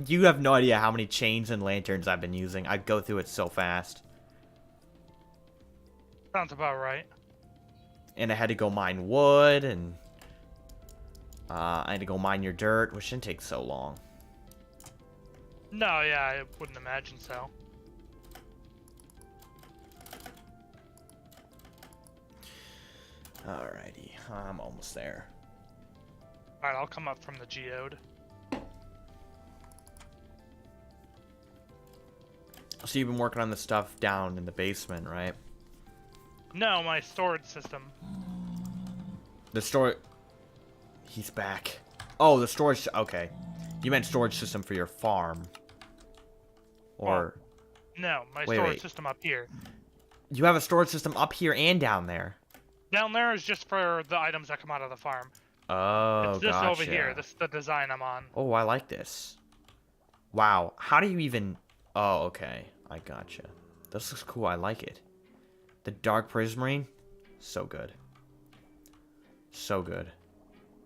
You have no idea how many chains and lanterns I've been using. I go through it so fast. Sounds about right. And I had to go mine wood, and... I had to go mine your dirt, which didn't take so long. No, yeah, I wouldn't imagine so. Alrighty, I'm almost there. Alright, I'll come up from the geode. So you've been working on the stuff down in the basement, right? No, my storage system. The storage... He's back. Oh, the storage... Okay. You meant storage system for your farm. Or... No, my Wait, storage wait. system up here. You have a storage system up here and down there. Down there is just for the items that come out of the farm. Oh, It's this gotcha. over here. This is the design I'm on. Oh, I like this. Wow. How do you even... Oh, okay. I gotcha. This looks cool. I like it. The dark prismarine? So good. So good.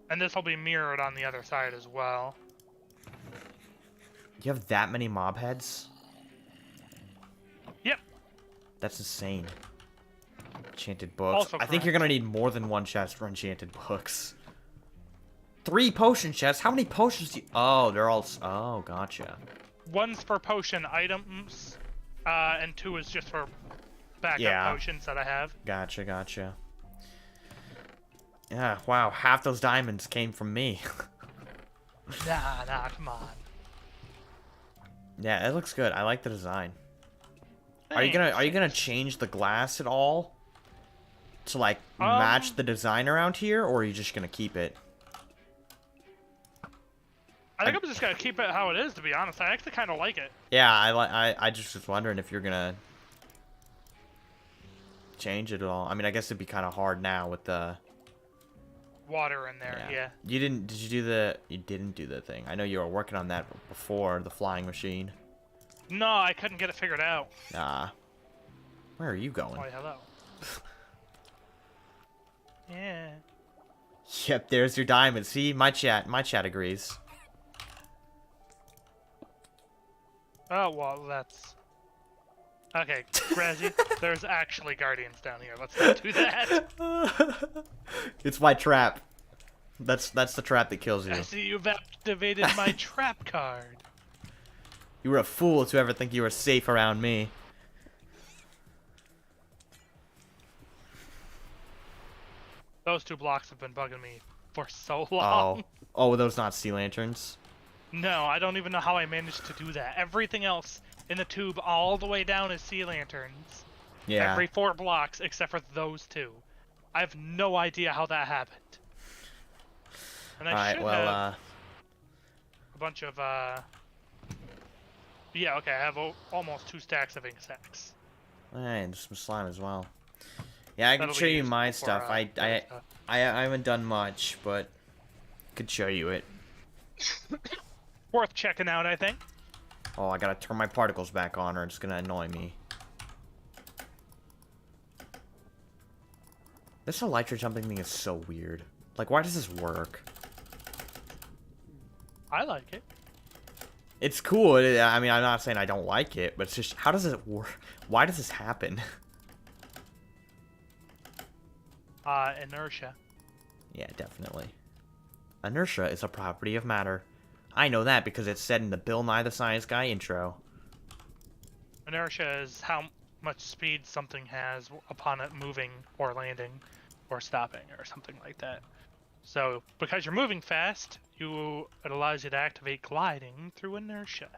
And this will be mirrored on the other side as well. You have that many mob heads? Yep. That's insane. Enchanted books. Also I think correct. you're gonna need more than one chest for enchanted books. 3 potion chests? How many potions do you... Oh, they're all... Oh, gotcha. One's for potion items, and 2 is just for backup potions that I have. Gotcha, gotcha. Yeah, wow. Half those diamonds came from me. Nah, come on. Yeah, it looks good. I like the design. Are you gonna change the glass at all? To like match the design around here, or are you just gonna keep it? I think I'm just gonna keep it how it is. To be honest, I actually kind of like it. Yeah, I just was wondering if you're gonna change it at all. I mean, I guess it'd be kind of hard now with the Water in there, yeah. You didn't? Did you do the? You didn't do the thing. I know you were working on that before the flying machine. No, I couldn't get it figured out. Ah. Where are you going? Why, hello. Yeah. Yep, there's your diamond. See, my chat agrees. Oh, well, that's... Okay, Grazzy, there's actually guardians down here. Let's not do that. It's my trap. That's the trap that kills you. I see you've activated my trap card. You were a fool to ever think you were safe around me. Those 2 blocks have been bugging me for so long. Oh, those not sea lanterns? No, I don't even know how I managed to do that. Everything else in the tube all the way down is sea lanterns. Yeah. Every 4 blocks except for those 2. I have no idea how that happened. And I should have a bunch of, yeah, okay, I have almost 2 stacks of ink sacks. Alright, there's some slime as well. Yeah, I can That'll show be you my useful stuff. for, I stuff. haven't done much, but could show you it. Worth checking out, I think. Oh, I gotta turn my particles back on or it's gonna annoy me. This elytra jumping thing is so weird. Like, why does this work? I like it. It's cool. I mean, I'm not saying I don't like it, but it's just, how does it work? Why does this happen? Inertia. Yeah, definitely. Inertia is a property of matter. I know that because it's said in the Bill Nye the Science Guy intro. Inertia is how much speed something has upon it moving or landing or stopping or something like that. So, because you're moving fast, it allows you to activate gliding through inertia.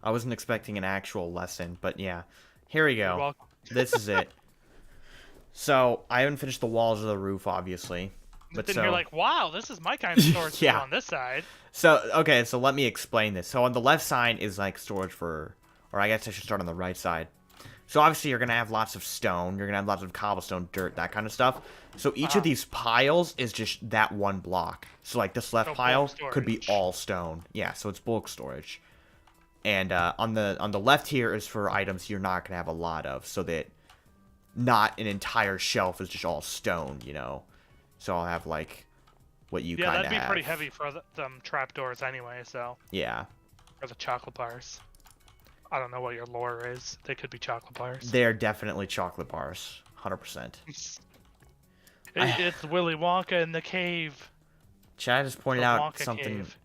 I wasn't expecting an actual lesson, but yeah. Here we You're go. welcome. This is it. So, I haven't finished the walls of the roof, obviously. But then so, you're like, wow, this is my kind of storage Yeah. on this side. So, okay, so let me explain this. So, on the left side is like storage for, or I guess I should start on the right side. So, obviously, you're going to have lots of stone. You're going to have lots of cobblestone, dirt, that kind of stuff. So, each of these piles is just that one block. So, like, this left So pile bulk could be storage. all stone. Yeah, so it's bulk storage. And on the left here is for items you're not going to have a lot of. So that not an entire shelf is just all stone, you know? So, I'll have, like, what you Yeah, kind of that'd be have. pretty heavy for them trapdoors anyway, so. Yeah. Or the chocolate bars. I don't know what your lore is. They could be chocolate bars. They're definitely chocolate bars. 100%. It's Willy Wonka in the cave. Chad has pointed The out Wonka something. cave.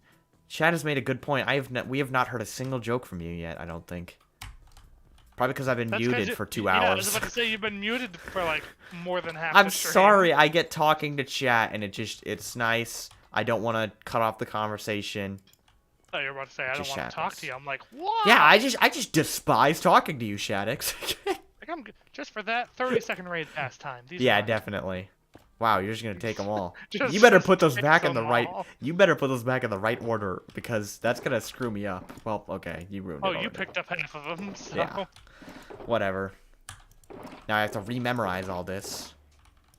Chad has made a good point. We have not heard a single joke from you yet, I don't think. Probably because I've been That's 'cause muted you- for 2 yeah, I hours. was about to say you've been muted for like more than half I'm the stream. sorry, I get talking to chat and it's nice. I don't want to cut off the conversation. Oh, you're about to say I don't Just want to talk happens. to you. I'm like, what? Yeah, I just despise talking to you, Shadix. Like, just for that 30-second raid pastime. These Yeah, are definitely. Wow, you're just gonna take them all. Just- You better just put those pick back in the them right. all. You better put those back in the right order because that's gonna screw me up. Well, okay, you ruined it. Oh, you already. picked up half of them, so. Yeah. Whatever. Now I have to rememorize all this,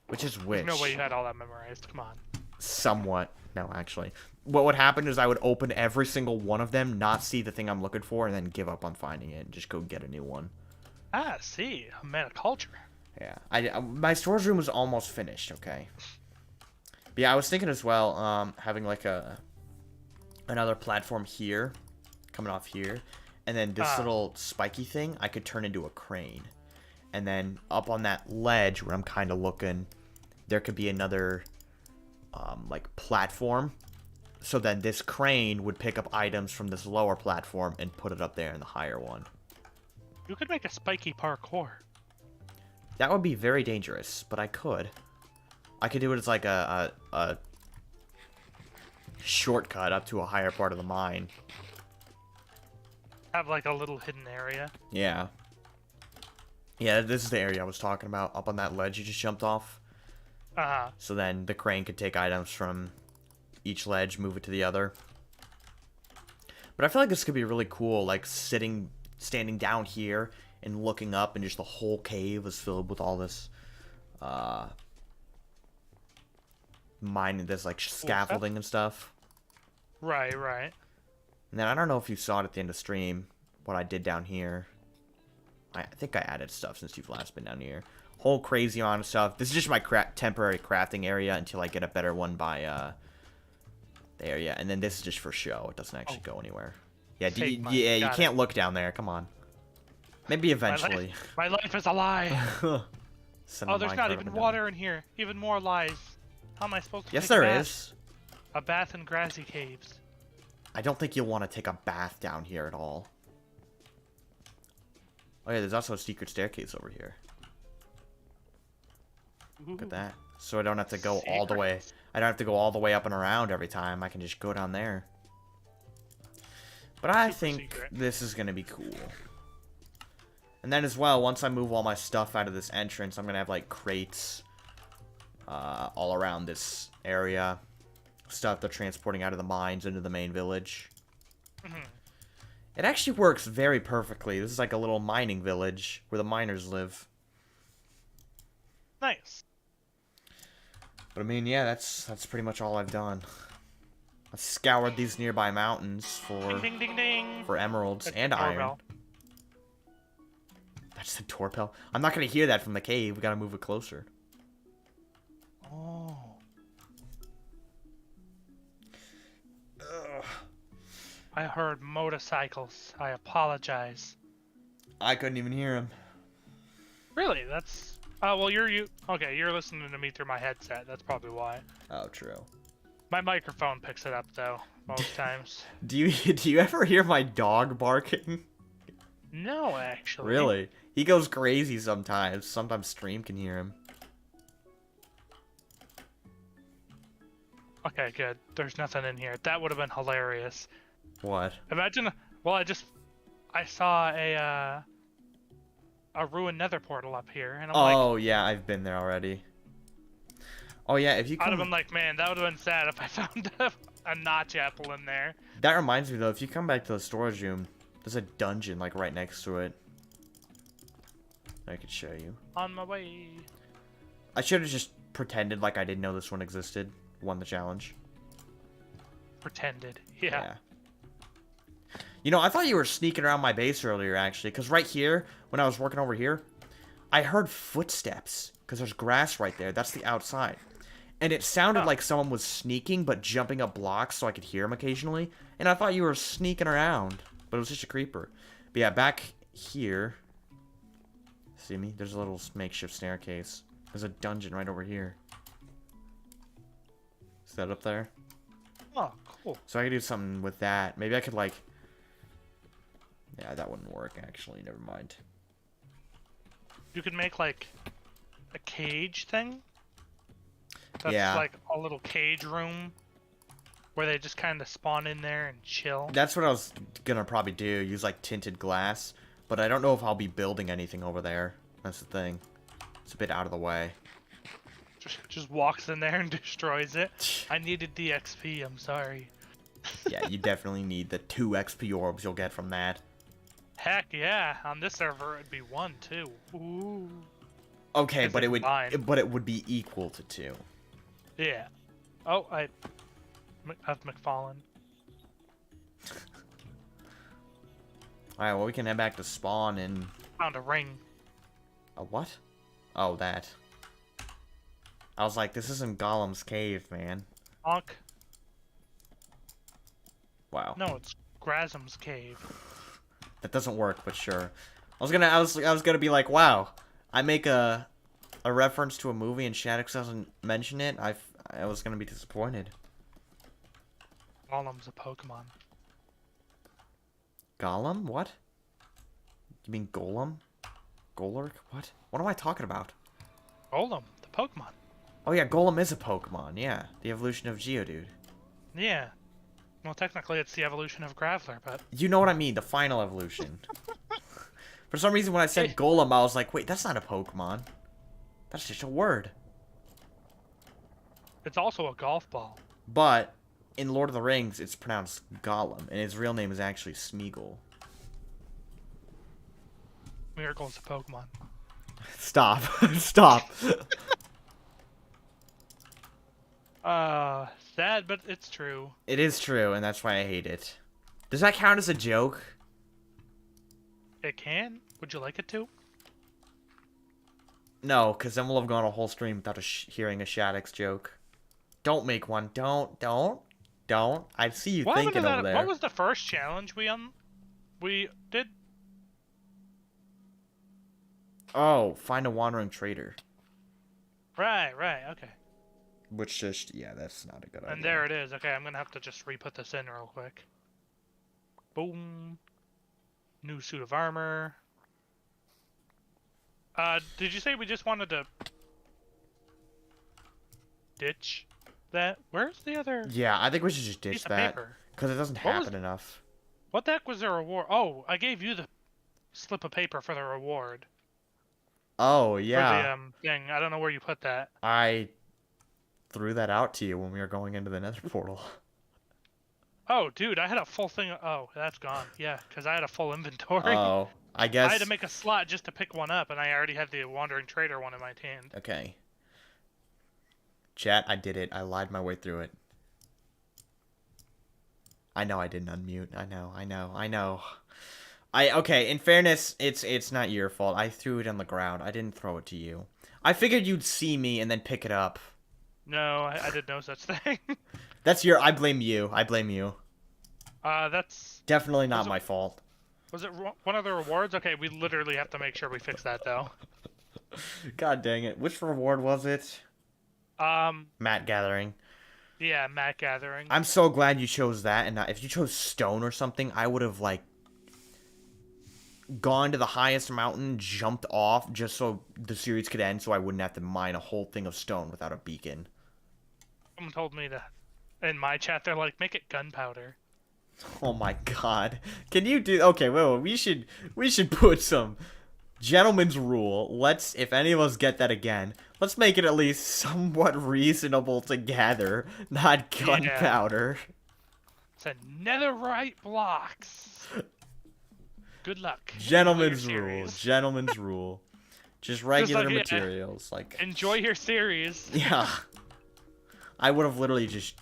which is which. There's no way you had all that memorized. Come on. Somewhat. No, actually. What would happen is I would open every single one of them, not see the thing I'm looking for, and then give up on finding it and just go get a new one. Ah, see. A man of culture. Yeah. My storage room was almost finished, okay? But yeah, I was thinking as well, having like another platform here, coming off here, and then this little spiky thing I could turn into a crane. And then up on that ledge where I'm kind of looking, there could be another like platform. So then this crane would pick up items from this lower platform and put it up there in the higher one. You could make a spiky parkour. That would be very dangerous, but I could. I could do it as like a shortcut up to a higher part of the mine. Have like a little hidden area. Yeah. Yeah, this is the area I was talking about, up on that ledge you just jumped off. Uh-huh. So then the crane could take items from each ledge, move it to the other. But I feel like this could be really cool, like standing down here and looking up, and just the whole cave is filled with all this, mining, this like scaffolding and stuff. Right, right. And then I don't know if you saw it at the end of stream, what I did down here. I think I added stuff since you've last been down here. Whole crazy amount of stuff. This is just my temporary crafting area until I get a better one by there. Yeah, and then this is just for show. It doesn't actually go anywhere. Yeah, you can't look down there. Come on. Maybe eventually. My life is a lie. Oh, there's not even water in here. Even more lies. How am I supposed to? Yes, there is. A bath in Grazzy caves. I don't think you'll want to take a bath down here at all. Oh yeah, there's also a secret staircase over here. Look at that. So I don't have to go all the way. I don't have to go all the way up and around every time. I can just go down there. But I think this is going to be cool. And then as well, once I move all my stuff out of this entrance, I'm going to have like crates all around this area. Stuff they're transporting out of the mines into the main village. It actually works very perfectly. This is like a little mining village where the miners live. Nice. But I mean, yeah, that's pretty much all I've done. I've scoured these nearby mountains for ding, ding, ding. For emeralds That's and iron. doorbell. That's the doorbell. I'm not gonna hear that from the cave. We gotta move it closer. Oh. Ugh. I heard motorcycles. I apologize. I couldn't even hear him. Really? That's... Oh, well, okay, you're listening to me through my headset. That's probably why. Oh, true. My microphone picks it up, though, most times. Do you ever hear my dog barking? No, actually. Really? He goes crazy sometimes. Sometimes stream can hear him. Okay, good. There's nothing in here. That would have been hilarious. What? Imagine... Well, I saw a ruined nether portal up here, and I'm like... Oh, yeah, I've been there already. Oh, yeah, if you come... I'd have been like, man, that would have been sad if I found a notch apple in there. That reminds me, though, if you come back to the storage room, there's a dungeon, like, right next to it. I could show you. On my way. I should have just pretended like I didn't know this one existed. Won the challenge. Pretended. Yeah. You know, I thought you were sneaking around my base earlier, actually, because right here, when I was working over here, I heard footsteps, because there's grass right there. That's the outside. And it sounded like someone was sneaking, but jumping up blocks so I could hear him occasionally. And I thought you were sneaking around, but it was just a creeper. But yeah, back here, see me? There's a little makeshift staircase. There's a dungeon right over here. Is that up there? Oh, cool. So I could do something with that. Maybe I could, like... Yeah, that wouldn't work, actually. Never mind. You could make, like, a cage thing. That's yeah. like a little cage room where they just kind of spawn in there and chill. That's what I was gonna probably do. Use, like, tinted glass. But I don't know if I'll be building anything over there. That's the thing. It's a bit out of the way. Just walks in there and destroys it. I needed the XP, I'm sorry. Yeah, you definitely need the 2 XP orbs you'll get from that. Heck yeah, on this server it'd be 1 too. Ooh. Okay, but it would be equal to 2. Yeah. Oh, I have McFallen. Alright, well we can head back to spawn and... Found a ring. A what? Oh, that. I was like, this isn't Gollum's cave, man. Honk. Wow. No, it's Grasm's cave. That doesn't work, but sure. I was gonna be like, wow, I make a reference to a movie and Shadix doesn't mention it. I was gonna be disappointed. Gollum's a Pokemon. Gollum? What? You mean Golem? Golurk? What? What am I talking about? Golem, the Pokemon. Oh yeah, Golem is a Pokemon, yeah. The evolution of Geodude. Yeah. Well, technically it's the evolution of Graveler, but... You know what I mean, the final evolution. For some reason when I said Golem, I was like, wait, that's not a Pokemon. That's just a word. It's also a golf ball. But in Lord of the Rings, it's pronounced Gollum, and his real name is actually Smeagol. Miracles of Pokemon. Stop. Stop. Sad, but it's true. It is true, and that's why I hate it. Does that count as a joke? It can. Would you like it to? No, because then we'll have gone a whole stream without hearing a Shadix joke. Don't make one. Don't. I see you What happened to thinking over that? there. What was the first challenge we did? Oh, find a wandering trader. Right, okay. Which just, yeah, that's not a good idea. And there it is. Okay, I'm gonna have to just re-put this in real quick. Boom. New suit of armor. Did you say we just wanted to ditch that? Where's the other Yeah, I think we should just ditch piece of that. paper? Because it doesn't happen enough. What the heck was the reward? Oh, I gave you the slip of paper for the reward. Oh, For yeah. the thing. I don't know where you put that. I threw that out to you when we were going into the nether portal. Oh, dude, I had a full thing. Oh, that's gone. Yeah, because I had a full inventory. Oh, I guess. I had to make a slot just to pick one up, and I already had the Wandering Trader one in my hand. Okay. Chat, I did it. I lied my way through it. I know I didn't unmute. I know. Okay, in fairness, it's not your fault. I threw it on the ground. I didn't throw it to you. I figured you'd see me and then pick it up. No, I did no such thing. I blame you. That's... Definitely not my fault. Was it one of the rewards? Okay, we literally have to make sure we fix that, though. God dang it. Which reward was it? Mat gathering. Yeah, mat gathering. I'm so glad you chose that, and if you chose stone or something, I would have, like, gone to the highest mountain, jumped off, just so the series could end, so I wouldn't have to mine a whole thing of stone without a beacon. Someone told me to... In my chat, they're like, make it gunpowder. Oh my god. Can you do... Okay, wait, we should put some gentleman's rule. Let's, if any of us get that again, let's make it at least somewhat reasonable to gather, not gunpowder. It's a netherite blocks. Good luck. Gentleman's rule. Just regular materials. Like enjoy your series. Yeah. I would have literally just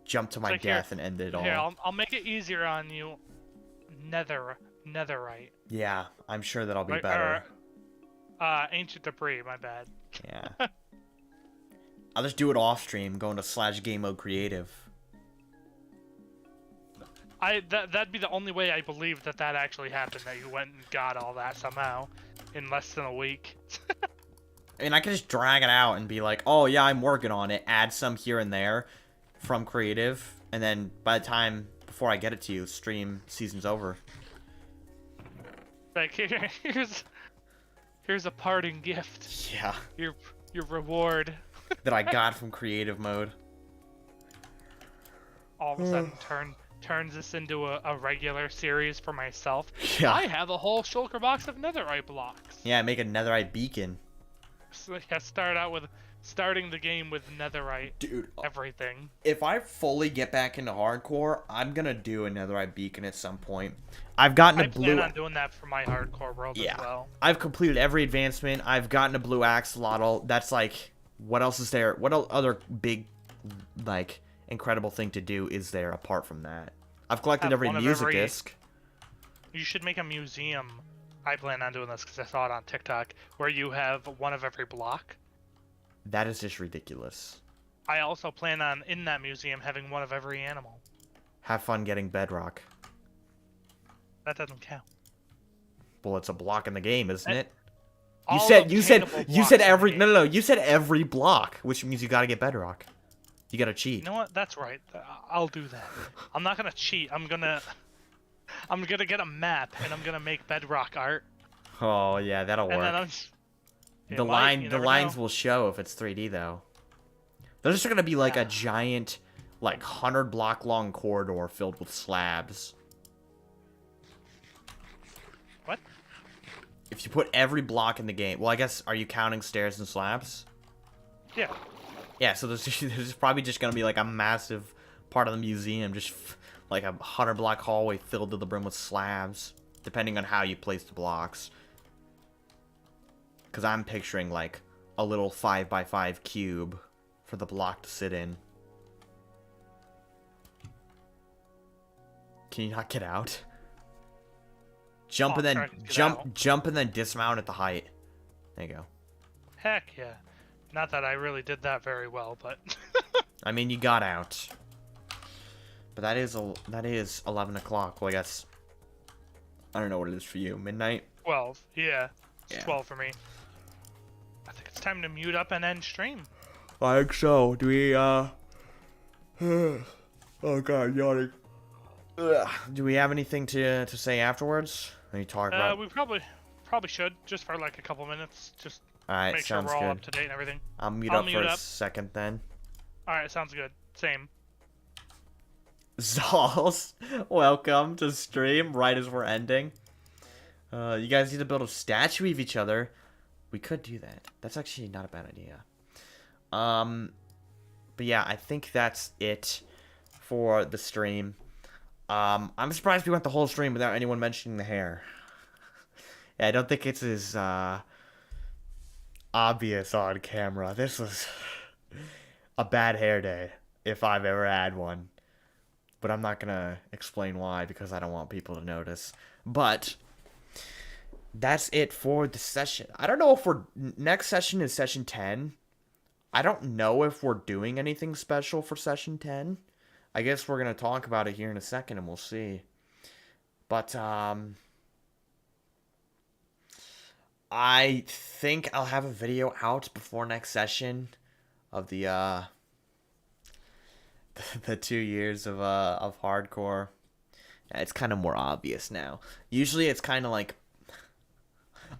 jumped to my death and ended it all. Here, I'll make it easier on you. Netherite. Yeah, I'm sure that'll be better. Ancient debris, my bad. Yeah. I'll just do it off stream, going to /game mode creative. That'd be the only way I believe that actually happened, that you went and got all that somehow in less than a week. I mean, I could just drag it out and be like, oh yeah, I'm working on it, add some here and there from creative, and then by the time, before I get it to you, stream season's over. Like, here's a parting gift. Yeah. Your reward. That I got from creative mode. All of a sudden turns this into a regular series for myself. Yeah. I have a whole shulker box of netherite blocks. Yeah, make a netherite beacon. So yeah, starting the game with netherite. Dude, everything. If I fully get back into hardcore, I'm gonna do a netherite beacon at some point. I've gotten a blue. I plan on doing that for my hardcore world as well. I've completed every advancement. I've gotten a blue axolotl. That's like, what else is there? What other big, like, incredible thing to do is there apart from that? I've collected every music disc. You should make a museum. I plan on doing this because I saw it on TikTok, where you have one of every block. That is just ridiculous. I also plan on, in that museum, having one of every animal. Have fun getting bedrock. That doesn't count. Well, it's a block in the game, isn't it? You said every no. You said every block, which means you got to get bedrock. You got to cheat. You know what? That's right. I'll do that. I'm not gonna cheat. I'm gonna get a map and I'm gonna make bedrock art. Oh yeah, that'll work. And then the lines will show if it's 3D though. There's just gonna be like a giant, like 100-block long corridor filled with slabs. What? If you put every block in the game, well, I guess, are you counting stairs and slabs? Yeah. Yeah, so there's probably just gonna be like a massive part of the museum, just like a 100-block hallway filled to the brim with slabs, depending on how you place the blocks. Because I'm picturing like a little 5x5 cube for the block to sit in. Can you not get out? Jump Oh, and I'm then sure I can get out. jump and then dismount at the height. There you go. Heck yeah. Not that I really did that very well, but I mean, you got out. But that is 11 o'clock. Well, I guess I don't know what it is for you. Midnight? 12. Yeah, it's Yeah. 12 for me. I think it's time to mute up and end stream. I think so. Do we oh god, yawning. Ugh. Do we have anything to say afterwards? Are you talking about? We probably should, just for like a couple minutes, just Alright, make sure sounds we're all good. up to date and everything. I'll mute I'll up mute for a up. second then. Alright, sounds good. Same. Zalls, welcome to stream right as we're ending. You guys need to build a statue of each other. We could do that. That's actually not a bad idea. But yeah, I think that's it for the stream. I'm surprised we went the whole stream without anyone mentioning the hair. Yeah, I don't think it's as obvious on camera. This was a bad hair day, if I've ever had one. But I'm not gonna explain why, because I don't want people to notice. But that's it for the session. I don't know if next session is session 10. I don't know if we're doing anything special for session 10. I guess we're gonna talk about it here in a second and we'll see. But I think I'll have a video out before next session of the 2 years of hardcore. It's kind of more obvious now. Usually it's kind of like,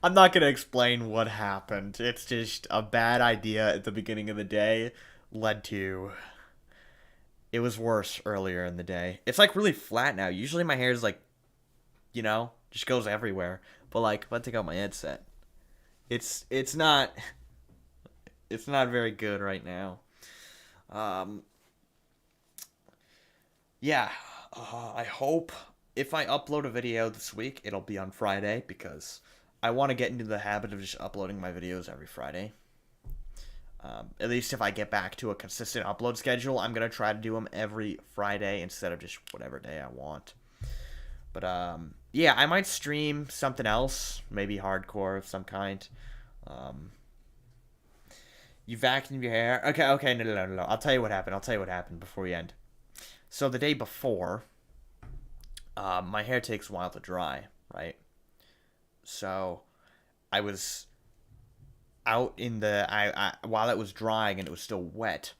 I'm not going to explain what happened. It's just a bad idea at the beginning of the day led to... It was worse earlier in the day. It's like really flat now. Usually my hair is like, you know, just goes everywhere. But like, if I take out my headset, it's not very good right now. Yeah, I hope if I upload a video this week, it'll be on Friday, because I want to get into the habit of just uploading my videos every Friday. At least if I get back to a consistent upload schedule, I'm going to try to do them every Friday instead of just whatever day I want. But, yeah, I might stream something else, maybe hardcore of some kind. You vacuumed your hair? Okay, no. I'll tell you what happened before we end. So the day before, my hair takes a while to dry, right? So I was out in the while it was drying and it was still wet,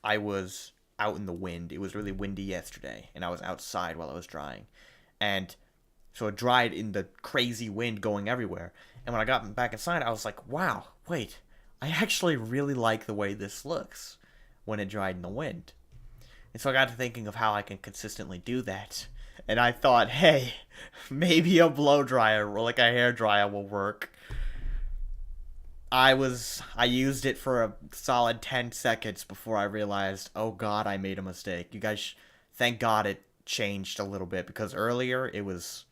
I was out in the wind. It was really windy yesterday, and I was outside while it was drying, and so it dried in the crazy wind going everywhere. And when I got back inside, I was like, wow, wait, I actually really like the way this looks when it dried in the wind. And so I got to thinking of how I can consistently do that. And I thought, hey, maybe a blow dryer or like a hair dryer will work. I used it for a solid 10 seconds before I realized, oh god, I made a mistake. You guys, thank god it changed a little bit, because earlier it was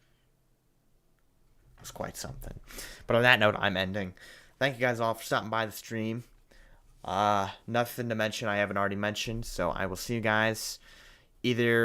quite something. But on that note, I'm ending. Thank you guys all for stopping by the stream. Nothing to mention I haven't already mentioned, so I will see you guys either